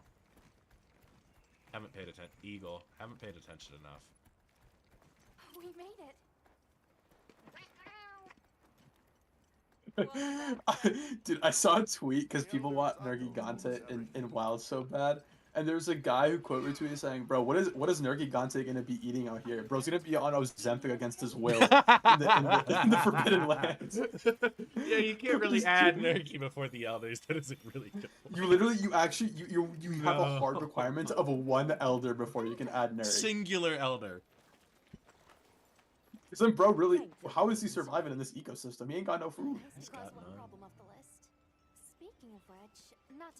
Haven't paid attention. Eagle. Haven't paid attention enough. We made it. Dude, I saw a tweet because people want Nergigante in WoW so bad, and there's a guy who quote retweeted saying, "Bro, what is Nergigante gonna be eating out here? Bro's gonna be on Ozempic against his will in the Forbidden Lands." Yeah, you can't really add Nerky before the elders. That isn't really good. You literally, you actually, you have a No. hard requirement of one elder before you can add Nerg. Singular elder. Isn't bro really? How is he surviving in this ecosystem? He ain't got no food. He's got one none. problem off the list. Speaking of which, not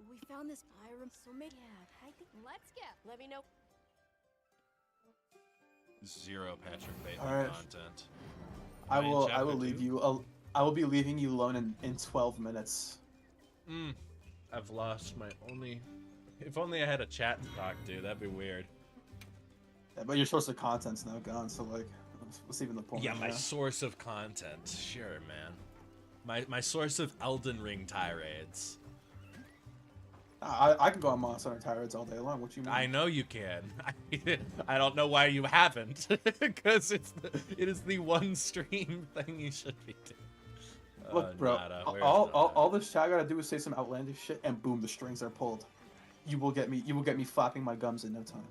We found this iron, so maybe. yeah, I think let's go. Let me know. Zero Patrick Bateman Alright. content. I Am in will chapter leave 2? you. I will be leaving you alone in 12 minutes. I've lost my only. If only I had a chat to talk to. That'd be weird. Yeah, but your source of content's now gone, so like, what's even the point? Yeah, my yeah? source of content. Sure, man. My source of Elden Ring tirades. I can go on Monster Hunter Tirades all day long. What you mean? I know you can. I don't know why you haven't, because it is the one stream thing you should be doing. Look, bro. Nada, where's All this chat gotta do is say some outlandish shit, and boom, the strings are pulled. You will get me flapping my gums in no time.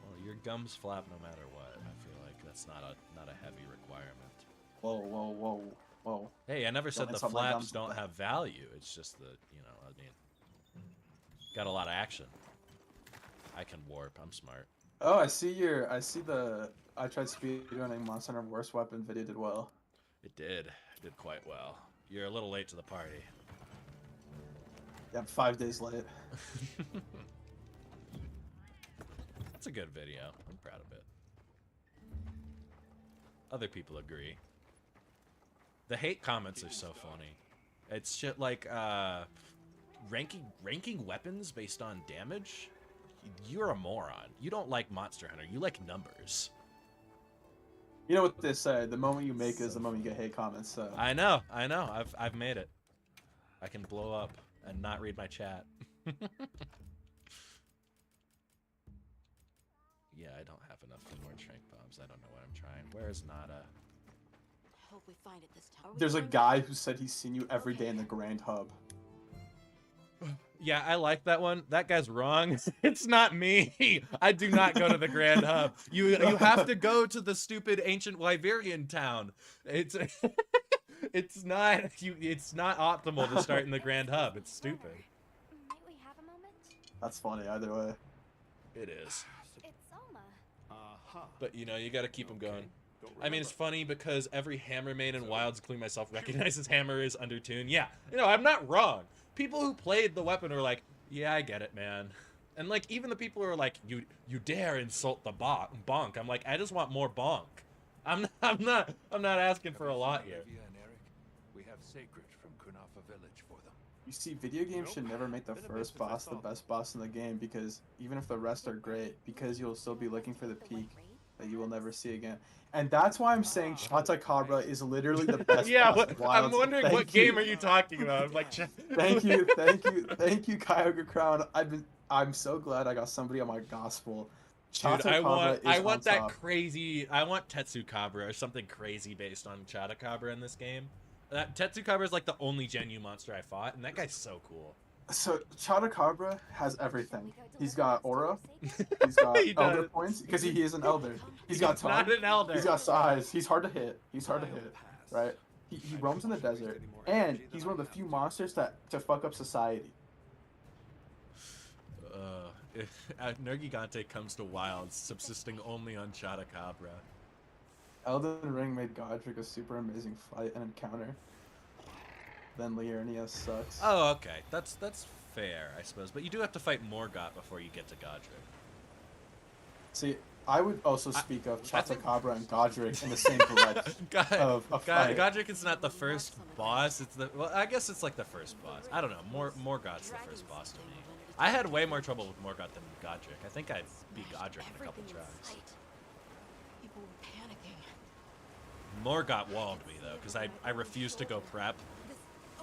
Well, your gums flap no matter what. I feel like that's not a heavy requirement. Whoa, whoa, whoa, whoa. Hey, I never said the insult my flaps gums. don't have value. It's just that, I mean, got a lot of action. I can warp. I'm smart. Oh, I tried speedrunning Monster Hunter Worst Weapon video did well. It did. It did quite well. You're a little late to the party. Yeah, I'm 5 days late. That's a good video. I'm proud of it. Other people agree. The hate comments are so funny. It's shit like ranking weapons based on damage. You're a moron. You don't like Monster Hunter. You like numbers. You know what they say? The moment you make is the moment you get hate comments. So I know. I've made it. I can blow up and not read my chat. Yeah, I don't have enough for more trank bombs. I don't know what I'm trying. Where is Nada? Hope we find it this time. there's a guy who said he's seen you every day in the Grand Hub. Yeah, I like that one. That guy's wrong. It's not me. I do not go to the Grand Hub. You have to go to the stupid ancient Wyverian town. It's it's not optimal to start in the Grand Hub. It's stupid. Might we have a moment? That's funny either way. It is. It's Selma. But you got to keep them going. I mean, it's funny because every Hammer main in Wilds, including myself, recognizes Hammer is undertuned. Yeah, I'm not wrong. People who played the weapon are like, yeah, I get it, man. And like, even the people who are like, you dare insult the bonk. I'm like, I just want more bonk. I'm not asking for a lot here. Olivia and Eric, we have Sacred from Kunafa Village for them. You see, video games should never make the first boss the best boss in the game, because even if the rest are great, because you'll still be looking for the peak that you will never see again. And that's why I'm saying Chatakabra is literally the best Yeah, boss in I'm Wilds. wondering Thank what you. game are you talking about? I'm like, Thank you, Kyogre Crown. I'm so glad I got somebody on my gospel. Dude, I want on that top. crazy. I want Tetsukabra or something crazy based on Chatakabra in this game. That Tetsukabra is like the only Genu monster I fought, and that guy's so cool. So Chatakabra has everything. He's got aura. He's He's got He elder does. points because he is an elder. He's got He's not time. an elder. He's got size. He's hard to hit. Right? He roams in the desert, and he's one of the few monsters to fuck up society. If Nergigante comes to Wilds, subsisting only on Chatakabra. Elden Ring made Godric a super amazing fight and encounter. Then Liurnia sucks. Oh, okay. That's fair, I suppose. But you do have to fight Morgott before you get to Godric. See, I would also speak of I think- Chatakabra and Godric in the same breath. Of fight. Godric is not the first boss. I guess it's like the first boss. I don't know. Morgott's the first boss to me. I had way more trouble with Morgott than Godric. I think I beat Godric in a couple tries. People were panicking. Morgott walled me though, because I refused to go prep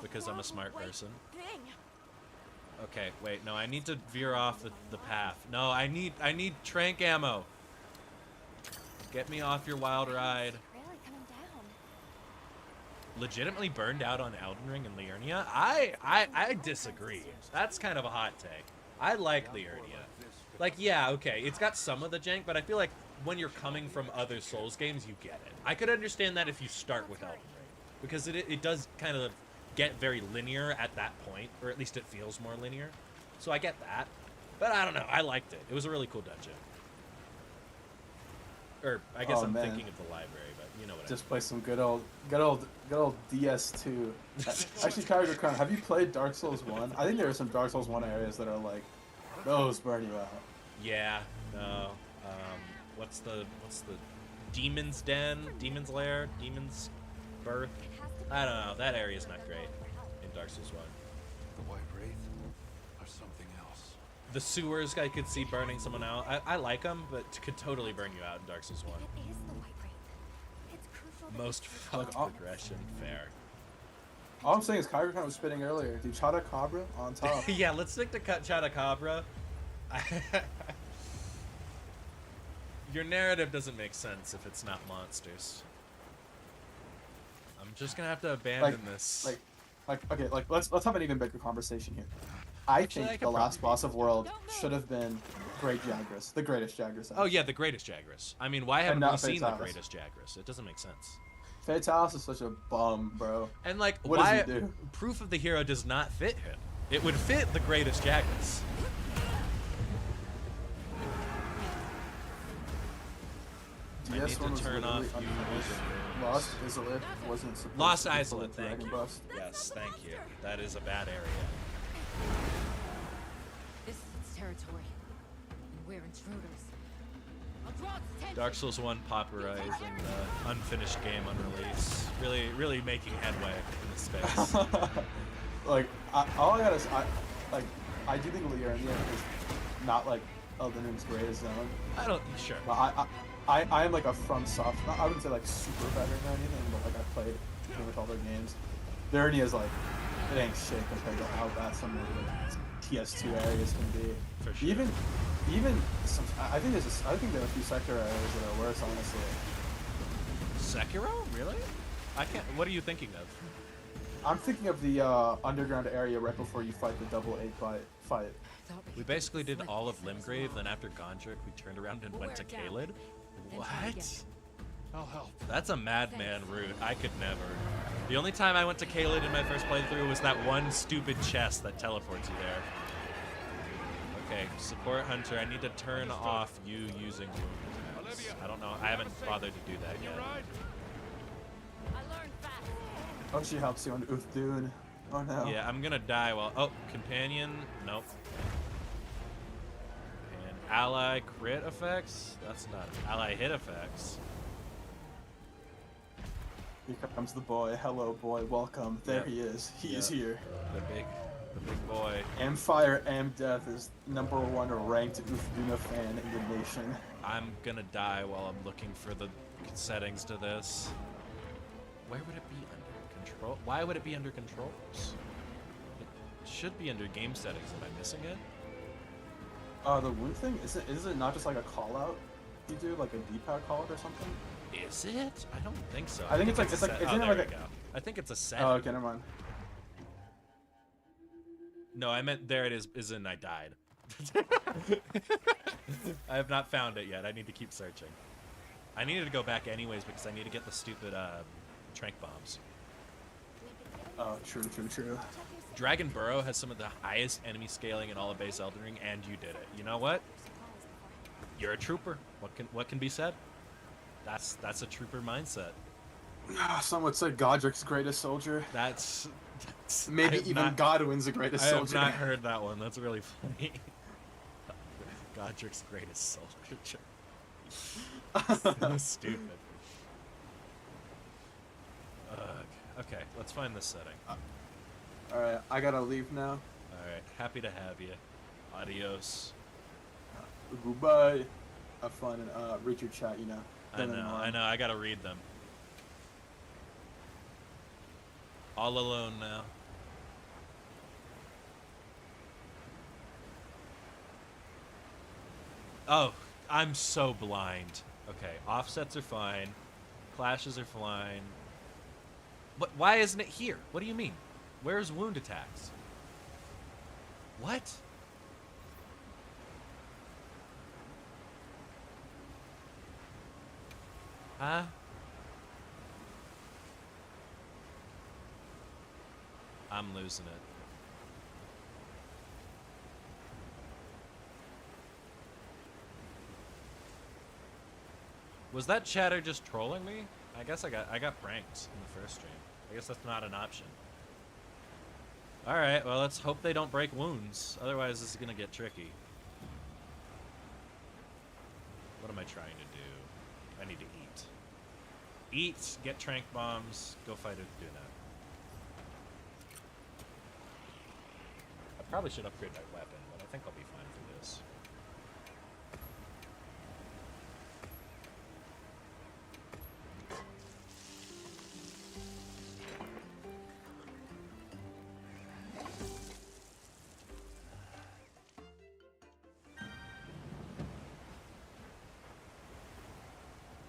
because I'm a smart person. Dang. Okay, wait, no, I need to veer off the path. No, I need trank ammo. Get me off your wild ride. really coming down. legitimately burned out on Elden Ring and Liurnia? I disagree. That's kind of a hot take. I like Liurnia. Like, yeah, okay, it's got some of the jank, but I feel like when you're coming from other Souls games, you get it. I could understand that if you start with Elden Ring, because it does kind of get very linear at that point, or at least it feels more linear. So I get that, but I don't know. I liked it. It was a really cool dungeon. Or I guess Oh, I'm man. thinking of the library, but you know what Just play some good old DS2. Actually, Kyrie Crown, have you played Dark Souls 1? I think there are some Dark Souls 1 areas that are like, those burn you out. I mean. Yeah. No. What's the Demon's Den, Demon's Lair, Demon's Birth? I don't know. That area is not great in Dark Souls 1. The White Wraith or something else. The sewers, I could see burning someone out. I like them, but it could totally burn you out in Dark Souls 1. It is the White Wraith. It's crucial that Most fucked I'll- progression, fair. All I'm saying is Kyrie Crown was spitting earlier. Dude, Chata Cabra on top. Yeah, let's stick to Chadacabra. Your narrative doesn't make sense if it's not monsters. I'm just gonna have to abandon this. Okay, let's have an even bigger conversation here. I Actually, I think could the last probably- boss of World should have been Great Jagras, the greatest Jagras. Oh yeah, the greatest Jagras. I mean, why haven't not we seen the Fatalis. greatest Jagras? It doesn't make sense. Fatalis is such a bum, bro. And like, What does why? he do? Proof of the Hero does not fit him. It would fit the greatest Jagras. I need to DS1 was turn off literally you unfinished. using Lost Isolith wasn't supposed Lost to be Isolith, full of thank Dragon you. Bust. Yes, thank you. That is a bad area. This is its territory. And we're intruders. I'll draw its attention. Dark Souls 1 popularizing the unfinished game on release. Really making headway in the space. All I gotta say, I do think Liurnia is not like Elden Ring's greatest zone. I don't. Sure. But I am like a FromSoft. I wouldn't say like super veteran or anything, but like I've played pretty much all their games. Liurnia is like, it ain't shit compared to how bad some of the TS2 areas can be. For sure. Even some, I think there are a few sector areas that are worse, honestly. Sekiro? Really? I can't. What are you thinking of? I'm thinking of the underground area right before you fight the double 8 fight. Thought We could basically did slip all of this Limgrave, then after Gondrick, we turned around and went to We're down. Caelid. Then try again. What? I'll help. That's a madman route. I could never. The only time I went to Caelid in my first playthrough was that one stupid chest that teleports you there. Okay, support Hunter. I need to turn off you using wound attacks. I don't know. I haven't bothered to do that yet. I learned fast. Oh, she helps you on Uthdoon. Oh no. Yeah, I'm gonna die while. Oh, companion. Nope. And ally crit effects. That's not ally hit effects. Here comes the boy. Hello, boy. Welcome. There Yep. he is. He is Yep. here. The big boy. Am Fire, Am Death is #1 ranked Uthdoona fan in the nation. I'm gonna die while I'm looking for the settings to this. Where would it be under control? Why would it be under controls? It should be under game settings. Am I missing it? The wound thing is it not just like a call out you do, like a D-pad call out or something? Is it? I don't think so. I think it's like- a it's like- set- isn't oh, it there like we a- go. I think it's a setting. Oh, okay, never mind. No, I meant there it is in I died. I have not found it yet. I need to keep searching. I needed to go back anyways because I need to get the stupid trank bombs. Oh, true. Dragon Burrow has some of the highest enemy scaling in all of base Elden Ring, and you did it. You know what? You're a trooper. What can be said? That's a trooper mindset. Some would say Godric's greatest soldier. That's I Maybe have even not- Godwin's the greatest I have soldier. not heard that one. That's really funny. Godric's greatest soldier. So stupid. Ugh. Okay, let's find this setting. Alright, I gotta leave now. Alright, happy to have you. Adios. Goodbye. Have fun and read your chat, you know. I know, I gotta read them. All alone now. Oh, I'm so blind. Okay, offsets are fine. Clashes are fine. But why isn't it here? What do you mean? Where's wound attacks? What? Huh? I'm losing it. Was that chatter just trolling me? I guess I got pranked in the first stream. I guess that's not an option. Alright, well let's hope they don't break wounds. Otherwise this is gonna get tricky. What am I trying to do? I need to eat. Eat, get trank bombs, go fight Uduna. I probably should upgrade my weapon, but I think I'll be fine for this.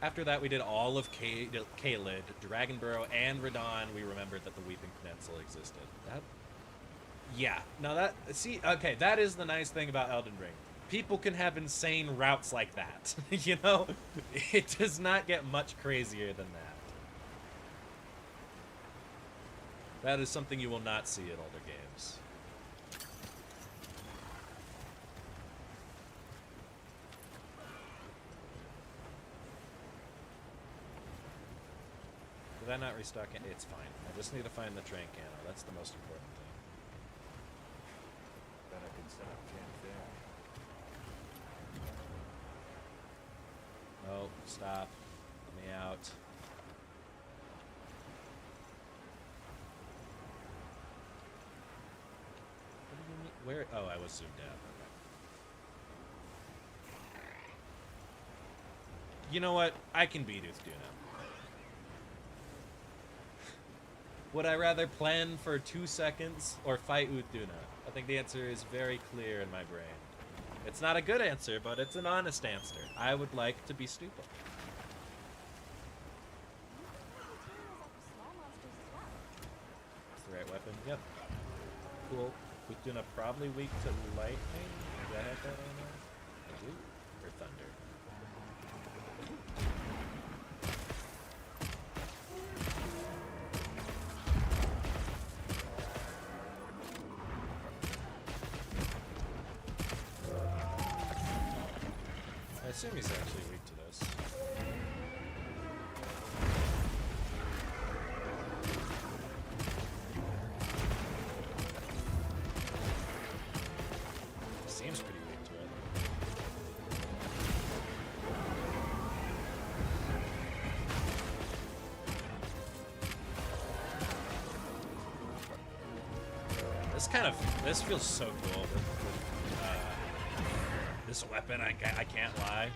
After that, we did all of Caelid, Dragonborough, and Radon. We remembered that the Weeping Peninsula existed. Yeah. Now that... See, okay, that is the nice thing about Elden Ring. People can have insane routes like that. You know? It does not get much crazier than that. That is something you will not see in older games. Did I not restock it? It's fine. I just need to find the Trank Ammo. That's the most important thing. Then I can set up camp there. Oh, stop. Let me out. What do you mean? Where? Oh, I was zoomed out. Okay. You know what? I can beat Uduna. Would I rather plan for 2 seconds or fight Uduna? I think the answer is very clear in my brain. It's not a good answer, but it's an honest answer. I would like to be stupid. It's the right weapon. Yep. Cool. Uduna probably weak to lightning. Do I have that on there? I do. Or thunder. I assume he's actually weak to this. Seems pretty weak to it. This feels so cool. This weapon, I can't lie.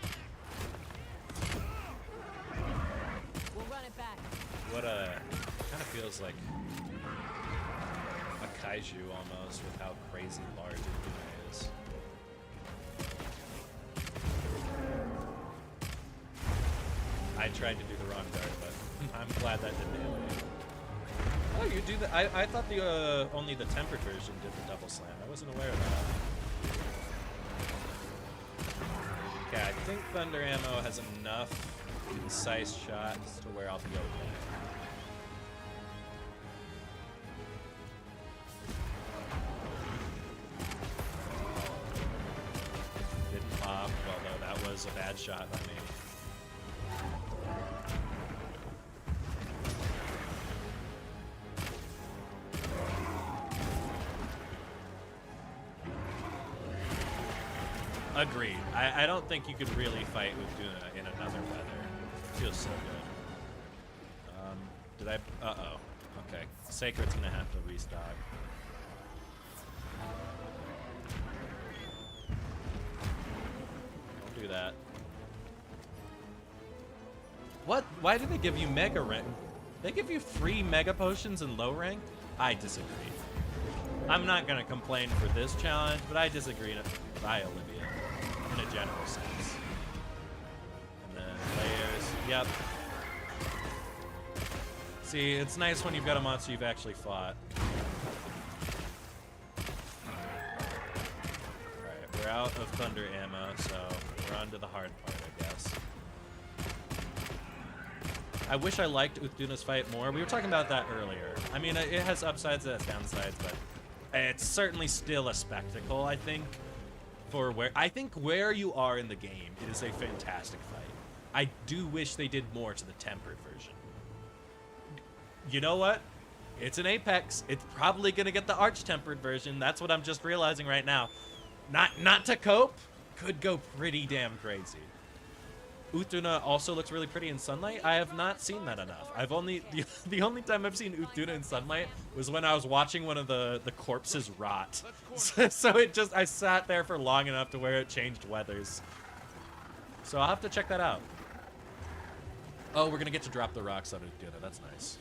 We'll run it back. What kind of feels like a kaiju almost with how crazy large Uduna is. I tried to do the wrong dart, but I'm glad that didn't hit me. Oh, you do that? I thought the only the tempered version did the double slam. I wasn't aware of that. Okay, I think Thunder Ammo has enough concise shots to where I'll be okay. Didn't pop, although that was a bad shot by me. Agreed. I don't think you could really fight Uduna in another weather. It feels so good. Did I? Uh-oh. Okay. Sacred's gonna have to restock. Don't do that. What? Why did they give you mega rank? They give you free mega potions in low rank? I disagree. I'm not gonna complain for this challenge, but I disagree by Olivia. In a general sense. And then layers. Yep. See, it's nice when you've got a monster you've actually fought. Alright, we're out of thunder ammo, so we're on to the hard part, I guess. I wish I liked Uthuna's fight more. We were talking about that earlier. I mean, it has upsides, it has downsides, but it's certainly still a spectacle, I think, for where you are in the game, it is a fantastic fight. I do wish they did more to the tempered version. You know what? It's an Apex. It's probably gonna get the arch-tempered version. That's what I'm just realizing right now. Not to cope, could go pretty damn crazy. Utuna also looks really pretty in sunlight. I have not seen that enough. The only time I've seen Utuna in sunlight was when I was watching one of the corpses rot. So I sat there for long enough to where it changed weathers. So I'll have to check that out. Oh, we're gonna get to drop the rocks on Utuna. That's nice.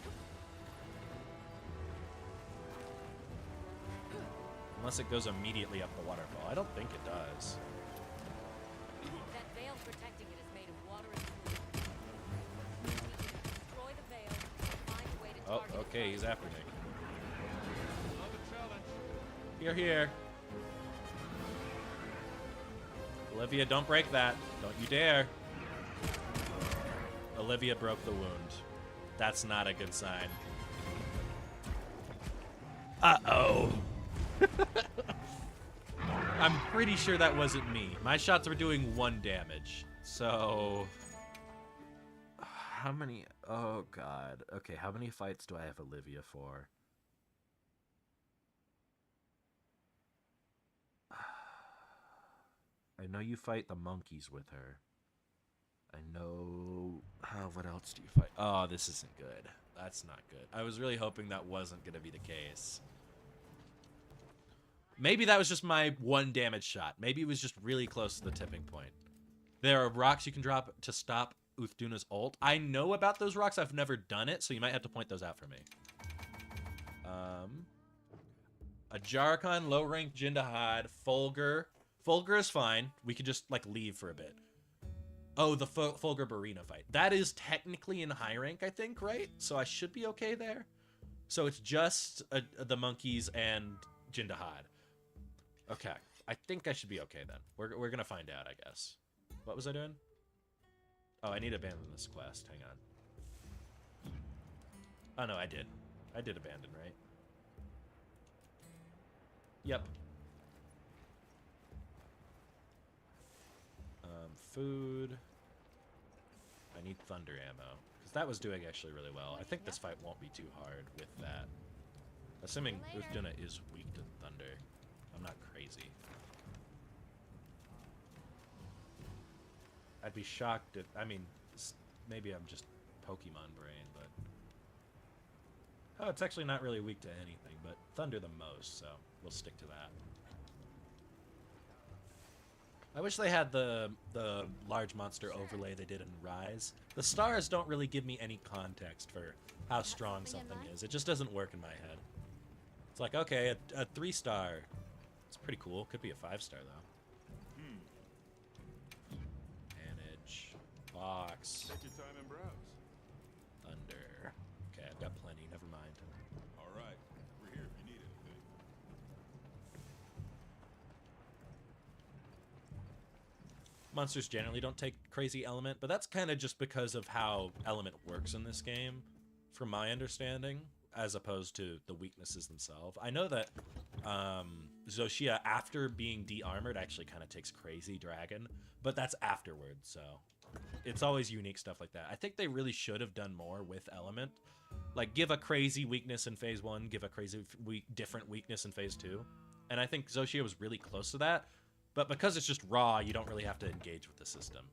Unless it goes immediately up the waterfall. I don't think it does. That veil protecting it is made of water and fluid. We need to destroy the veil and find a way to Oh, target okay, it. he's after me. Here, here. Olivia, don't break that. Don't you dare. Olivia broke the wound. That's not a good sign. Uh-oh. I'm pretty sure that wasn't me. My shots were doing 1 damage. So... How many... Oh, God. Okay, how many fights do I have Olivia for? I know you fight the monkeys with her. I know... Oh, what else do you fight? Oh, this isn't good. That's not good. I was really hoping that wasn't going to be the case. Maybe that was just my 1 damage shot. Maybe it was just really close to the tipping point. There are rocks you can drop to stop Uthuna's ult. I know about those rocks. I've never done it, so you might have to point those out for me. A Jarkon, low rank Jindahad, Fulgur. Fulgur is fine. We could just, like, leave for a bit. Oh, the Fulgur Barina fight. That is technically in high rank, I think, right? So I should be okay there. So it's just the monkeys and Jindahad. Okay. I think I should be okay then. We're gonna find out, I guess. What was I doing? Oh, I need to abandon this quest. Hang on. Oh, no, I did. I did abandon, right? Yep. Food. I need thunder ammo. Because that was doing actually really well. I think this fight won't be too hard with that. Assuming Uthuna is weak to thunder. I'm not crazy. I'd be shocked if... I mean, maybe I'm just Pokemon brain, but... Oh, it's actually not really weak to anything, but thunder the most, so we'll stick to that. I wish they had the large monster overlay they did in Rise. The stars don't really give me any context for how strong something is. It just doesn't work in my head. It's like, okay, a 3-star. It's pretty cool. Could be a 5-star, though. Manage. Box. Take your time and browse. Thunder. Okay, I've got plenty. Never mind. All right. We're here if you need anything. Monsters generally don't take crazy element, but that's kind of just because of how element works in this game, from my understanding, as opposed to the weaknesses themselves. I know that Zoshia, after being de-armored, actually kind of takes crazy dragon, but that's afterwards, so it's always unique stuff like that. I think they really should have done more with element. Like, give a crazy weakness in phase 1, give a crazy different weakness in phase 2. And I think Zoshia was really close to that. But because it's just raw, you don't really have to engage with the system.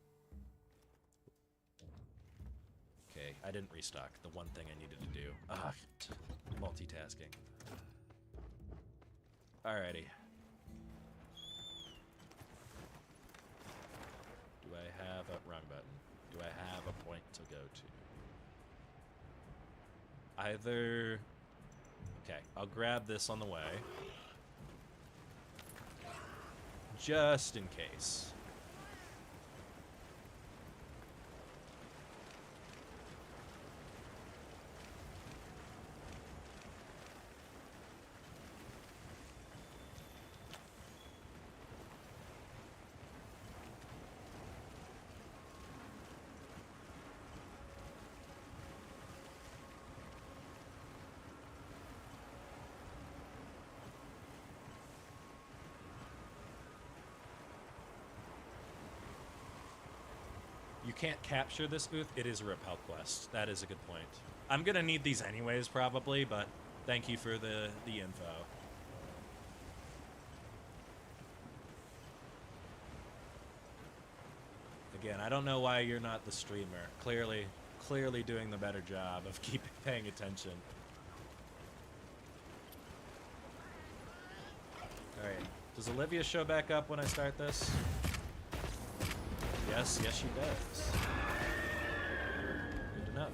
Okay, I didn't restock. The one thing I needed to do. Ugh, multitasking. Alrighty. Do I have a... Wrong button. Do I have a point to go to? Either... Okay, I'll grab this on the way. Just in case. can't capture this booth, it is a repel quest. That is a good point. I'm gonna need these anyways, probably, but thank you for the info. Again, I don't know why you're not the streamer. Clearly doing the better job of paying attention. Alright, does Olivia show back up when I start this? Yes, she does. Good to know.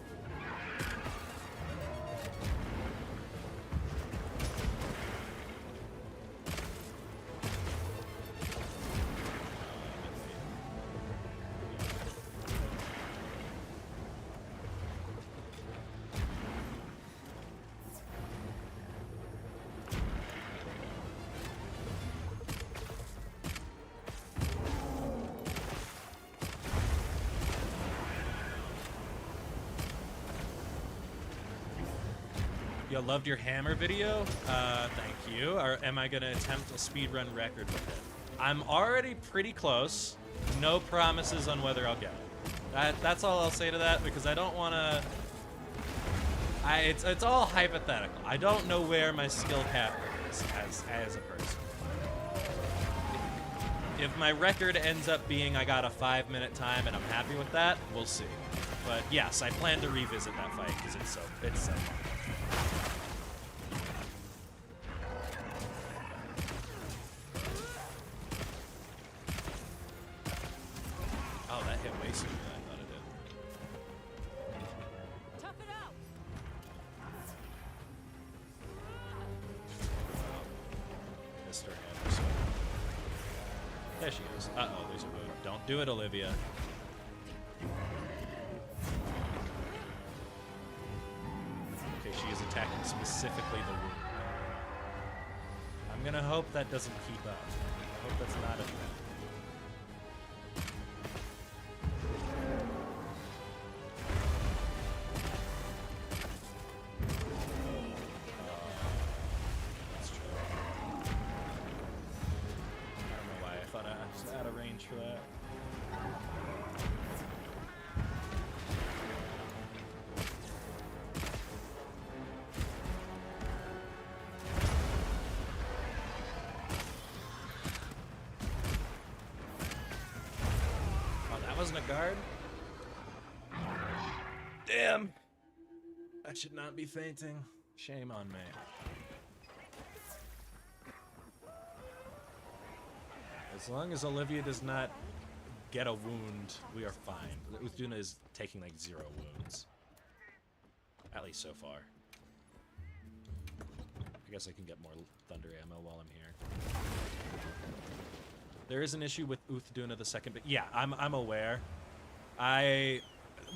Yo, loved your hammer video. Thank you. Or am I gonna attempt a speedrun record with it? I'm already pretty close. No promises on whether I'll get it. That's all I'll say to that because I don't want to. It's all hypothetical. I don't know where my skill cap is as a person. If my record ends up being I got a 5-minute time and I'm happy with that, we'll see. But yes, I plan to revisit that fight because it's so fun. Oh, that hit way sooner than I thought it did. Tough it out. Mr. Anderson. There she is. Uh-oh, there's a wound. Don't do it, Olivia. Okay, she is attacking specifically the wound. I'm gonna hope that doesn't keep up. I hope that's not a thing. That's true. I don't know why I thought I was out of range for that. Oh, that wasn't a guard? Damn! I should not be fainting. Shame on me. As long as Olivia does not get a wound, we are fine. Uthduna is taking like 0 wounds. At least so far. I guess I can get more thunder ammo while I'm here. There is an issue with Uthduna the second, but yeah, I'm aware.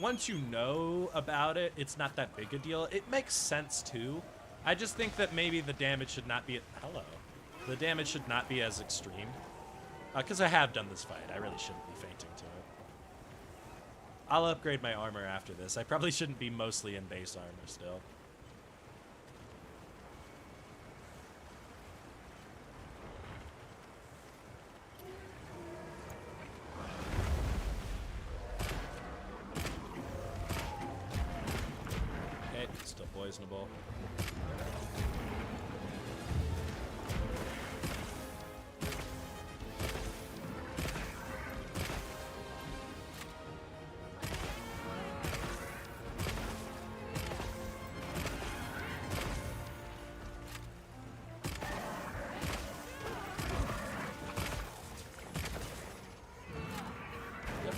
Once you know about it, it's not that big a deal. It makes sense too. I just think that maybe the damage should not be the damage should not be as extreme. Because I have done this fight. I really shouldn't be fainting to it. I'll upgrade my armor after this. I probably shouldn't be mostly in base armor still. Okay, still poisonable.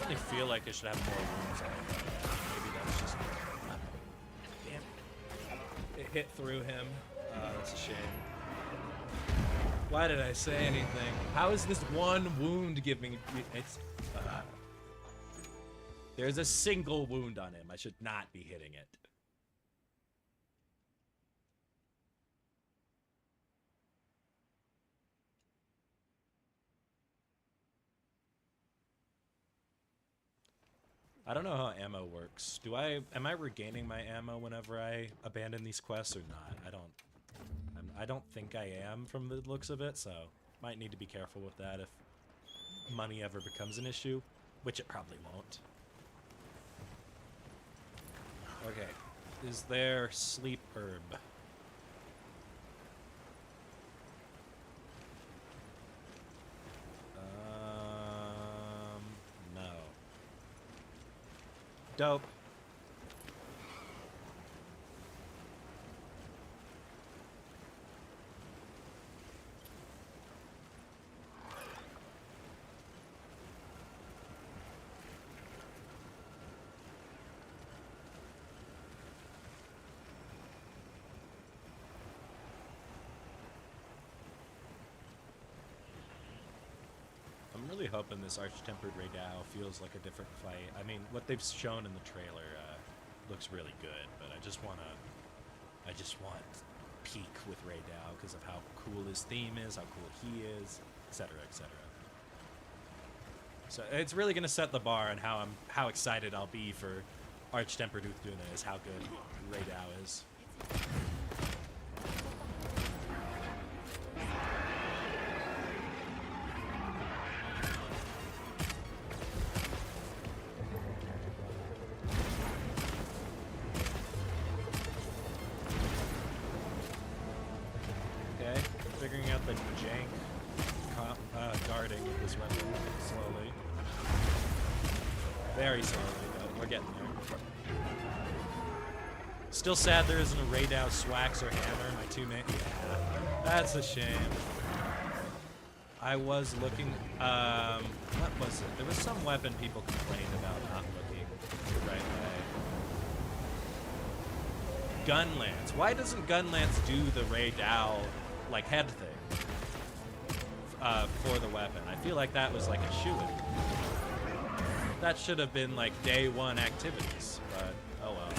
I feel like I should have more wounds on it. Maybe that's just... Damn. It hit through him. That's a shame. Why did I say anything? How is this one wound giving... It's... There's a single wound on him. I should not be hitting it. I don't know how ammo works. Am I regaining my ammo whenever I abandon these quests or not? I don't think I am from the looks of it, so might need to be careful with that if money ever becomes an issue, which it probably won't. Okay. Is there sleep herb? No. Dope. I'm really hoping this Arch-Tempered Raydao feels like a different fight. I mean, what they've shown in the trailer looks really good, but I just want peak with Raydao because of how cool his theme is, how cool he is, etc., etc. So it's really gonna set the bar on how excited I'll be for Arch-Tempered Uthduna is how good Raydao is. Figuring out the jank guarding with this weapon slowly. Very slowly, but we're getting there. Still sad there isn't a Raydao Swax or Hammer, my two main. Yeah, that's a shame. I was looking, what was it? There was some weapon people complained about not looking the right way. Gunlance. Why doesn't Gunlance do the Raydao like head thing for the weapon? I feel like that was like a shoo-in. That should have been like day one activities, but oh well.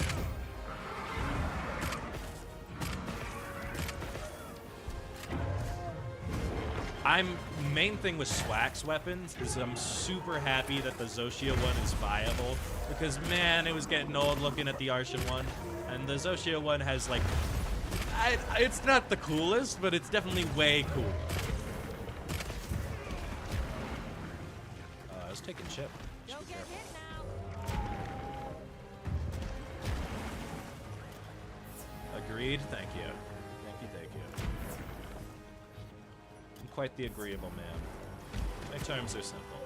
Main thing with Swax weapons is I'm super happy that the Zoshia one is viable because man, it was getting old looking at the Arshan one, and the Zoshia one has like it's not the coolest, but it's definitely way cooler. I was taking chip. Don't Should be get careful. hit now. Agreed. Thank you. Thank you. Thank you. I'm quite the agreeable man. My terms are simple.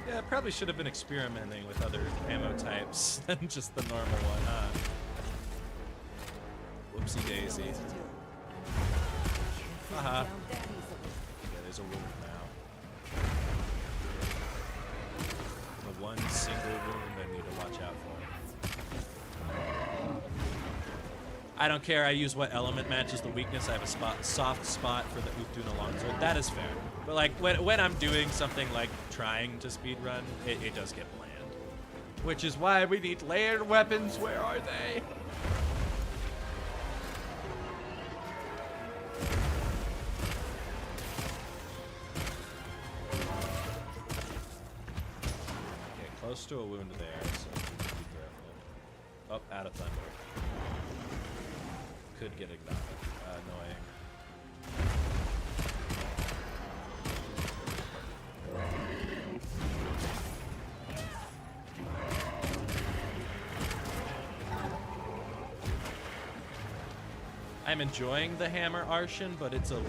Yeah, probably should have been experimenting with other ammo types than just the normal one, huh? Whoopsie daisy. Haha. Yeah, there's a wound now. The one single wound I need to watch out for. I don't care, I use what element matches the weakness. I have a soft spot for the Uthduna longsword. That is fair. But like when I'm doing something like trying to speedrun, it does get bland. Which is why we need layered weapons. Where are they? Okay, close to a wound there, so be careful. Oh, out of thunder. Could get ignored. Annoying. I'm enjoying the hammer Arshan, but it's a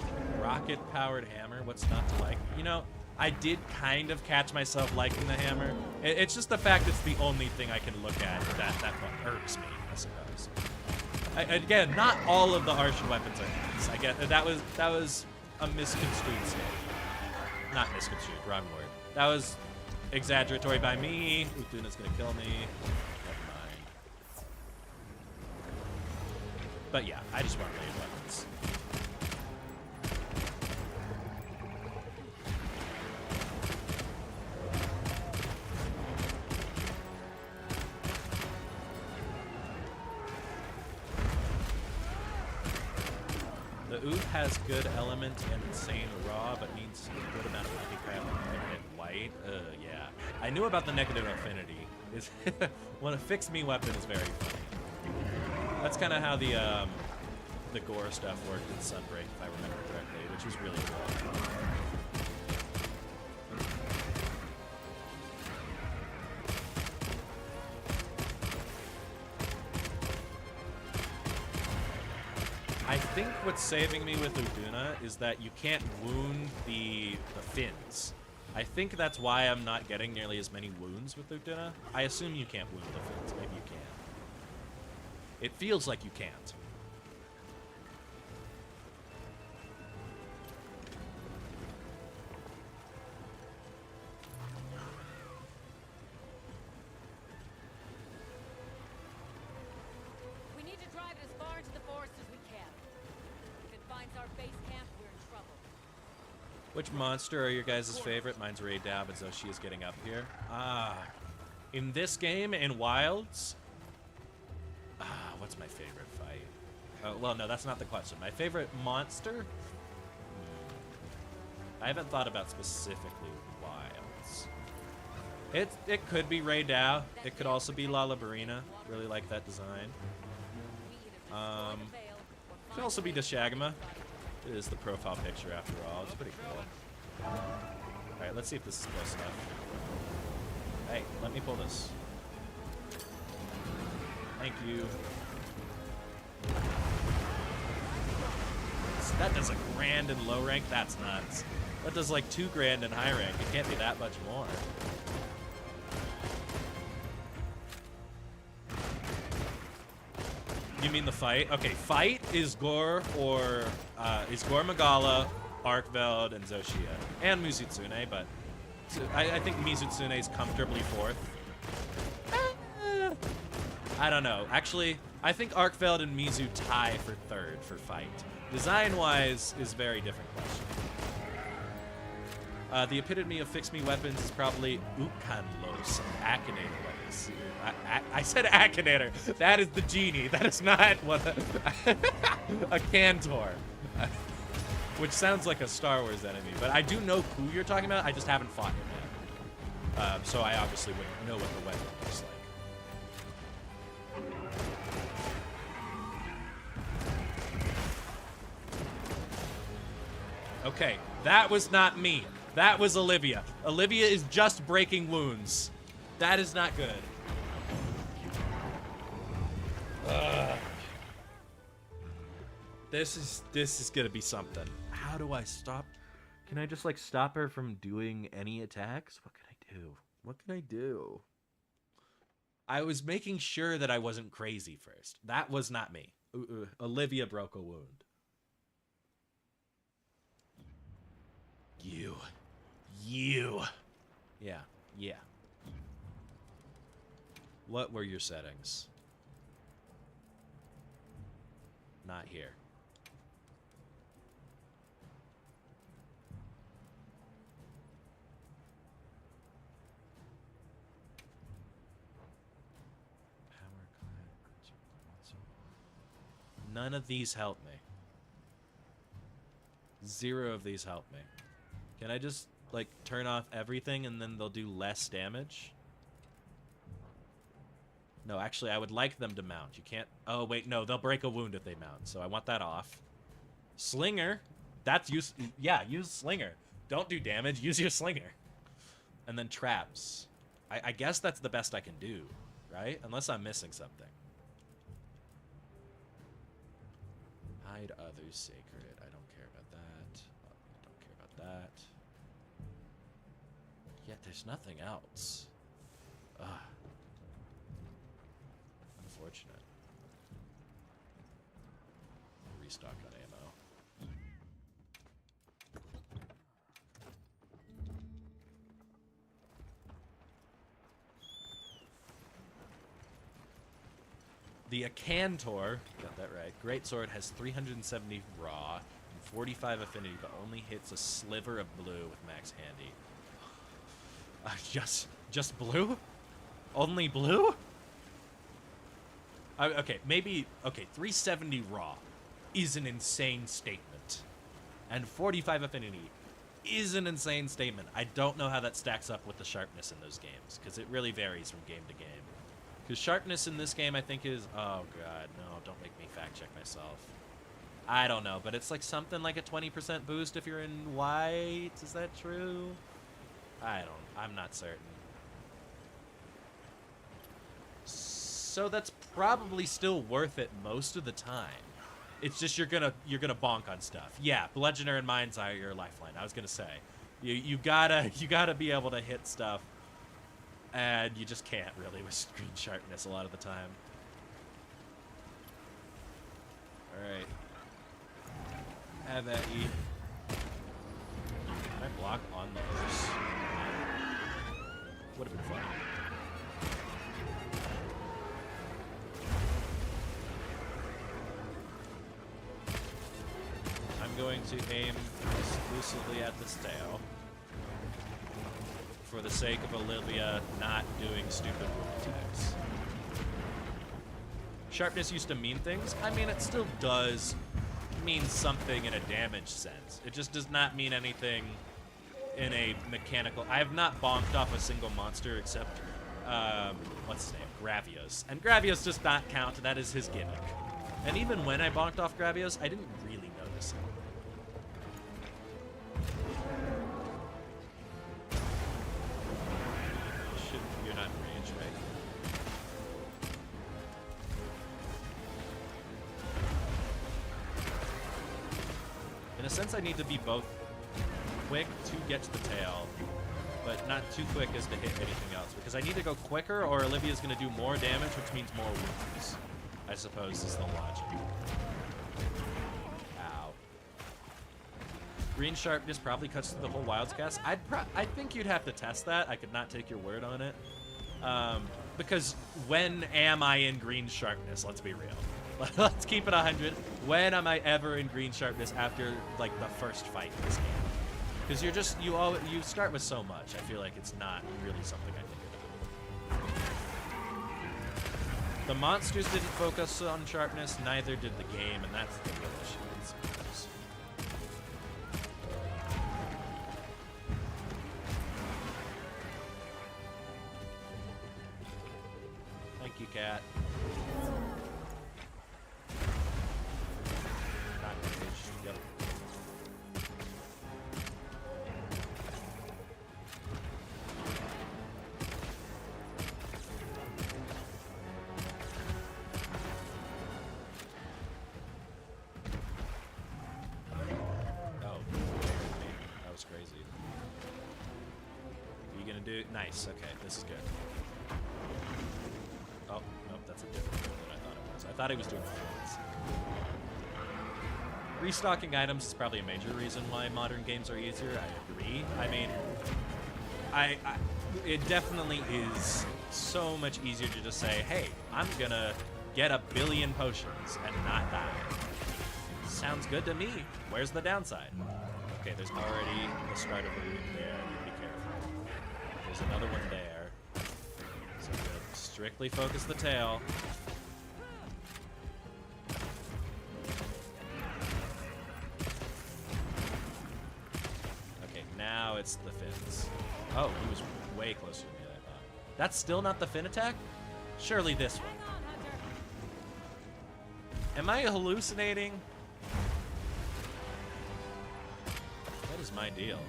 rocket-powered hammer. What's not to like? You know, I did kind of catch myself liking the hammer. It's just the fact it's the only thing I can look at that irks me, I suppose. Again, not all of the Arshan weapons are nice. I get that was a misconstrued statement. Not misconstrued, wrong word. That was exaggeratory by me. Uthduna's gonna kill me. Never mind. But yeah, I just want layered weapons. The Oot has good element and insane raw, but needs a good amount of handicraft and infinite white. Yeah. I knew about the negative affinity. Is when a fix me weapon is very funny. That's kind of how the gore stuff worked in Sunbreak, if I remember correctly, which was really cool. I think what's saving me with Uduna is that you can't wound the fins. I think that's why I'm not getting nearly as many wounds with Uduna. I assume you can't wound the fins. Maybe you can. It feels like you can't. We need to drive it as far into the forest as we can. If it finds our base camp, we're in trouble. Which monster are your guys' favorite? Mine's Ray Dab, as though she is getting up here. In this game, in Wilds, what's my favorite fight? Well, no, that's not the question. My favorite monster? I haven't thought about specifically Wilds. It could be Ray Dow. It could also be Lalabarina. Really like that design. Could also be Deshagma. It is the profile picture after all. It's pretty cool. Alright, let's see if this is close enough. Hey, let me pull this. Thank you. That does a grand in low rank? That's nuts. That does like 2 grand in high rank. It can't be that much more. You mean the fight? Okay, fight is Gore or is Gore Magala, Arkveld, and Zoshia. And Mizutsune, but I think Mizutsune is comfortably 4th. I don't know. Actually, I think Arkveld and Mizu tie for 3rd for fight. Design-wise is a very different question. The epitome of fix-me weapons is probably Ukanlos, Akinator weapons. I said Akinator. That is the genie. That is not what a Cantor. Which sounds like a Star Wars enemy, but I do know who you're talking about. I just haven't fought him yet. So I obviously wouldn't know what the weapon looks like. Okay, that was not me. That was Olivia. Olivia is just breaking wounds. That is not good. This is gonna be something. How do I stop? Can I just like stop her from doing any attacks? What can I do? What can I do? I was making sure that I wasn't crazy first. That was not me. Olivia broke a wound. You. Yeah. What were your settings? Not here. None of these help me. 0 of these help me. Can I just, like, turn off everything and then they'll do less damage? No, actually, I would like them to mount. You can't... Oh, wait, no, they'll break a wound if they mount, so I want that off. Slinger. That's use... Yeah, use Slinger. Don't do damage. Use your Slinger. And then traps. I guess that's the best I can do, right? Unless I'm missing something. Hide others sacred. I don't care about that. Don't care about that. Yet there's nothing else. Ugh. Unfortunate. Restock on ammo. The Akantor, got that right. Greatsword has 370 raw and 45 affinity, but only hits a sliver of blue with max handy. Just blue? Only blue? Okay, maybe... Okay, 370 raw. is an insane statement. And 45 affinity is an insane statement. I don't know how that stacks up with the sharpness in those games, because it really varies from game to game. Because sharpness in this game, I think, is... Oh, God, no, don't make me fact-check myself. I don't know, but it's like something like a 20% boost if you're in white. Is that true? I'm not certain. So that's probably still worth it most of the time. It's just you're gonna bonk on stuff. Yeah, Bludgeoner and Mind's Eye are your lifeline. I was gonna say, you gotta be able to hit stuff, and you just can't really with screen sharpness a lot of the time. All right, have at ye. Can I block on those? Would have been fun. I'm going to aim exclusively at this tail for the sake of Olivia not doing stupid room attacks. Sharpness used to mean things. I mean, it still does mean something in a damage sense. It just does not mean anything in a mechanical... I have not bonked off a single monster except, what's his name? Gravios. And Gravios does not count. That is his gimmick. And even when I bonked off Gravios, I didn't really notice it. You're not in range, right? In a sense, I need to be both quick to get to the tail, but not too quick as to hit anything else, because I need to go quicker or Olivia's going to do more damage, which means more wounds, I suppose is the logic. Ow. Green sharpness probably cuts through the whole Wilds cast. I think you'd have to test that. I could not take your word on it. Because when am I in green sharpness? Let's be real. Let's keep it 100. When am I ever in green sharpness after like the first fight in this game? Because you start with so much. I feel like it's not really something I think about. The monsters didn't focus on sharpness, neither did the game, and that's the real issue. I suppose. Thank you, cat. Not engaged. Yep. Crazy. Are you gonna do nice? Okay, this is good. Oh, nope, that's a different one than I thought it was. I thought he was doing things. Restocking items is probably a major reason why modern games are easier. I agree. I mean, it definitely is so much easier to just say, hey, I'm gonna get 1 billion potions and not die. Sounds good to me. Where's the downside? Okay, there's already a start of a wound there. You be careful. There's another one there. So I'm gonna strictly focus the tail. Okay, now it's the fins. Oh, he was way closer to me than I thought. That's still not the fin attack? Surely this one. Am I hallucinating? What is my deal?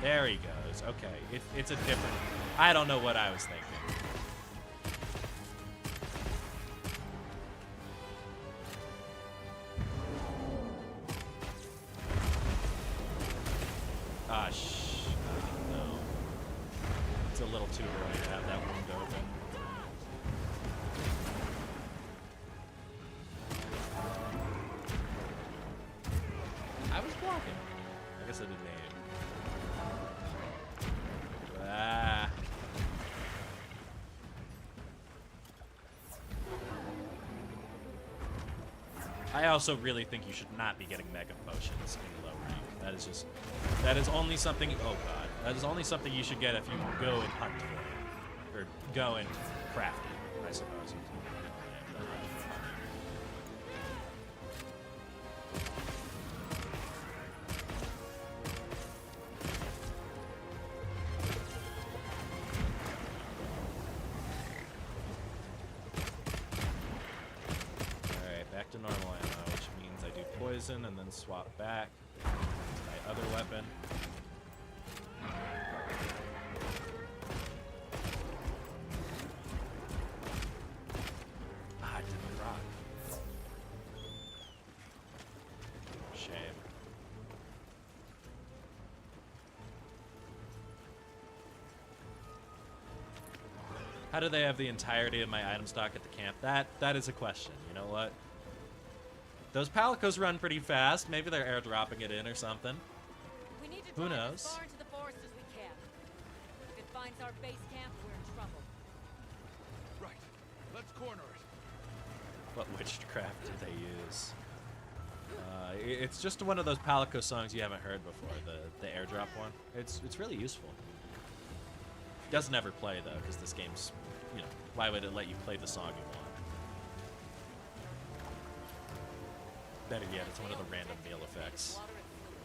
There he goes. Okay, it's a different... I don't know what I was thinking. No. It's a little too early to have that wound open. I was blocking. I guess I didn't aim. Ah. I also really think you should not be getting mega potions in low rank. That is only something, oh god, that is only something you should get if you go and hunt for it. Or go and craft it, I suppose. poison and then swap back to my other weapon. Ah, it didn't rock. Shame. How do they have the entirety of my item stock at the camp? That is a question. You know what? Those palicos run pretty fast. Maybe they're airdropping it in or something. We need to Who drive knows? as far into the forest as we can. If it finds our base camp, we're in trouble. Right. Let's corner it. What witchcraft did they use? It's just one of those palico songs you haven't heard before. The airdrop one. It's really useful. Doesn't ever play though, because this game's, you know, why would it let you play the song you want? Better yet, it's one of the random meal effects. Water and fluid.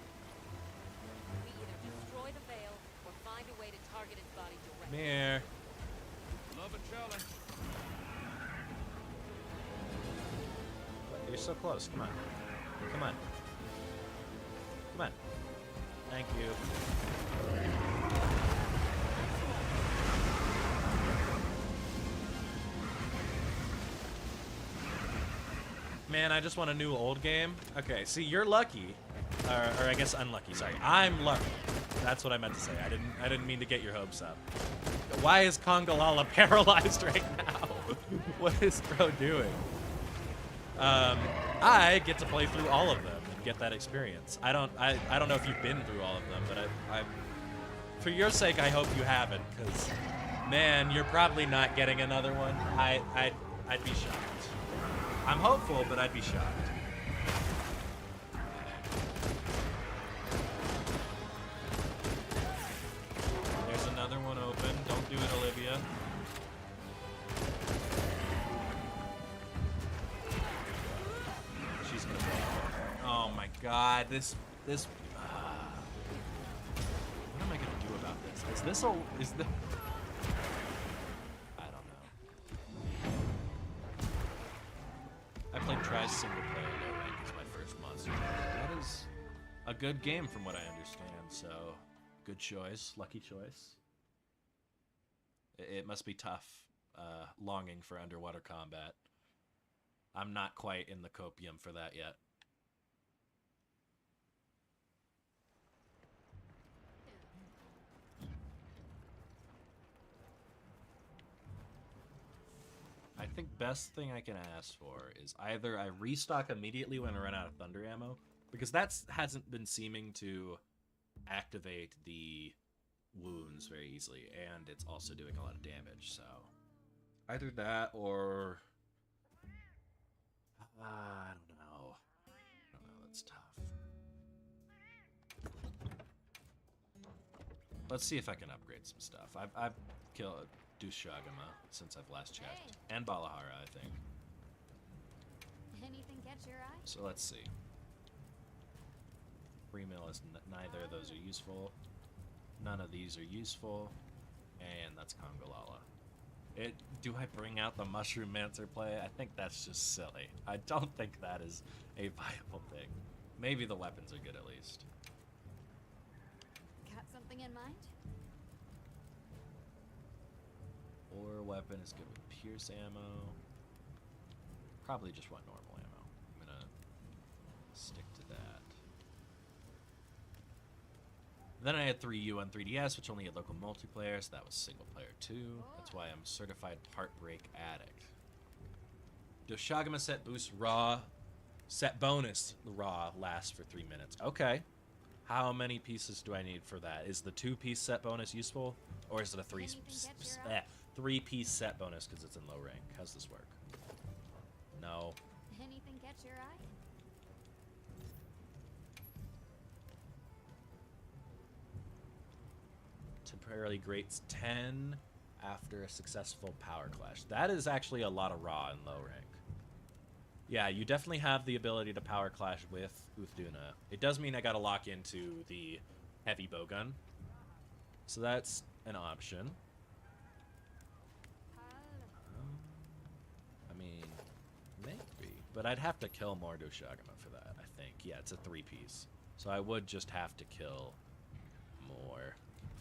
We either destroy the veil or find a way to target its body directly. Mirror. Love a challenge. You're so close. Come on. Come on. Come on. Thank you. Man, I just want a new old game. Okay, see, you're lucky, or I guess unlucky. Sorry, I'm lucky. That's what I meant to say. I didn't mean to get your hopes up. Why is Congalala paralyzed right now? What is bro doing? I get to play through all of them and get that experience. I don't know if you've been through all of them, but I for your sake, I hope you haven't, because man, you're probably not getting another one. I'd be shocked. I'm hopeful, but I'd be shocked. There's another one open. Don't do it, Olivia. She's gonna blow up. Oh my god, this what am I gonna do about this? Is this a I don't know. I played Try's single player low rank as my first monster. That is a good game from what I understand, so good choice, lucky choice. It must be tough, longing for underwater combat. I'm not quite in the copium for that yet. I think best thing I can ask for is either I restock immediately when I run out of thunder ammo, because hasn't been seeming to activate the wounds very easily, and it's also doing a lot of damage, so either that or I don't know. That's tough. Let's see if I can upgrade some stuff. I've killed Dushagama since I've last checked, and Balahara, I think. Anything catch your eye? So let's see. Free mill is neither of those are useful. None of these are useful, and that's Congalala. Do I bring out the Mushroom Mancer play? I think that's just silly. I don't think that is a viable thing. Maybe the weapons are good at least. Got something in mind? Or weapon is good with pierce ammo. Probably just want normal ammo. I'm gonna stick to that. Then I had 3U on 3DS, which only had local multiplayer, so that was single player too. That's why I'm certified Heartbreak Addict. Doshagama set boost raw. Set bonus raw lasts for 3 minutes. Okay. How many pieces do I need for that? Is the 2-piece set bonus useful? Or is it a three-piece set bonus because it's in low rank? How's this work? No. Anything catch your eye? Temporarily grates 10 after a successful power clash. That is actually a lot of raw in low rank. Yeah, you definitely have the ability to power clash with Uthduna. It does mean I gotta lock into the heavy bowgun. So that's an option. I mean, maybe. But I'd have to kill more Doshagama for that, I think. Yeah, it's a 3-piece. So I would just have to kill more.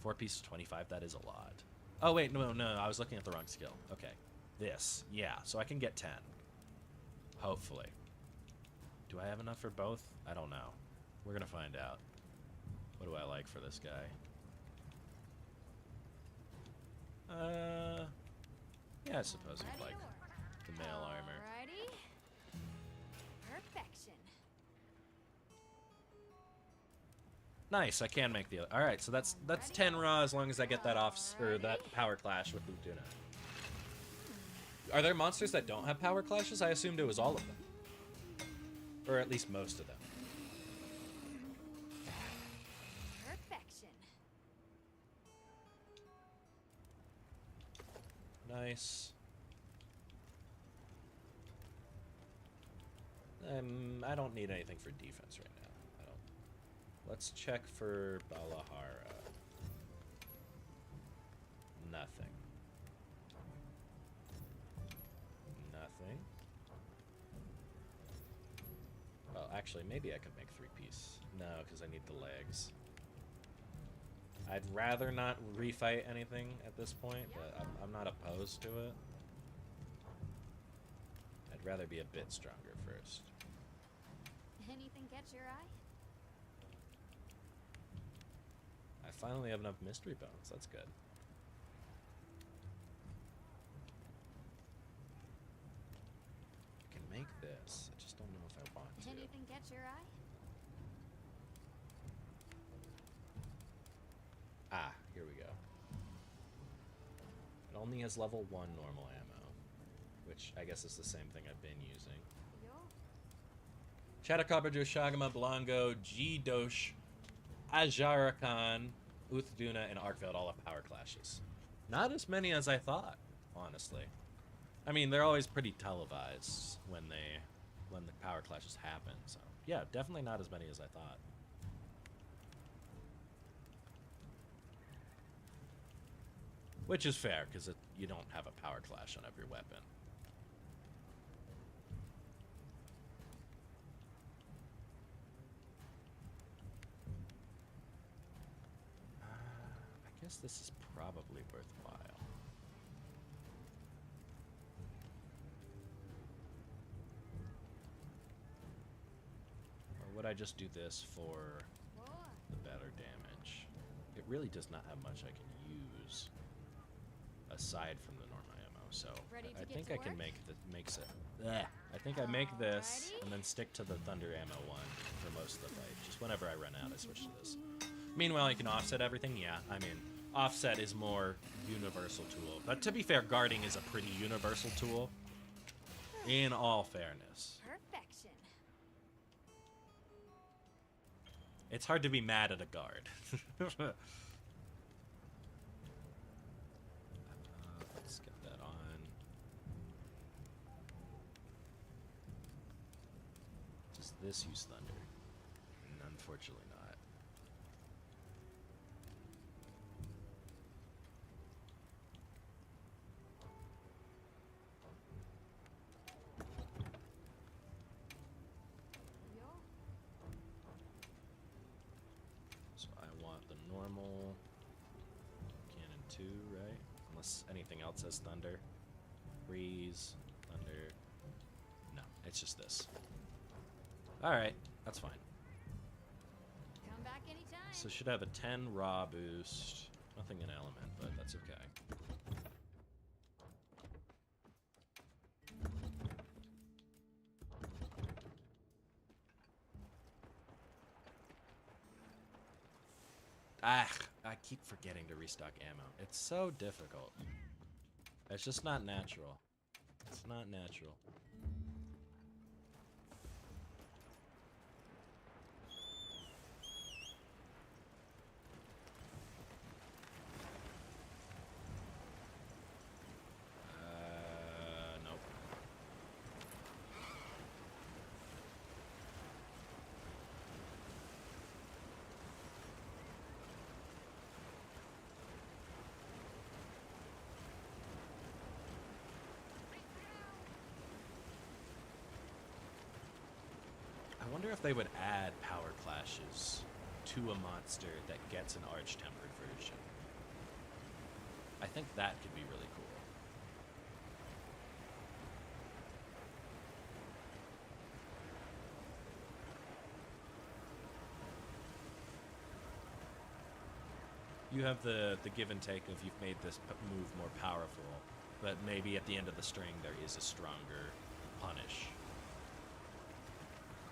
4-piece 25, that is a lot. Oh, wait, no, I was looking at the wrong skill. Okay. This. Yeah, so I can get 10. Hopefully. Do I have enough for both? I don't know. We're gonna find out. What do I like for this guy? Yeah, I suppose I'd like the mail armor. Alrighty. Perfection. Nice, I can make the other. Alright, so that's 10 raw as long as I get that off, or that power clash with Lutuna. Are there monsters that don't have power clashes? I assumed it was all of them. Or at least most of them. Perfection. Nice. I don't need anything for defense right now. I don't. Let's check for Balahara. Nothing. Nothing. Well, actually, maybe I could make 3-piece. No, because I need the legs. I'd rather not refight anything at this point, but I'm not opposed to it. I'd rather be a bit stronger first. Anything catch your eye? I finally have enough mystery bones. That's good. I can make this. I just don't know if I want to. Anything catch your eye? Ah, here we go. It only has level 1 normal ammo, which I guess is the same thing I've been using. Yo. Chatacabra, Joshagama, Blongo, G-Dosh, Ajarakan, Uthduna, and Arkveld all have power clashes. Not as many as I thought, honestly. I mean, they're always pretty televised when the power clashes happen, so yeah, definitely not as many as I thought. Which is fair, because you don't have a power clash on every weapon. I guess this is probably worthwhile. Or would I just do this for the better damage? It really does not have much I can use aside from the normal ammo, so Ready to I get think to I can work? makes it. Bleh. I think I make this Alrighty. and then stick to the thunder ammo one for most of the fight. Just whenever I run out, I switch to this. Meanwhile, you can offset everything. Yeah, I mean, offset is more universal tool, but to be fair, guarding is a pretty universal tool. In all fairness, Perfection. it's hard to be mad at a guard. Let's get that on. Does this use thunder? Unfortunately not. Yo. So I want the normal cannon 2, right? Unless anything else has thunder. Breeze, thunder. No, it's just this. Alright, that's fine. Come back anytime. So should have a 10 raw boost. Nothing in element, but that's okay. Ah, I keep forgetting to restock ammo. It's so difficult. It's just not natural. It's not natural. Nope. wonder if they would add power clashes to a monster that gets an arch-tempered version. I think that could be really cool. You have the give and take of you've made this move more powerful, but maybe at the end of the string there is a stronger punish.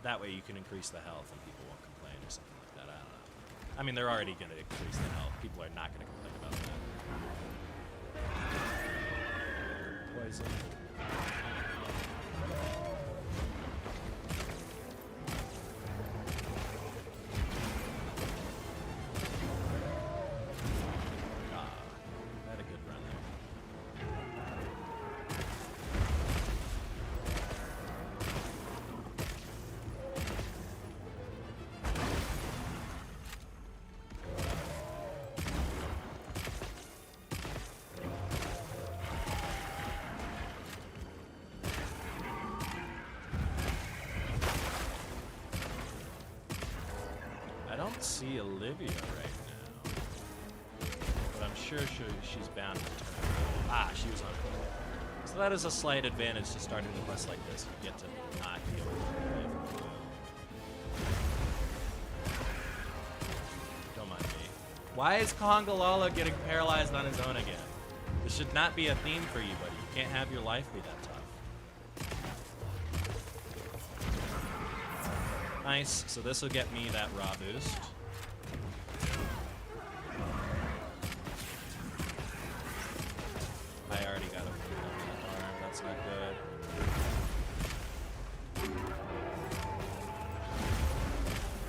That way you can increase the health and people won't complain or something like that. I don't know. I mean, they're already going to increase the health. People are not going to complain about that. Poison. Had a good run there. I don't see Olivia right now, but I'm sure she's bound to turn. Ah, she was on it. So that is a slight advantage to starting a quest like this. You get to not deal with it. Don't mind me. Why is Kongalala getting paralyzed on his own again? This should not be a theme for you, buddy. You can't have your life be that tough. Nice, so this will get me that raw boost. I already got a arm, that's not good.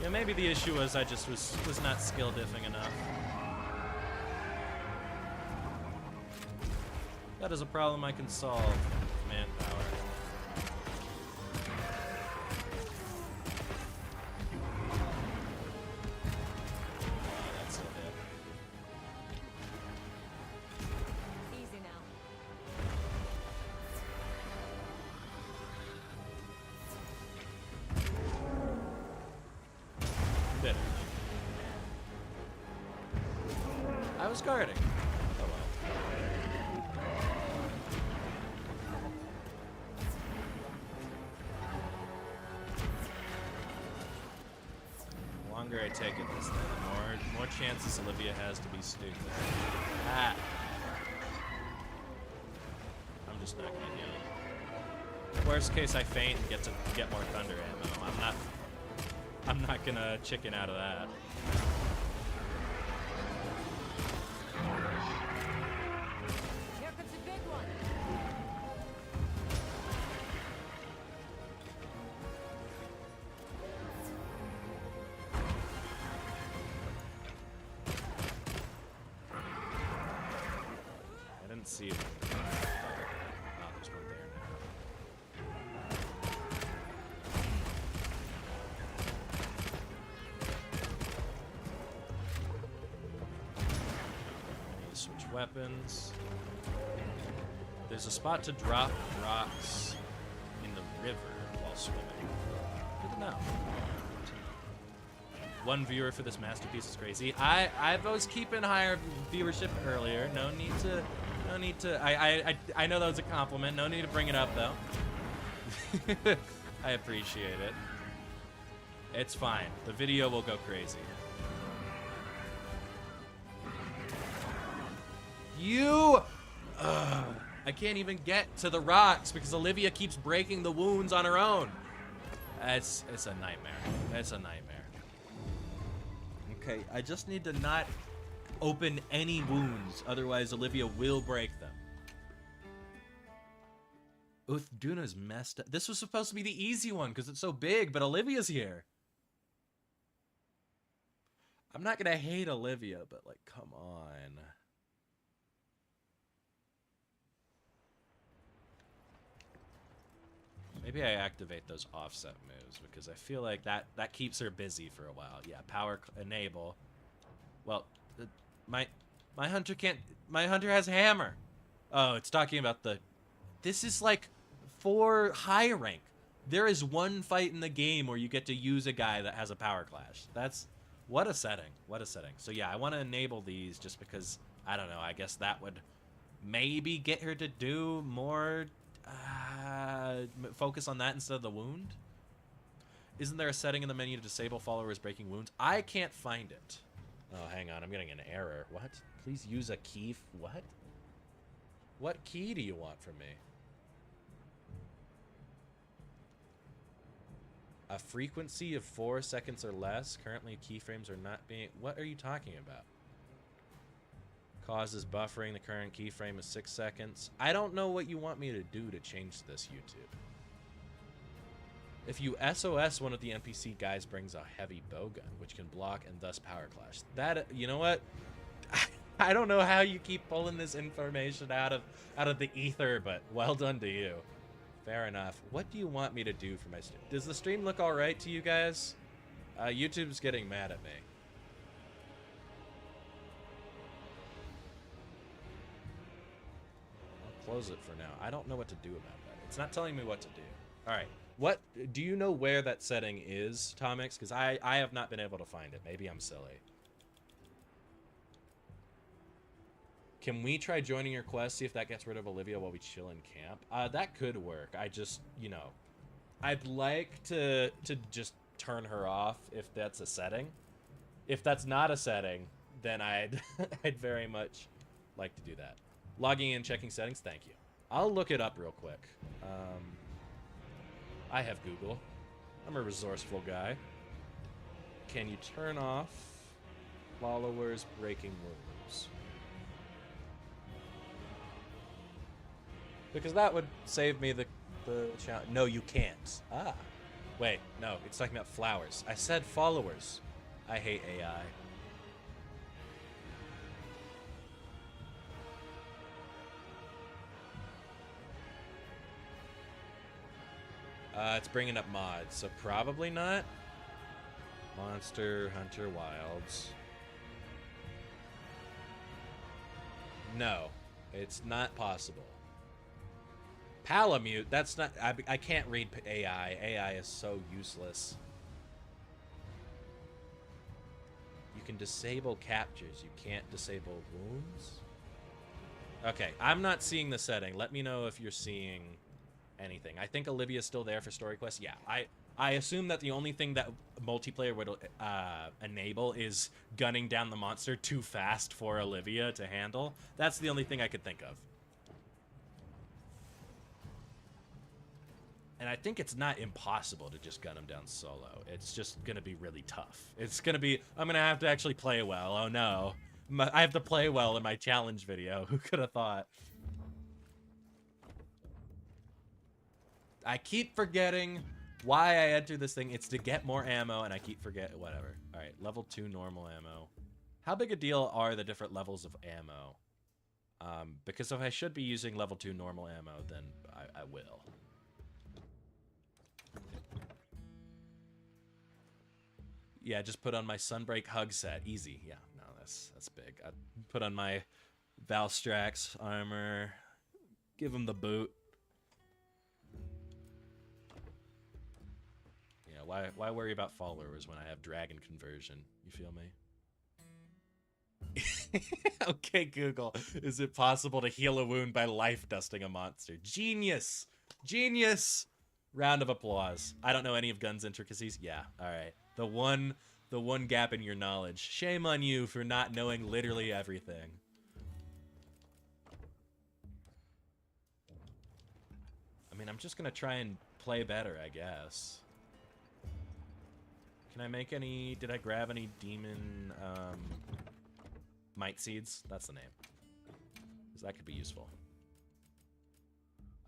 Yeah, maybe the issue was I just was not skill diffing enough. That is a problem I can solve. Manpower. That's a hit. Easy now. Bitter. I was guarding. Oh well. The longer I take it this time, the more chances Olivia has to be stupid. Ah. I'm just not gonna heal. Worst case, I faint and get more thunder ammo. I'm not gonna chicken out of that. Here comes a big one. I didn't see it. Oh, there's one there now. I need to switch weapons. There's a spot to drop rocks in the river while swimming. Good to know. One viewer for this masterpiece is crazy. I was keeping higher viewership earlier. No need to. I know that was a compliment. No need to bring it up though. I appreciate it. It's fine. The video will go crazy. I can't even get to the rocks because Olivia keeps breaking the wounds on her own. It's a nightmare. It's a nightmare. Okay, I just need to not open any wounds, otherwise Olivia will break them. Duna's messed up. This was supposed to be the easy one because it's so big, but Olivia's here. I'm not gonna hate Olivia, but like, come on. Maybe I activate those offset moves because I feel like that keeps her busy for a while. Yeah, power enable. Well, my hunter can't. My hunter has hammer. Oh, it's talking about the. This is like for high rank. There is one fight in the game where you get to use a guy that has a power clash. That's what a setting. What a setting. So yeah, I want to enable these just because I don't know. I guess that would maybe get her to do more focus on that instead of the wound. Isn't there a setting in the menu to disable followers breaking wounds? I can't find it. Oh, hang on. I'm getting an error. What? Please use a key. What? What key do you want from me? A frequency of 4 seconds or less. Currently, keyframes are not being... What are you talking about? Causes buffering. The current keyframe is 6 seconds. I don't know what you want me to do to change this, YouTube. If you SOS, one of the NPC guys brings a heavy bowgun, which can block and thus power clash. That, you know what? I don't know how you keep pulling this information out of the ether, but well done to you. Fair enough. What do you want me to do for my stream? Does the stream look all right to you guys? YouTube's getting mad at me. I'll close it for now. I don't know what to do about that. It's not telling me what to do. All right. What do you know where that setting is, Tomix? Because I have not been able to find it. Maybe I'm silly. Can we try joining your quest, see if that gets rid of Olivia while we chill in camp? That could work. I just, you know, I'd like to just turn her off if that's a setting. If that's not a setting, then I'd I'd very much like to do that. Logging in, checking settings. Thank you. I'll look it up real quick. I have Google. I'm a resourceful guy. Can you turn off followers breaking wounds? Because that would save me the challenge. No, you can't. Ah. Wait, no, it's talking about flowers. I said followers. I hate AI. It's bringing up mods, so probably not. Monster Hunter Wilds. No, it's not possible. Palamute, that's not... I can't read AI. AI is so useless. You can disable captures. You can't disable wounds? Okay, I'm not seeing the setting. Let me know if you're seeing anything. I think Olivia's still there for story quests. Yeah, I assume that the only thing that multiplayer would enable is gunning down the monster too fast for Olivia to handle. That's the only thing I could think of. And I think it's not impossible to just gun him down solo. It's just going to be really tough. It's going to be... I'm going to have to actually play well. Oh, no. I have to play well in my challenge video. Who could have thought? I keep forgetting why I entered this thing. It's to get more ammo, and I keep forgetting... Whatever. All right, level 2 normal ammo. How big a deal are the different levels of ammo? Because if I should be using level 2 normal ammo, then I will. Yeah, just put on my Sunbreak hug set. Easy. Yeah, no, that's big. I put on my Valstrax armor. Give him the boot. Yeah, why worry about followers when I have dragon conversion? You feel me? Okay, Google. Is it possible to heal a wound by life dusting a monster? Genius! Genius! Round of applause. I don't know any of Gun's intricacies. Yeah, alright. The one gap in your knowledge. Shame on you for not knowing literally everything. I mean, I'm just gonna try and play better, I guess. Can I make any... Did I grab any demon... Might Seeds? That's the name. Because that could be useful.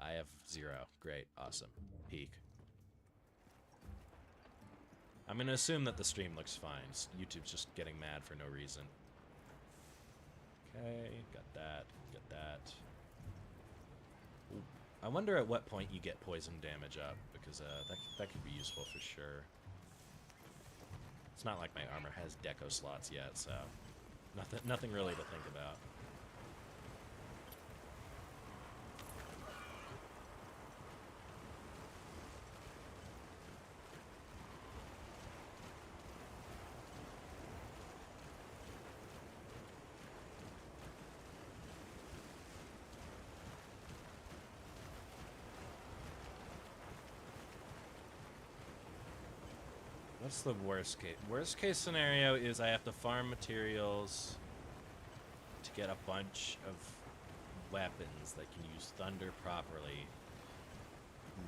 I have 0. Great. Awesome. Peak. I'm going to assume that the stream looks fine. YouTube's just getting mad for no reason. Okay. Got that. Got that. Ooh. I wonder at what point you get poison damage up. Because that could be useful for sure. It's not like my armor has deco slots yet, so... Nothing really to think about. What's the worst case? Worst case scenario is I have to farm materials to get a bunch of weapons that can use thunder properly.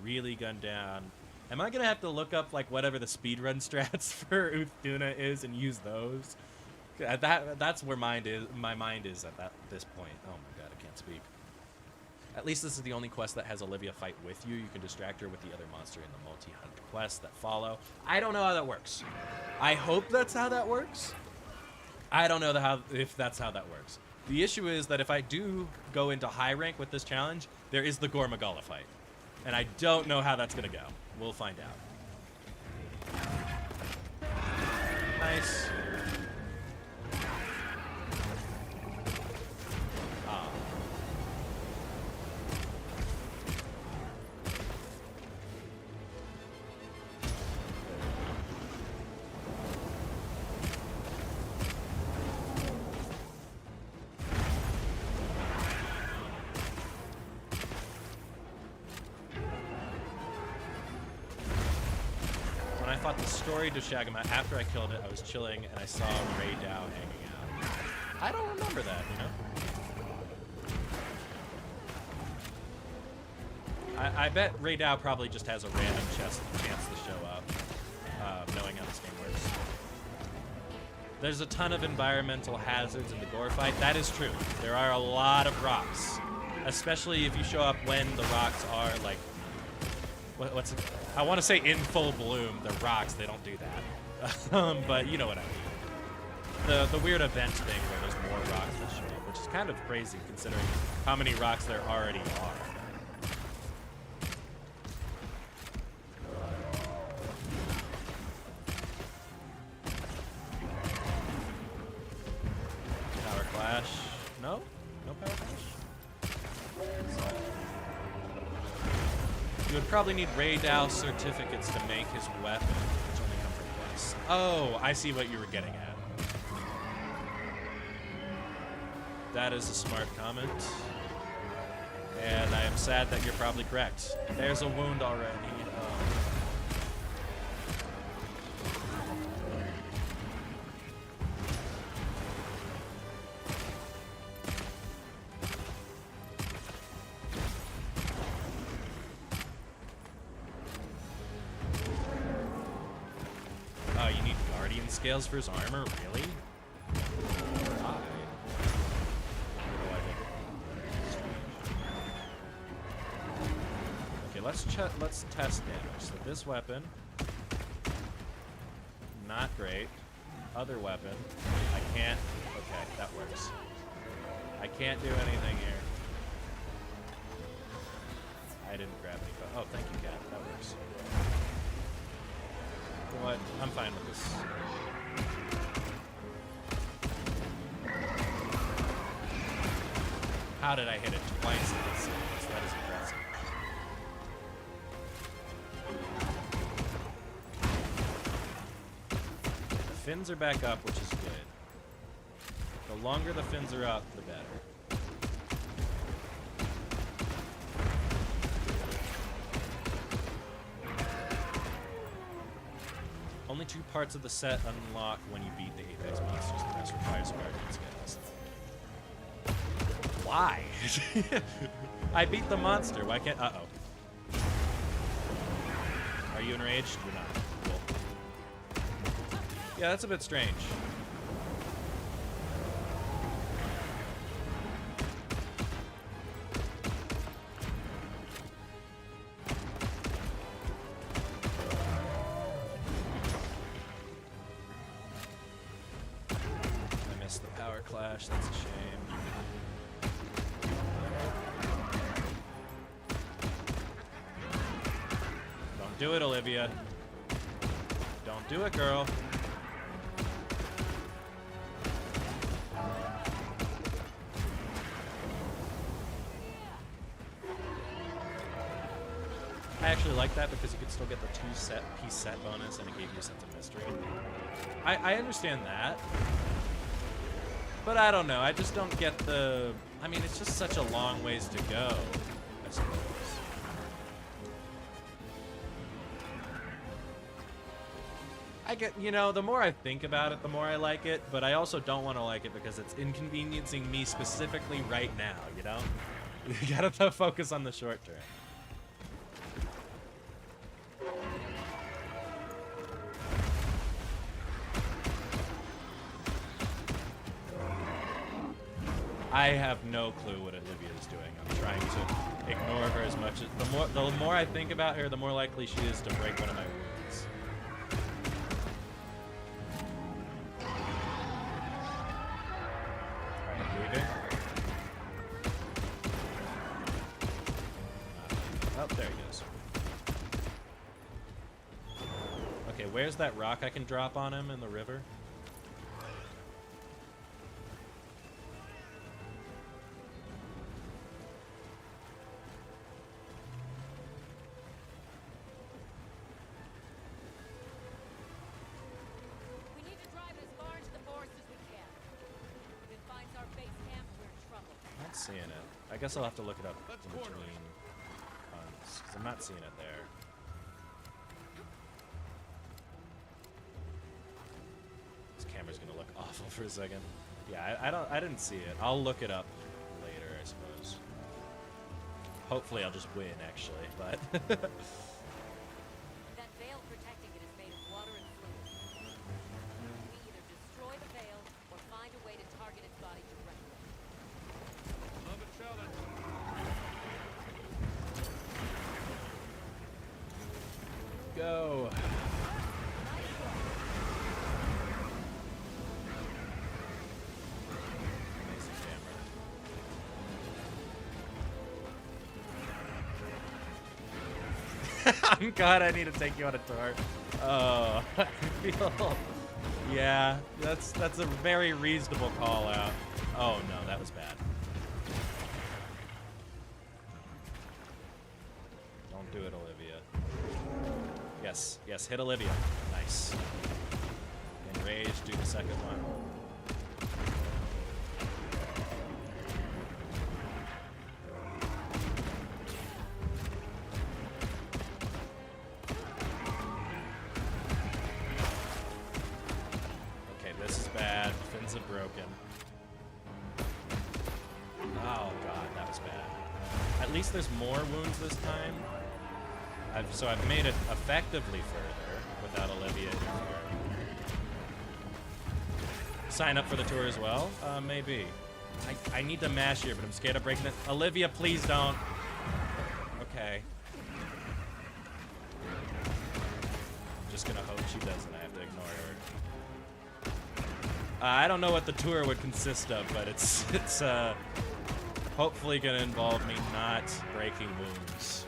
Really gun down. Am I gonna have to look up like whatever the speedrun strats for Uthuna is and use those? That's where my mind is at this point. Oh my god, I can't speak. At least this is the only quest that has Olivia fight with you. You can distract her with the other monster in the multi-hunt quests that follow. I don't know how that works. I hope that's how that works. I don't know if that's how that works. The issue is that if I do go into high rank with this challenge, there is the Gore Magala fight. And I don't know how that's gonna go. We'll find out. Nice. When I fought the story Dushagama, after I killed it, I was chilling and I saw Ray Dow hanging out. I don't remember that, you know? I bet Ray Dow probably just has a random chance to show up, knowing how this game works. There's a ton of environmental hazards in the Gore fight. That is true. There are a lot of rocks, especially if you show up when the rocks are like, what's it? I want to say in full bloom. The rocks, they don't do that. But you know what I mean. The weird event thing where there's more rocks that show up, which is kind of crazy considering how many rocks there already are. Power Clash. No? No Power Clash? You would probably need Ray Dow certificates to make his weapon, which only come from quests. Oh, I see what you were getting at. That is a smart comment. And I am sad that you're probably correct. There's a wound already. Oh, you need Guardian scales for his armor? Really? Why? Okay, let's test damage. So this weapon, not great. Other weapon, I can't. Okay, that works. I can't do anything here. I didn't grab any. Oh, thank you, Cat. That works. You know what? I'm fine with this. How did I hit it twice in this sequence? That is impressive. The fins are back up, which is good. The longer the fins are up, the better. Only 2 parts of the set unlock when you beat the Apex monsters. The rest requires Guardian scales. Why? I beat the monster. Why can't... Uh-oh. Are you enraged? You're not. Cool. Yeah, that's a bit strange. I missed the Power Clash. That's a shame. Do it, Olivia. Don't do it, girl. I actually like that because you could still get the 2-piece set bonus and it gave you a sense of mystery. I understand that. But I don't know. I just don't get the... I mean, it's just such a long ways to go, I suppose. I get, you know, the more I think about it, the more I like it, but I also don't want to like it because it's inconveniencing me specifically right now, you know? You gotta focus on the short term. I have no clue what Olivia is doing. I'm trying to ignore her as much as the more I think about her, the more likely she is to break one of my wounds. Alright, leaving. Oh, there he goes. Okay, where's that rock I can drop on him in the river? We need to drive it as far into the forest as we can. If it finds our base camp, we're in trouble. Not seeing it. I guess I'll have to look it up in between hunts, because I'm not seeing it there. This camera's gonna look awful for a second. Yeah, I didn't see it. I'll look it up later, I suppose. Hopefully I'll just win, actually, but... That veil protecting it is made of water and fluid. We either destroy the veil or find a way to target its body directly. Go! Amazing camera. God, I need to take you on a tour. Oh, I feel... Yeah, that's a very reasonable call out. Oh no, that was bad. Don't do it, Olivia. Yes, yes, hit Olivia. Nice. Enraged, do the second one. Okay, this is bad. Fins are broken. Oh god, that was bad. At least there's more wounds this time. So I've made it effectively further without Olivia interfering. Sign up for the tour as well? Maybe. I need to mash here, but I'm scared of breaking it. Olivia, please don't. Okay. I'm just gonna hope she doesn't. I have to ignore her. I don't know what the tour would consist of, but it's hopefully gonna involve me not breaking wounds.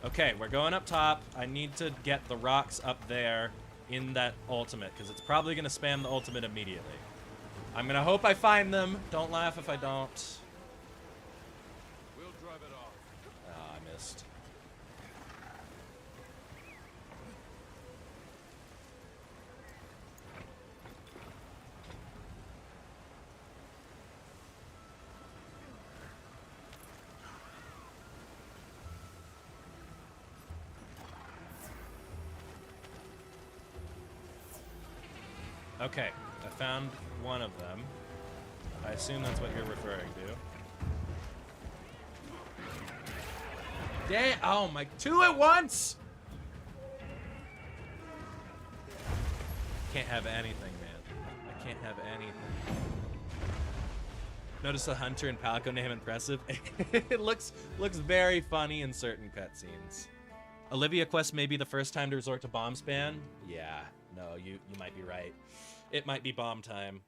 Okay, we're going up top. I need to get the rocks up there in that ultimate, because it's probably going to spam the ultimate immediately. I'm going to hope I find them. Don't laugh if I don't. We'll drive it off. Ah, I missed. Okay, I found one of them. I assume that's what you're referring to. Damn! Oh my! Two at once! Can't have anything, man. I can't have anything. Notice the hunter and Palico name impressive. It looks very funny in certain cutscenes. Olivia quest may be the first time to resort to bomb spam. Yeah, no, you might be right. It might be bomb time.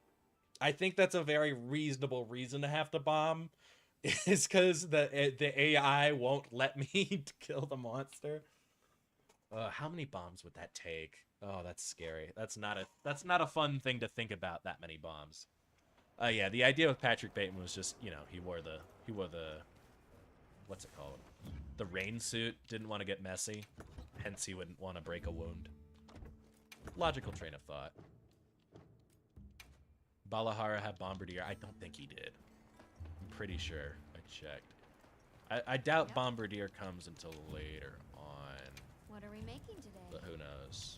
I think that's a very reasonable reason to have to bomb, is because the AI won't let me kill the monster. How many bombs would that take? Oh, that's scary. That's not a fun thing to think about. That many bombs. Yeah, the idea with Patrick Bateman was just, you know, he wore the what's it called? The rain suit. Didn't want to get messy, hence he wouldn't want to break a wound. Logical train of thought. Balahara had Bombardier. I don't think he did. I'm pretty sure. I checked. I doubt Bombardier comes until later on. What are we making today? but who knows?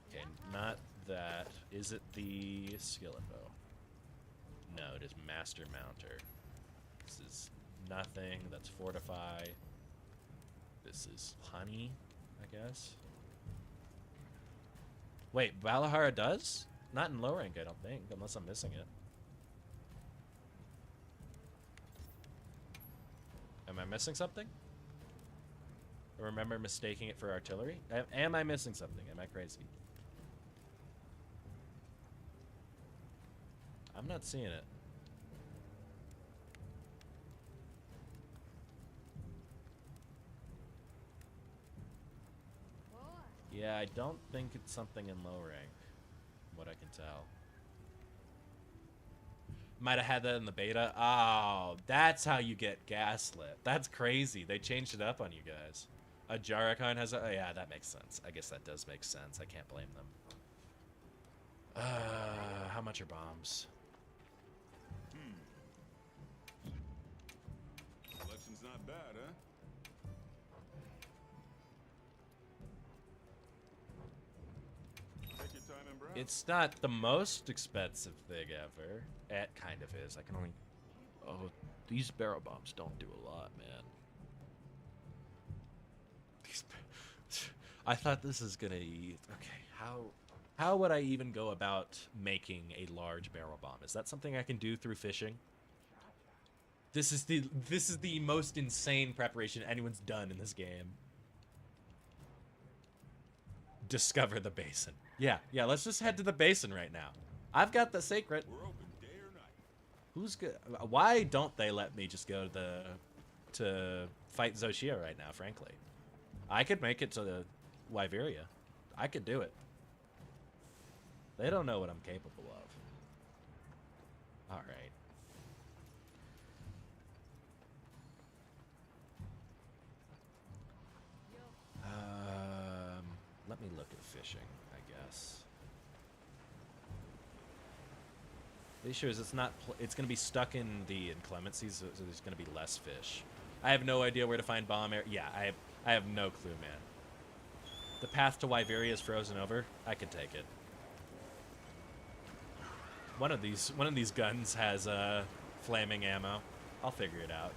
Okay, not that. Is it the skill info? No, it is Master Mounter. This is nothing. That's Fortify. This is Honey, I guess. Wait, Valahara does? Not in low rank, I don't think, unless I'm missing it. Am I missing something? I remember mistaking it for artillery? Am I missing something? Am I crazy? I'm not seeing it. Yeah, I don't think it's something in low rank, from what I can tell. Might have had that in the beta. Oh, that's how you get gaslit. That's crazy. They changed it up on you guys. A Jarikon has a... Oh, yeah, that makes sense. I guess that does make sense. I can't blame them. How much are bombs? Selection's not bad, huh? Take your time and browse. It's not the most expensive thing ever. It kind of is. I can only... Oh, these barrel bombs don't do a lot, man. These... I thought this is gonna... Okay, how would I even go about making a large barrel bomb? Is that something I can do through fishing? This is the most insane preparation anyone's done in this game. Discover the basin. Yeah, let's just head to the basin right now. I've got the secret. We're open day or night. Who's good? Why don't they let me just go to fight Xochitl right now, frankly? I could make it to the Wyveria. I could do it. They don't know what I'm capable of. All right. Let me look at fishing, I guess. The issue is it's not. It's going to be stuck in the inclemencies, so there's going to be less fish. I have no idea where to find bomb air. Yeah, I have no clue, man. The path to Wyveria is frozen over. I could take it. One of these guns has flaming ammo. I'll figure it out.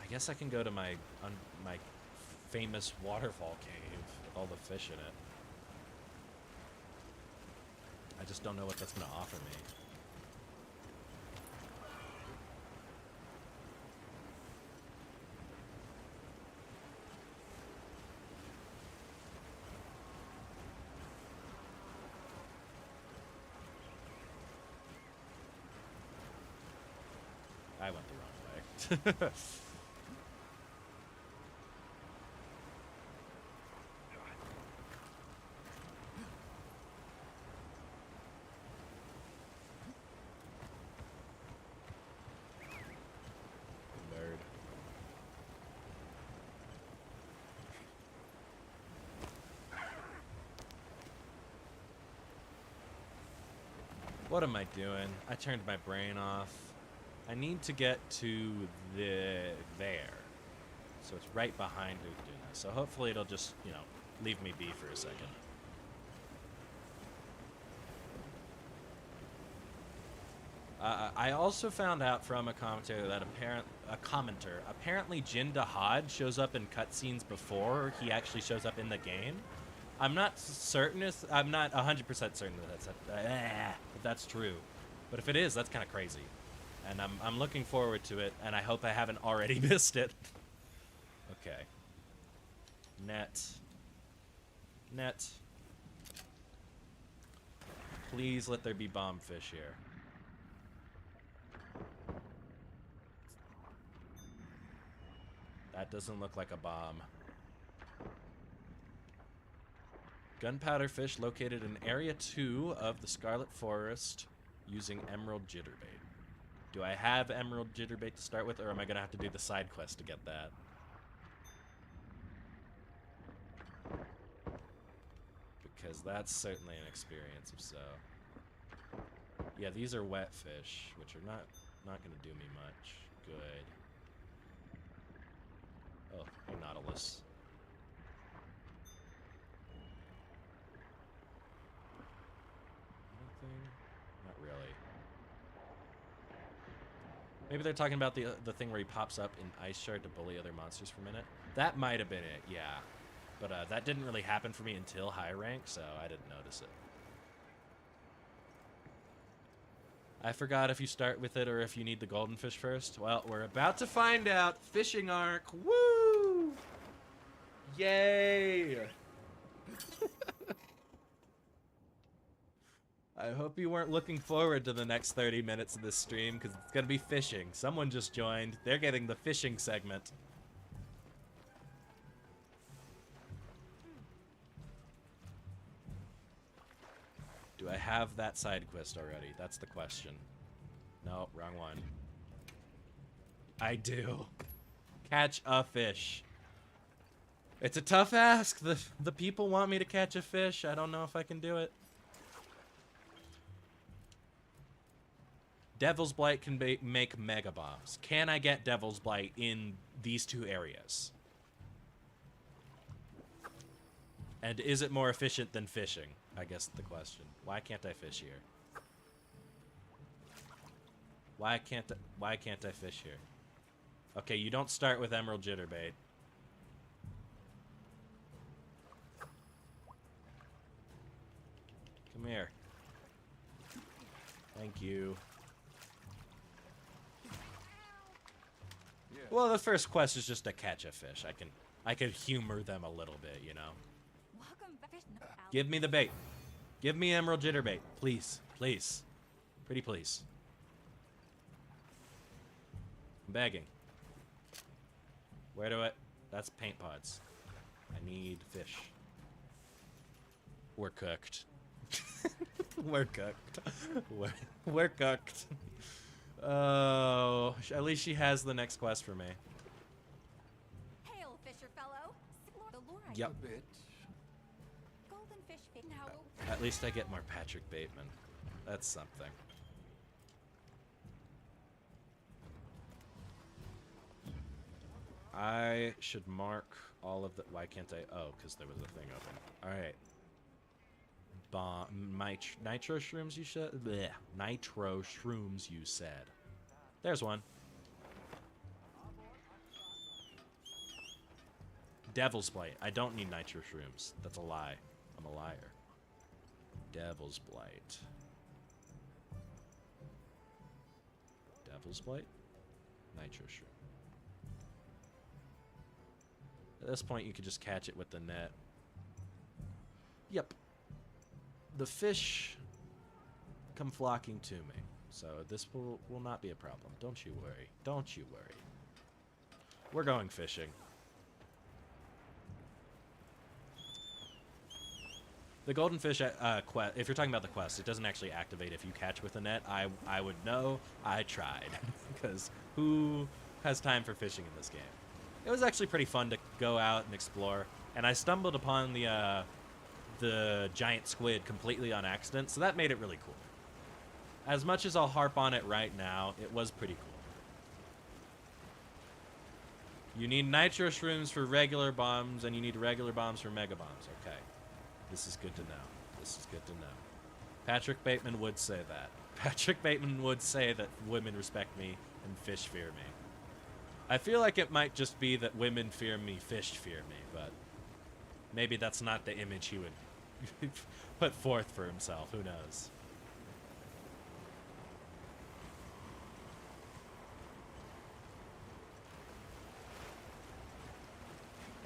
I guess I can go to my famous waterfall cave with all the fish in it. I just don't know what that's going to offer me. I went the wrong way. Nerd. What am I doing? I turned my brain off. I need to get to there. So it's right behind Uduna. So hopefully it'll just, you know, leave me be for a second. I also found out from a commentator that apparently Jin Dahad shows up in cutscenes before he actually shows up in the game. I'm not certain. I'm not 100% certain that that's true. But if it is, that's kind of crazy. And I'm looking forward to it, and I hope I haven't already missed it. Okay. Net. Please let there be bombfish here. That doesn't look like a bomb. Gunpowder fish located in Area 2 of the Scarlet Forest using Emerald Jitterbait. Do I have Emerald Jitterbait to start with, or am I going to have to do the side quest to get that? Because that's certainly an experience, if so. Yeah, these are wet fish, which are not going to do me much good. Oh, Nautilus. Anything? Not really. Maybe they're talking about the thing where he pops up in Ice Shard to bully other monsters for a minute. That might have been it, yeah. But that didn't really happen for me until high rank, so I didn't notice it. I forgot if you start with it or if you need the golden fish first. Well, we're about to find out. Fishing arc. Woo! Yay! I hope you weren't looking forward to the next 30 minutes of this stream, because it's going to be fishing. Someone just joined. They're getting the fishing segment. Do I have that side quest already? That's the question. No, wrong one. I do. Catch a fish. It's a tough ask. The people want me to catch a fish. I don't know if I can do it. Devil's Blight can make mega bombs. Can I get Devil's Blight in these two areas? And is it more efficient than fishing? I guess the question. Why can't I fish here? Why can't I fish here? Okay, you don't start with Emerald Jitterbait. Come here. Thank you. Well, the first quest is just to catch a fish. I can humor them a little bit, you know. Welcome back. Give me the bait. Give me Emerald Jitterbait, please, please, pretty please. I'm begging. Where do I? That's paint pods. I need fish. We're cooked. We're cooked. We're cooked. Oh, at least she has the next quest for me. Hail, fisher fellow. Explore the lure. Yep. A bit. Golden fish fit now. At least I get more Patrick Bateman. That's something. I should mark all of the... Why can't I... Oh, because there was a thing open. Alright. Nitro shrooms, you said? Blech. Nitro shrooms, you said. There's one. Devil's Blight. I don't need nitro shrooms. That's a lie. I'm a liar. Devil's Blight. Devil's Blight? Nitro shroom. At this point, you could just catch it with the net. Yep. The fish come flocking to me. So this will not be a problem. Don't you worry. Don't you worry. We're going fishing. The golden fish quest, if you're talking about the quest, it doesn't actually activate if you catch with a net. I would know. I tried. Because who has time for fishing in this game? It was actually pretty fun to go out and explore. And I stumbled upon the giant squid completely on accident, so that made it really cool. As much as I'll harp on it right now, it was pretty cool. You need nitro shrooms for regular bombs, and you need regular bombs for mega bombs. Okay. This is good to know. This is good to know. Patrick Bateman would say that. Patrick Bateman would say that women respect me and fish fear me. I feel like it might just be that women fear me, fish fear me, but maybe that's not the image he would put forth for himself. Who knows?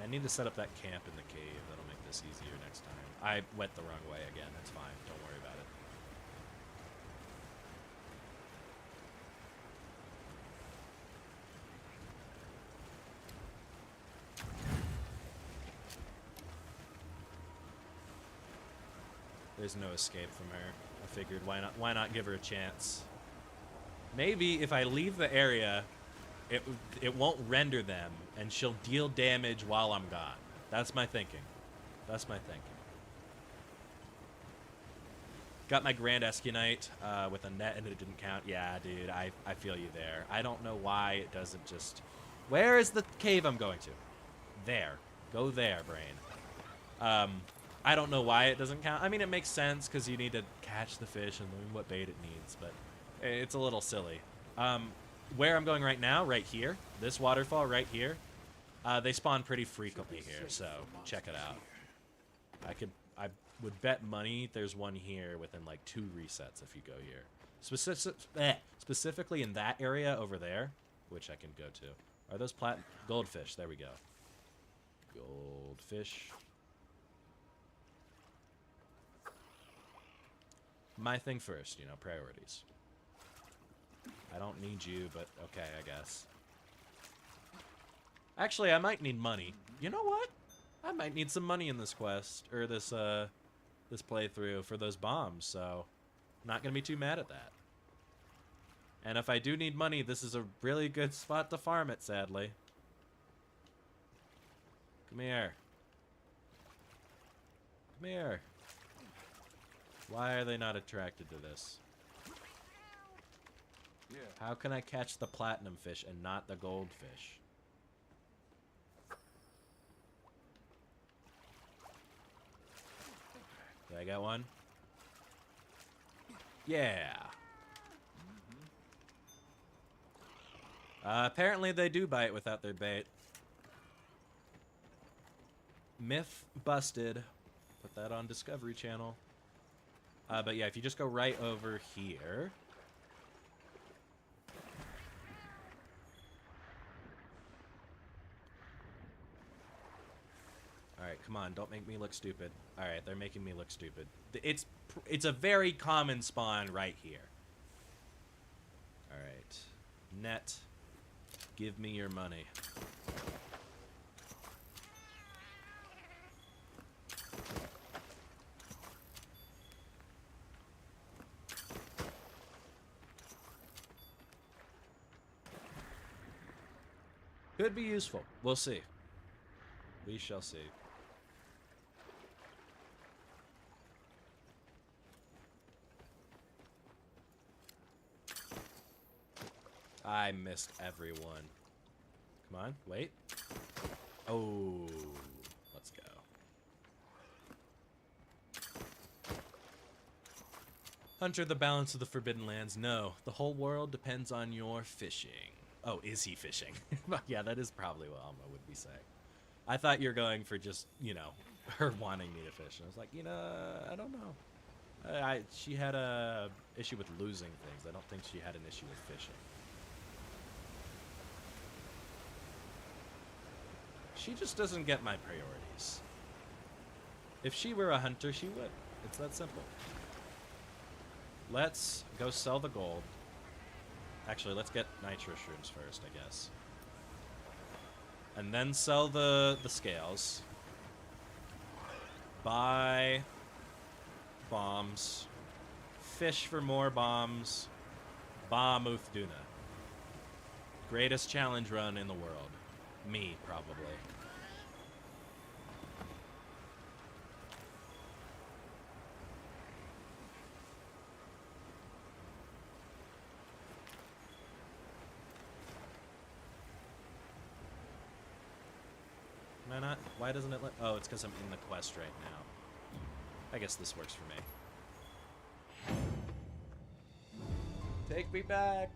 I need to set up that camp in the cave. That'll make this easier next time. I went the wrong way again. That's fine. Don't worry about it. There's no escape from her. I figured why not give her a chance? Maybe if I leave the area, it won't render them, and she'll deal damage while I'm gone. That's my thinking. That's my thinking. Got my Grand Escunite with a net and it didn't count. Yeah, dude, I feel you there. I don't know why it doesn't just... Where is the cave I'm going to? There. Go there, brain. I don't know why it doesn't count. I mean, it makes sense because you need to catch the fish and learn what bait it needs, but it's a little silly. Where I'm going right now, right here, this waterfall right here, they spawn pretty frequently here, so check it out. I would bet money there's one here within like 2 resets if you go here. Specifically in that area over there, which I can go to. Are those goldfish? There we go. Goldfish. My thing first, you know, priorities. I don't need you, but okay, I guess. Actually, I might need money. You know what? I might need some money in this quest, or this playthrough for those bombs, so not gonna be too mad at that. And if I do need money, this is a really good spot to farm it, sadly. Come here. Come here. Why are they not attracted to this? Yeah. How can I catch the platinum fish and not the goldfish? Did I get one? Yeah. Apparently they do bite without their bait. Myth busted. Put that on Discovery Channel. But yeah, if you just go right over here. Alright, come on, don't make me look stupid. Alright, they're making me look stupid. It's a very common spawn right here. Alright. Net. Give me your money. Could be useful. We'll see. We shall see. I missed everyone. Come on, wait. Oh, let's go. Hunter, the balance of the Forbidden Lands. No, the whole world depends on your fishing. Oh, is he fishing? Yeah, that is probably what Alma would be saying. I thought you were going for just, you know, her wanting me to fish. And I was like, you know, I don't know. She had a issue with losing things. I don't think she had an issue with fishing. She just doesn't get my priorities. If she were a hunter, she would. It's that simple. Let's go sell the gold. Actually, let's get nitro shrooms first, I guess. And then sell the scales. Buy bombs. Fish for more bombs. Bomb Uthduna. Greatest challenge run in the world. Me, probably. Am I not? Why doesn't it let... Oh, it's because I'm in the quest right now. I guess this works for me. Take me back!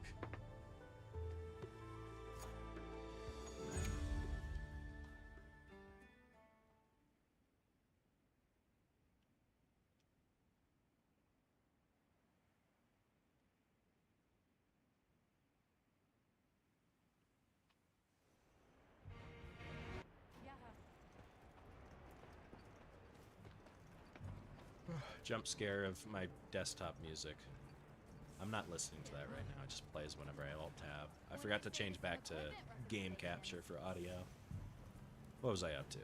Jump scare of my desktop music. I'm not listening to that right now. It just plays whenever I alt-tab. I forgot to change back to game capture for audio. What was I up to?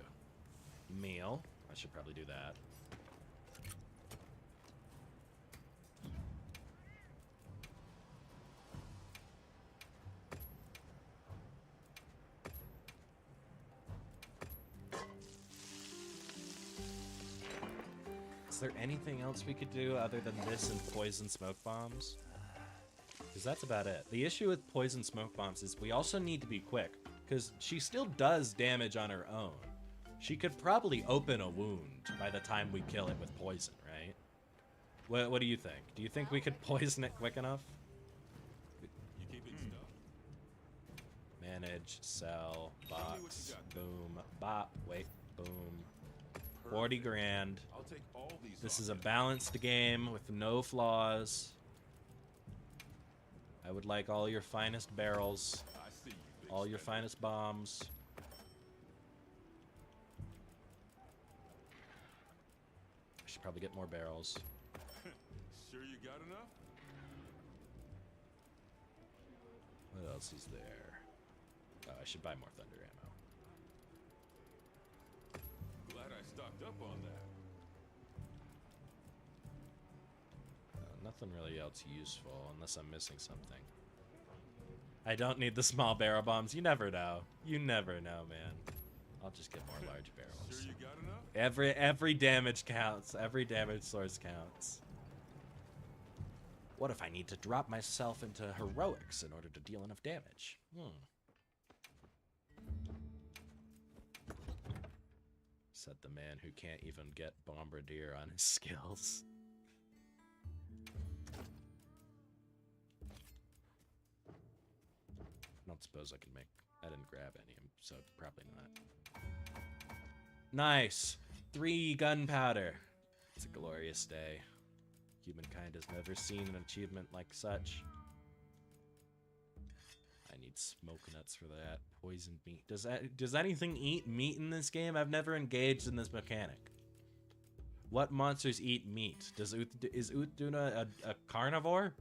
Meal. I should probably do that. Is there anything else we could do other than this and poison smoke bombs? Because that's about it. The issue with poison smoke bombs is we also need to be quick, because she still does damage on her own. She could probably open a wound by the time we kill it with poison, right? What do you think? Do you think we could poison it quick enough? You keep it stuff. Manage, sell, box, boom, bop, wait, boom. 40 grand. I'll take all these. This off is a you. balanced game with no flaws. I would like all your finest barrels, I see you. Big all your spender. finest bombs. I should probably get more barrels. Sure you got enough? What else is there? Oh, I should buy more thunder ammo. Glad I stocked up on that. Nothing really else useful unless I'm missing something. I don't need the small barrel bombs. You never know. You never know, man. I'll just get more large Sure barrels. you got enough? Every damage counts. Every damage source counts. What if I need to drop myself into heroics in order to deal enough damage? Said the man who can't even get Bombardier on his skills. I don't suppose I can make... I didn't grab any, so probably not. Nice! 3 gunpowder. It's a glorious day. Humankind has never seen an achievement like such. I need smoke nuts for that. Poisoned meat. Does anything eat meat in this game? I've never engaged in this mechanic. What monsters eat meat? Is Uthduna a carnivore?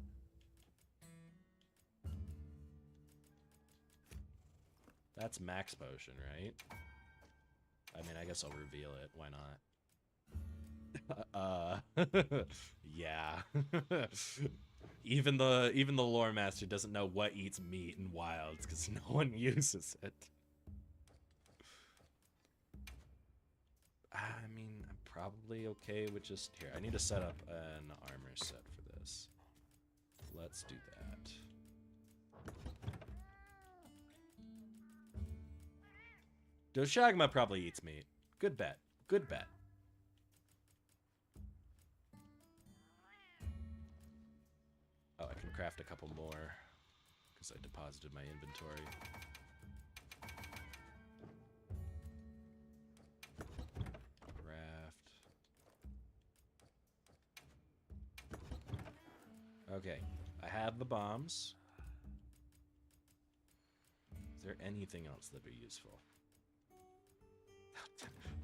That's max potion, right? I mean, I guess I'll reveal it. Why not? Yeah. even the lore master doesn't know what eats meat in wilds because no one uses it. I mean, I'm probably okay with just here. I need to set up an armor set for this. Let's do that. Doshagma probably eats meat. Good bet. Good bet. Oh, I can craft a couple more because I deposited my inventory. Craft. Okay, I have the bombs. Is there anything else that'd be useful?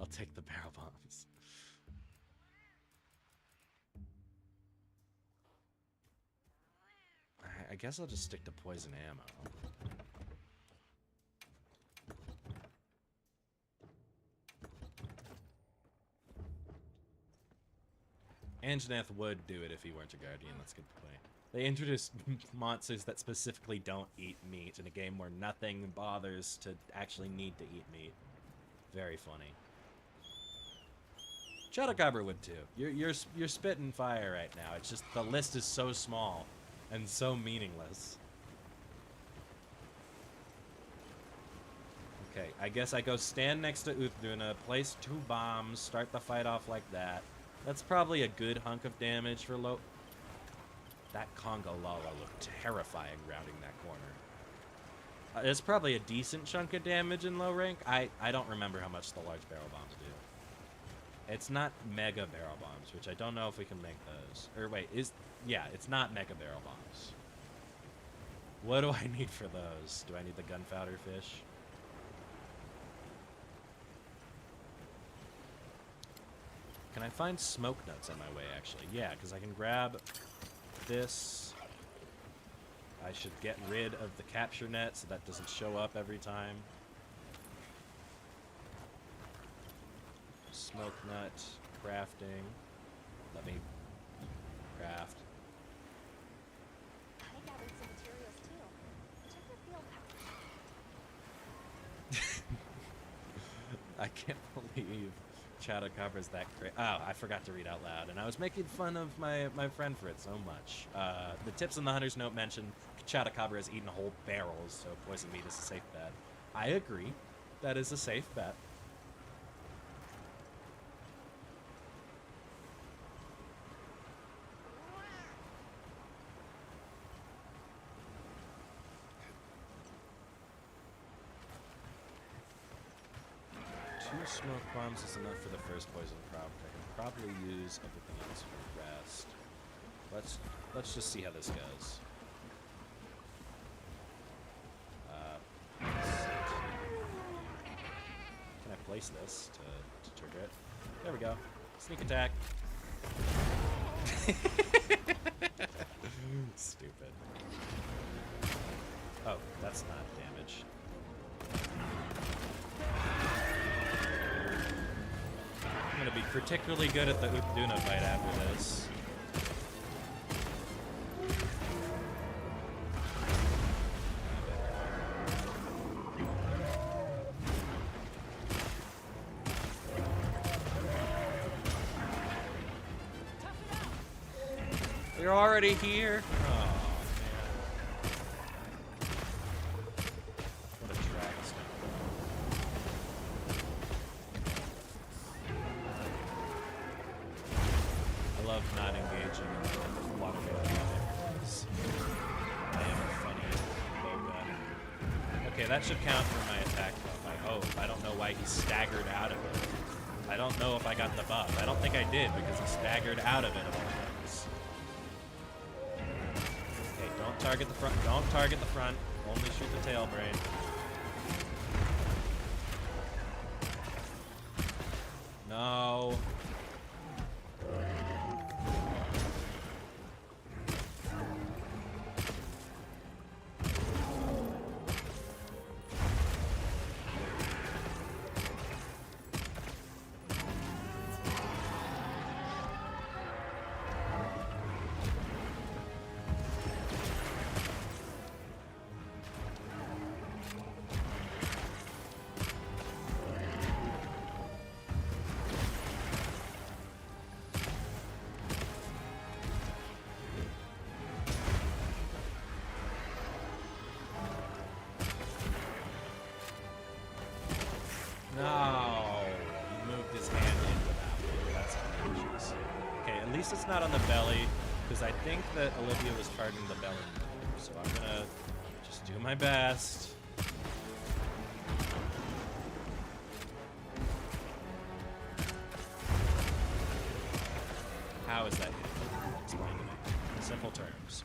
I'll take the barrel bombs. I guess I'll just stick to poison ammo. Anjanath would do it if he weren't a guardian, that's a good point. They introduced monsters that specifically don't eat meat in a game where nothing bothers to actually need to eat meat. Very funny. Chotacabra would too. You're spitting fire right now. It's just the list is so small and so meaningless. Okay, I guess I go stand next to Uthduna, place 2 bombs, start the fight off like that. That's probably a good hunk of damage for low. That Conga Lala looked terrifying rounding that corner. It's probably a decent chunk of damage in low rank. I don't remember how much the large barrel bombs do. It's not mega barrel bombs, which I don't know if we can make those. Or wait, yeah, it's not mega barrel bombs. What do I need for those? Do I need the gunpowder fish? Can I find smoke nuts on my way, actually? Yeah, because I can grab this. I should get rid of the capture net so that doesn't show up every time. Smoke nut, crafting. Let me craft. I gathered some materials too. Check the field pack. I can't believe Chatacabra's that great. Oh, I forgot to read out loud, and I was making fun of my friend for it so much. The tips in the Hunter's Note mention Chatacabra has eaten whole barrels, so poison meat is a safe bet. I agree. That is a safe bet. Two smoke bombs is enough for the first poison prompt. I can probably use everything else for the rest. Let's just see how this goes. Can I place this to trigger it? There we go. Sneak attack. Stupid. Oh, that's not damage. I'm gonna be particularly good at the Ukduna fight after this. You're already here? Oh, man. What a travesty. I love not engaging in the walking because I am a funny boga. Okay, that should count for my attack buff, I hope. I don't know why he staggered out of it. I don't know if I got the buff. I don't think I did because he staggered out of it of all things. Okay, don't target the front. Don't target the front. Only shoot the tail brain. No. No, he moved his hand into that one. That's outrageous. Okay, at least it's not on the belly, because I think that Olivia was targeting the belly. So I'm gonna just do my best. How is that hitting? Explain to me. In simple terms.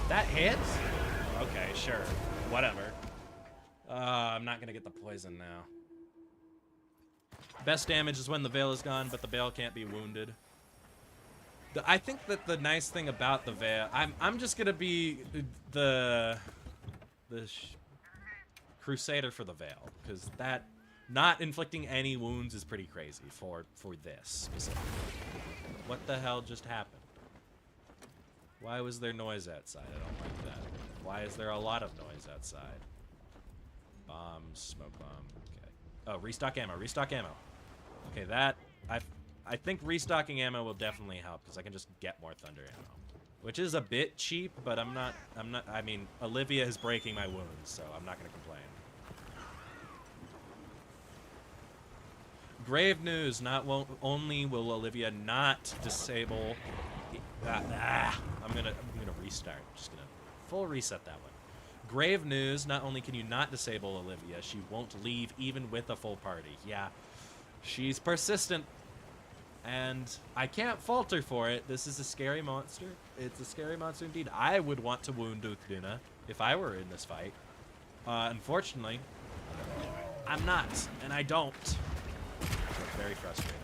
That hits? Okay, sure. Whatever. I'm not gonna get the poison now. Best damage is when the veil is gone, but the veil can't be wounded. I think that the nice thing about the veil, I'm just gonna be the crusader for the veil, because that not inflicting any wounds is pretty crazy for this specifically. What the hell just happened? Why was there noise outside? I don't like that. Why is there a lot of noise outside? Bombs, smoke bomb. Okay. Oh, restock ammo. Restock ammo. Okay, that I think restocking ammo will definitely help because I can just get more thunder ammo, which is a bit cheap, but I'm not. I mean, Olivia is breaking my wounds, so I'm not gonna complain. Grave news. Not only will Olivia not disable. I'm gonna restart. I'm just gonna full reset that one. Grave news, not only can you not disable Olivia, she won't leave even with a full party. Yeah, she's persistent. And I can't fault her for it. This is a scary monster. It's a scary monster indeed. I would want to wound Ukduna if I were in this fight. Unfortunately, I'm not, and I don't. So it's very frustrating.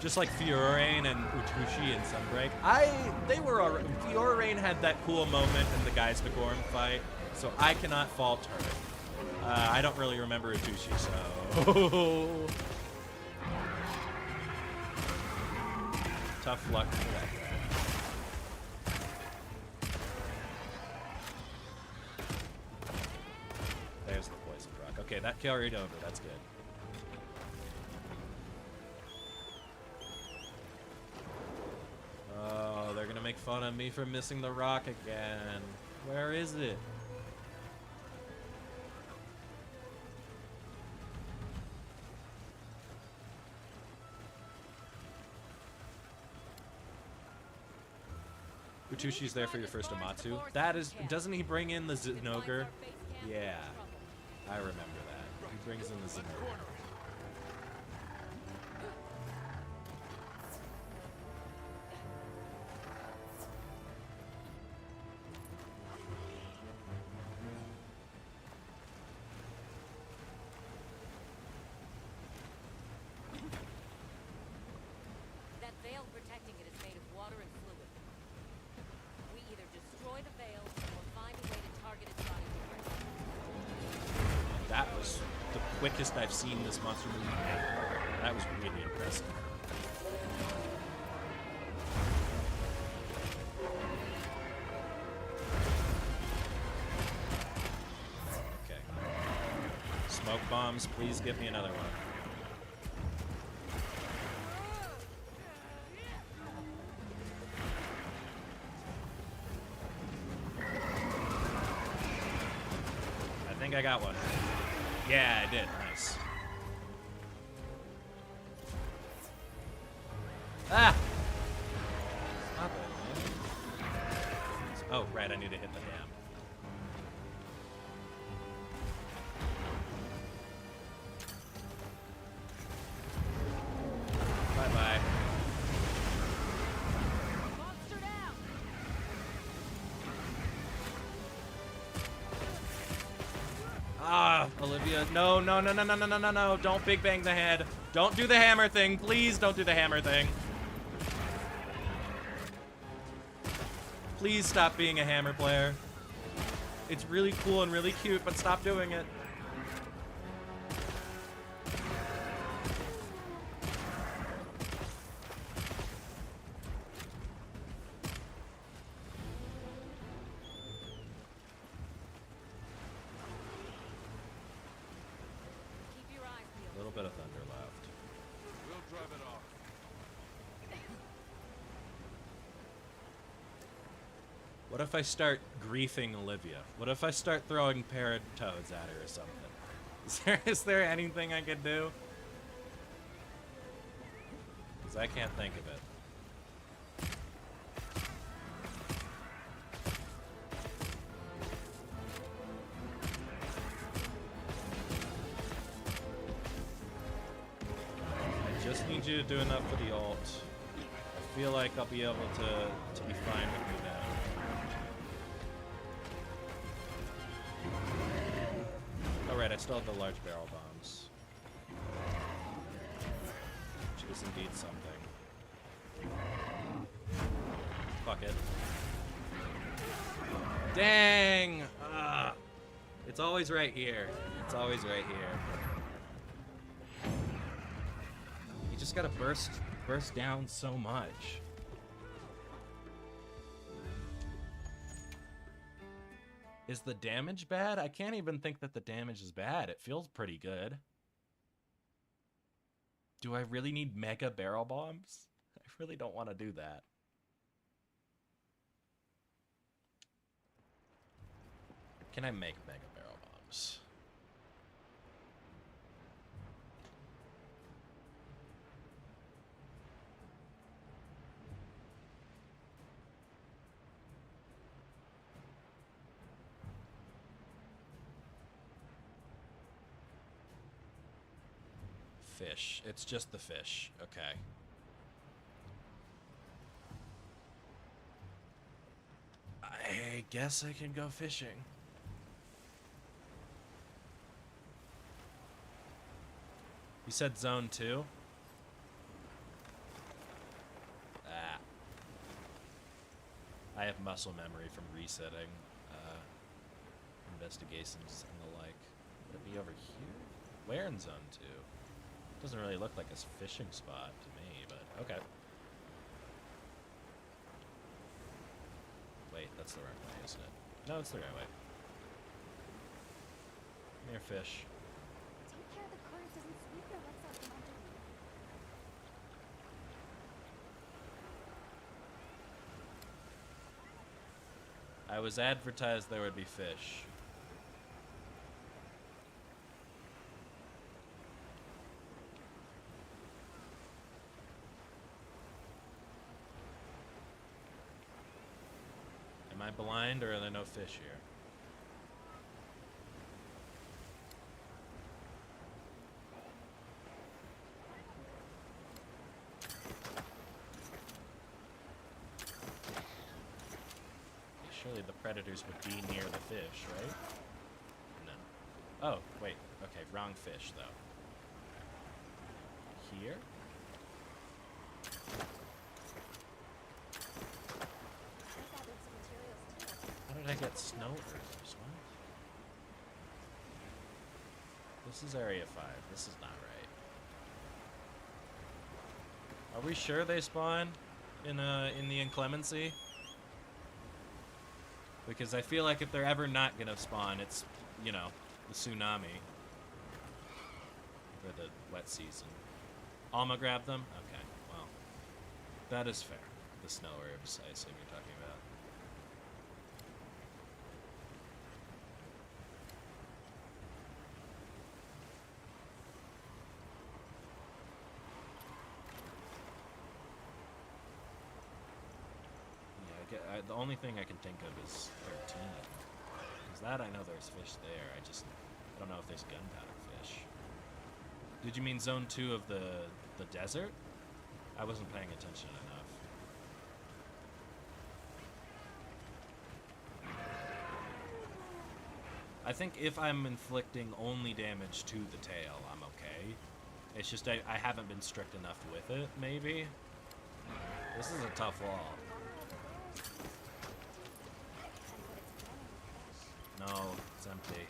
Just like Fiorain and Utushi in Sunbreak. They were alright. Fiorain had that cool moment in the Geisha Gorm fight, so I cannot fault her. I don't really remember Utushi, so tough luck for that guy. There's the poison rock. Okay, that carried over. That's good. Oh, they're gonna make fun of me for missing the rock again. Where is it? Utushi's there for your first Amatsu. That is, doesn't he bring in the Zinogre? Yeah, I remember that. He brings in the Zinogre. That veil protecting it is made of water and fluid. We either destroy the veil or find a way to target its body directly. That was the quickest I've seen this monster movie ever. That was really impressive. Okay. Smoke bombs, please give me another one. I think I got one. Yeah, I did. Nice. Ah! Stop it, man. Oh, right, I need to hit the dam. Bye-bye. Monster down! Ah, Olivia. No, no, no, no, no, no, no, no, no. Don't big bang the head. Don't do the hammer thing. Please don't do the hammer thing. Please stop being a hammer player. It's really cool and really cute, but stop doing it. Keep your eyes peeled. A little bit of thunder left. We'll drive it off. What if I start griefing Olivia? What if I start throwing parrot toads at her or something? Is there anything I could do? Because I can't think of it. I just need you to do enough for the ult. I feel like I'll be able to be fine with you now. Oh right, I still have the large barrel bombs. Which is indeed something. Fuck it. Dang! It's always right here. It's always right here. You just gotta burst down so much. Is the damage bad? I can't even think that the damage is bad. It feels pretty good. Do I really need mega barrel bombs? I really don't want to do that. Can I make mega barrel bombs? Fish. It's just the fish. Okay. I guess I can go fishing. You said zone 2? muscle memory from resetting investigations and the like. Would it be over here? Where in zone 2? Doesn't really look like a fishing spot to me, but okay. Wait, that's the right way, isn't it? No, it's the right way. Come here, fish. Take care the current doesn't sweep their wrecks out from under you. I was advertised there would be fish. Am I blind or are there no fish here? Surely the predators would be near the fish, right? No. Oh, wait. Okay, wrong fish, though. Here? I gathered some materials too. How did I get snow earthers? What? This is Area 5. This is not right. Are we sure they spawn in the inclemency? Because I feel like if they're ever not gonna spawn, it's, you know, the tsunami. For the wet season. Alma grabbed them? Okay, well. That is fair. The snow herbs, I assume you're talking about. The only thing I can think of is 13. Because that I know there's fish there. I don't know if there's gunpowder fish. Did you mean zone 2 of the desert? I wasn't paying attention enough. I think if I'm inflicting only damage to the tail, I'm okay. It's just I haven't been strict enough with it, maybe? This is a tough wall. No, it's empty.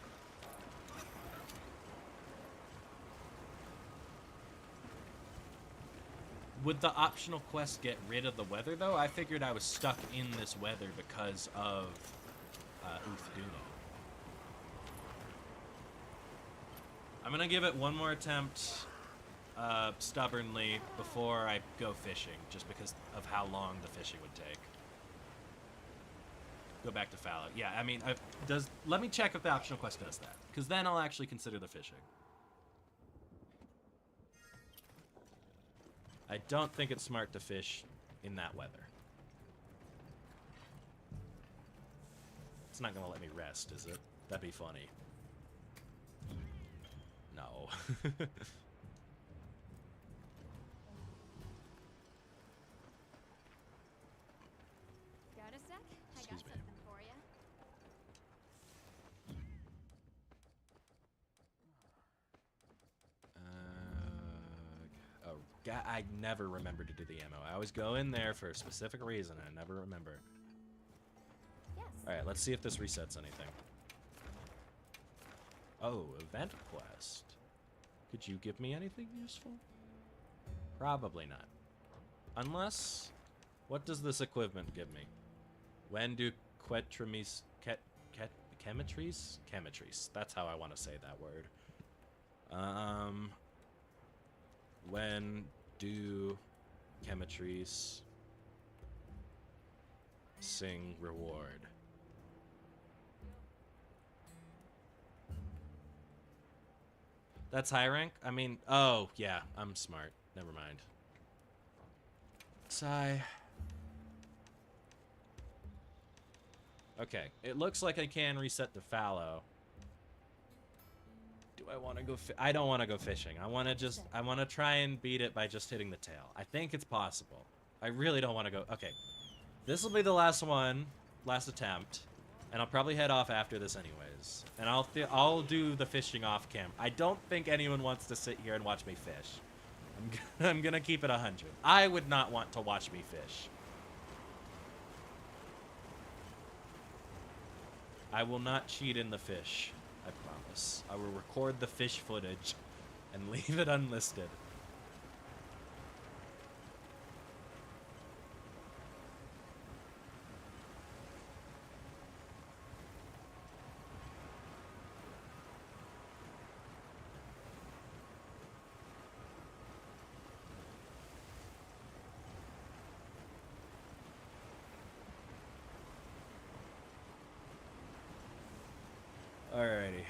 Would the optional quest get rid of the weather, though? I figured I was stuck in this weather because of Uthaduna. I'm gonna give it one more attempt stubbornly before I go fishing, just because of how long the fishing would take. Go back to fallow. Yeah, I mean, let me check if the optional quest does that, because then I'll actually consider the fishing. I don't think it's smart to fish in that weather. It's not gonna let me rest, is it? That'd be funny. No. Got a sec? I Excuse got me. something for you. I never remember to do the ammo. I always go in there for a specific reason. I never remember. Yes. Alright, let's see if this resets anything. Oh, event quest. Could you give me anything useful? Probably not. Unless... What does this equipment give me? When do chemetries? Chemetries. That's how I want to say that word. When do chemetries sing reward? That's high rank? I mean, oh, yeah, I'm smart. Never mind. Sigh. Okay, it looks like I can reset to fallow. Do I want to go I don't want to go fishing. I want to try and beat it by just hitting the tail. I think it's possible. I really don't want to go. Okay. This will be the last one, last attempt, and I'll probably head off after this anyways. And I'll do the fishing off cam. I don't think anyone wants to sit here and watch me fish. I'm going to keep it 100. I would not want to watch me fish. I will not cheat in the fish. I promise. I will record the fish footage and leave it unlisted. Alrighty.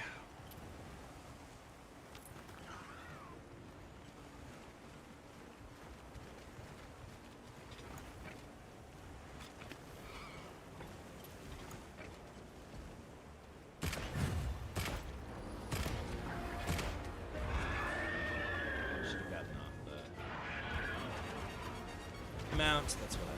Should have gotten off the mount. That's whatever.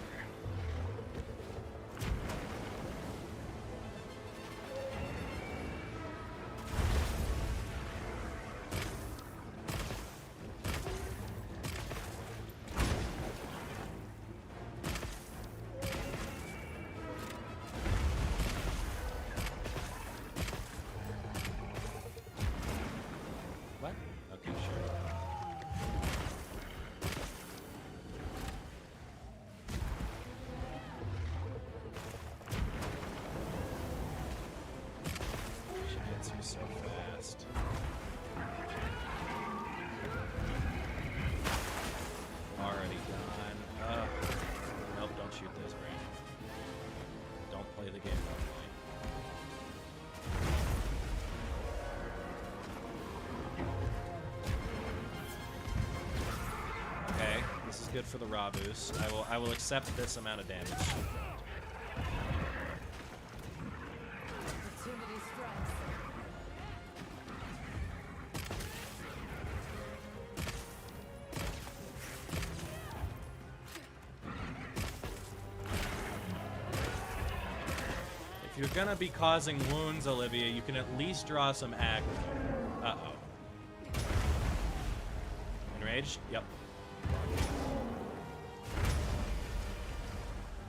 What? Okay, sure. She gets here so fast. Already done. Nope, don't shoot this, Brandon. Don't play the game normally. Okay, this is good for the raw boost. I will accept this amount of damage. Opportunity strikes. If you're gonna be causing wounds, Olivia, you can at least draw some aggro. Uh-oh. Enraged? Yep.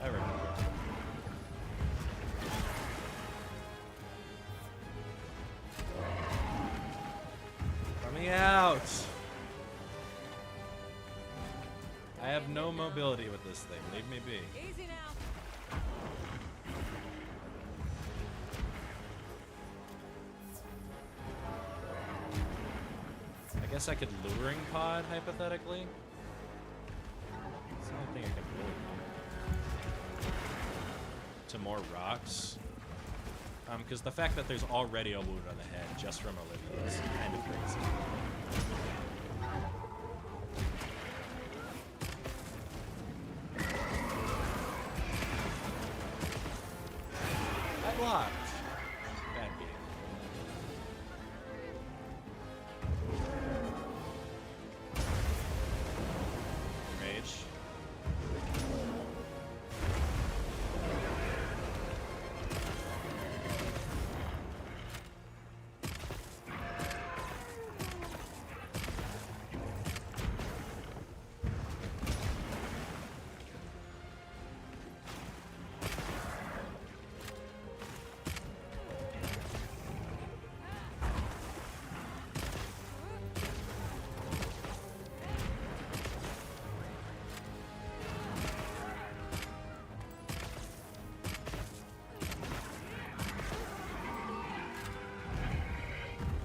I remember. Let me out! I have no mobility with this thing. Leave me be. Easy now. I guess I could luring pod, hypothetically. It's the only thing I could really do. To more rocks. Because the fact that there's already a wound on the head just from Olivia is kind of crazy. I blocked. Bad game. Rage.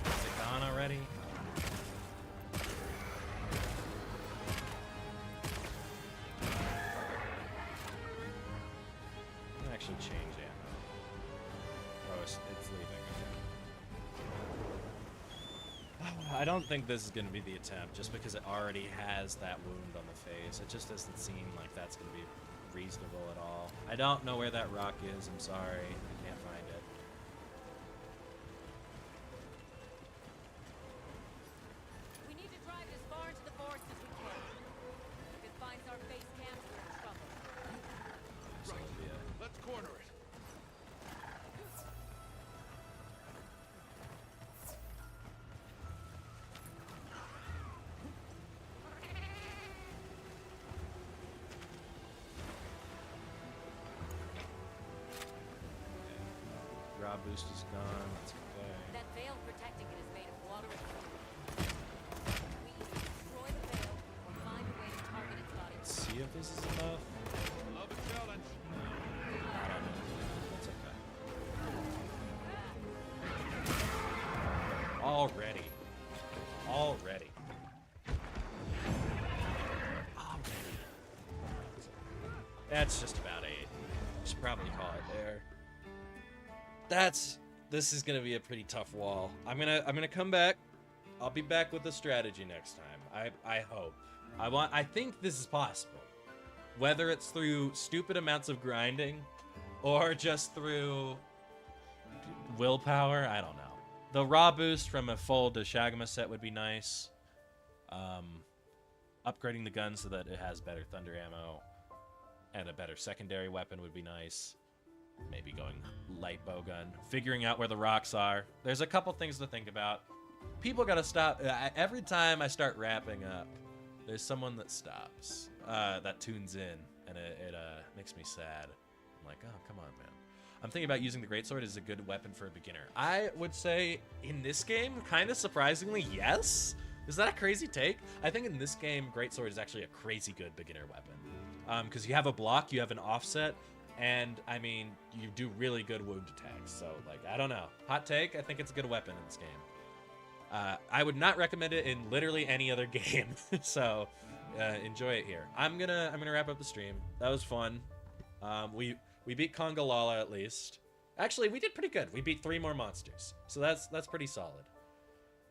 Is it gone already? I'm gonna actually change ammo. Oh, it's leaving. Okay. I don't think this is gonna be the attempt, just because it already has that wound on the face. It just doesn't seem like that's gonna be reasonable at all. I don't know where that rock is. I'm sorry. I can't find it. We need to drive as far into the forest as we can. If it finds our base camp, we're in trouble. So it'll be a- Let's corner it. raw boost is gone. That's okay. That veil protecting it is made of water and fluid. We either destroy the veil or find a way to target its body. Let's see if this is enough. Love a challenge. I don't know. That's okay. Already. Already. That's just about 8. Should probably call it there. This is gonna be a pretty tough wall. I'm gonna come back. I'll be back with a strategy next time. I hope. I think this is possible. Whether it's through stupid amounts of grinding or just through willpower, I don't know. The raw boost from a full Deshagma set would be nice. Upgrading the gun so that it has better thunder ammo and a better secondary weapon would be nice. Maybe going light bowgun. Figuring out where the rocks are. There's a couple things to think about. People gotta stop. Every time I start wrapping up, there's someone that stops, that tunes in, and it makes me sad. I'm like, oh, come on, man. I'm thinking about using the greatsword as a good weapon for a beginner. I would say in this game, kind of surprisingly, yes. Is that a crazy take? I think in this game, greatsword is actually a crazy good beginner weapon. Because you have a block, you have an offset, and I mean, you do really good wound attacks. So, like, I don't know. Hot take, I think it's a good weapon in this game. I would not recommend it in literally any other game. So, enjoy it here. I'm gonna wrap up the stream. That was fun. We beat Congalala at least. Actually, we did pretty good. We beat 3 more monsters. So that's pretty solid.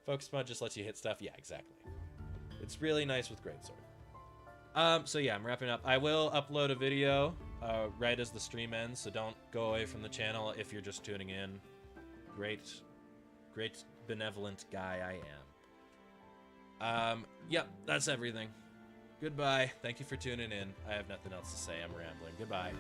Focus mode just lets you hit stuff. Yeah, exactly. It's really nice with greatsword. So yeah, I'm wrapping up. I will upload a video right as the stream ends, so don't go away from the channel if you're just tuning in. Great benevolent guy I am. Yep, that's everything. Goodbye. Thank you for tuning in. I have nothing else to say. I'm rambling. Goodbye.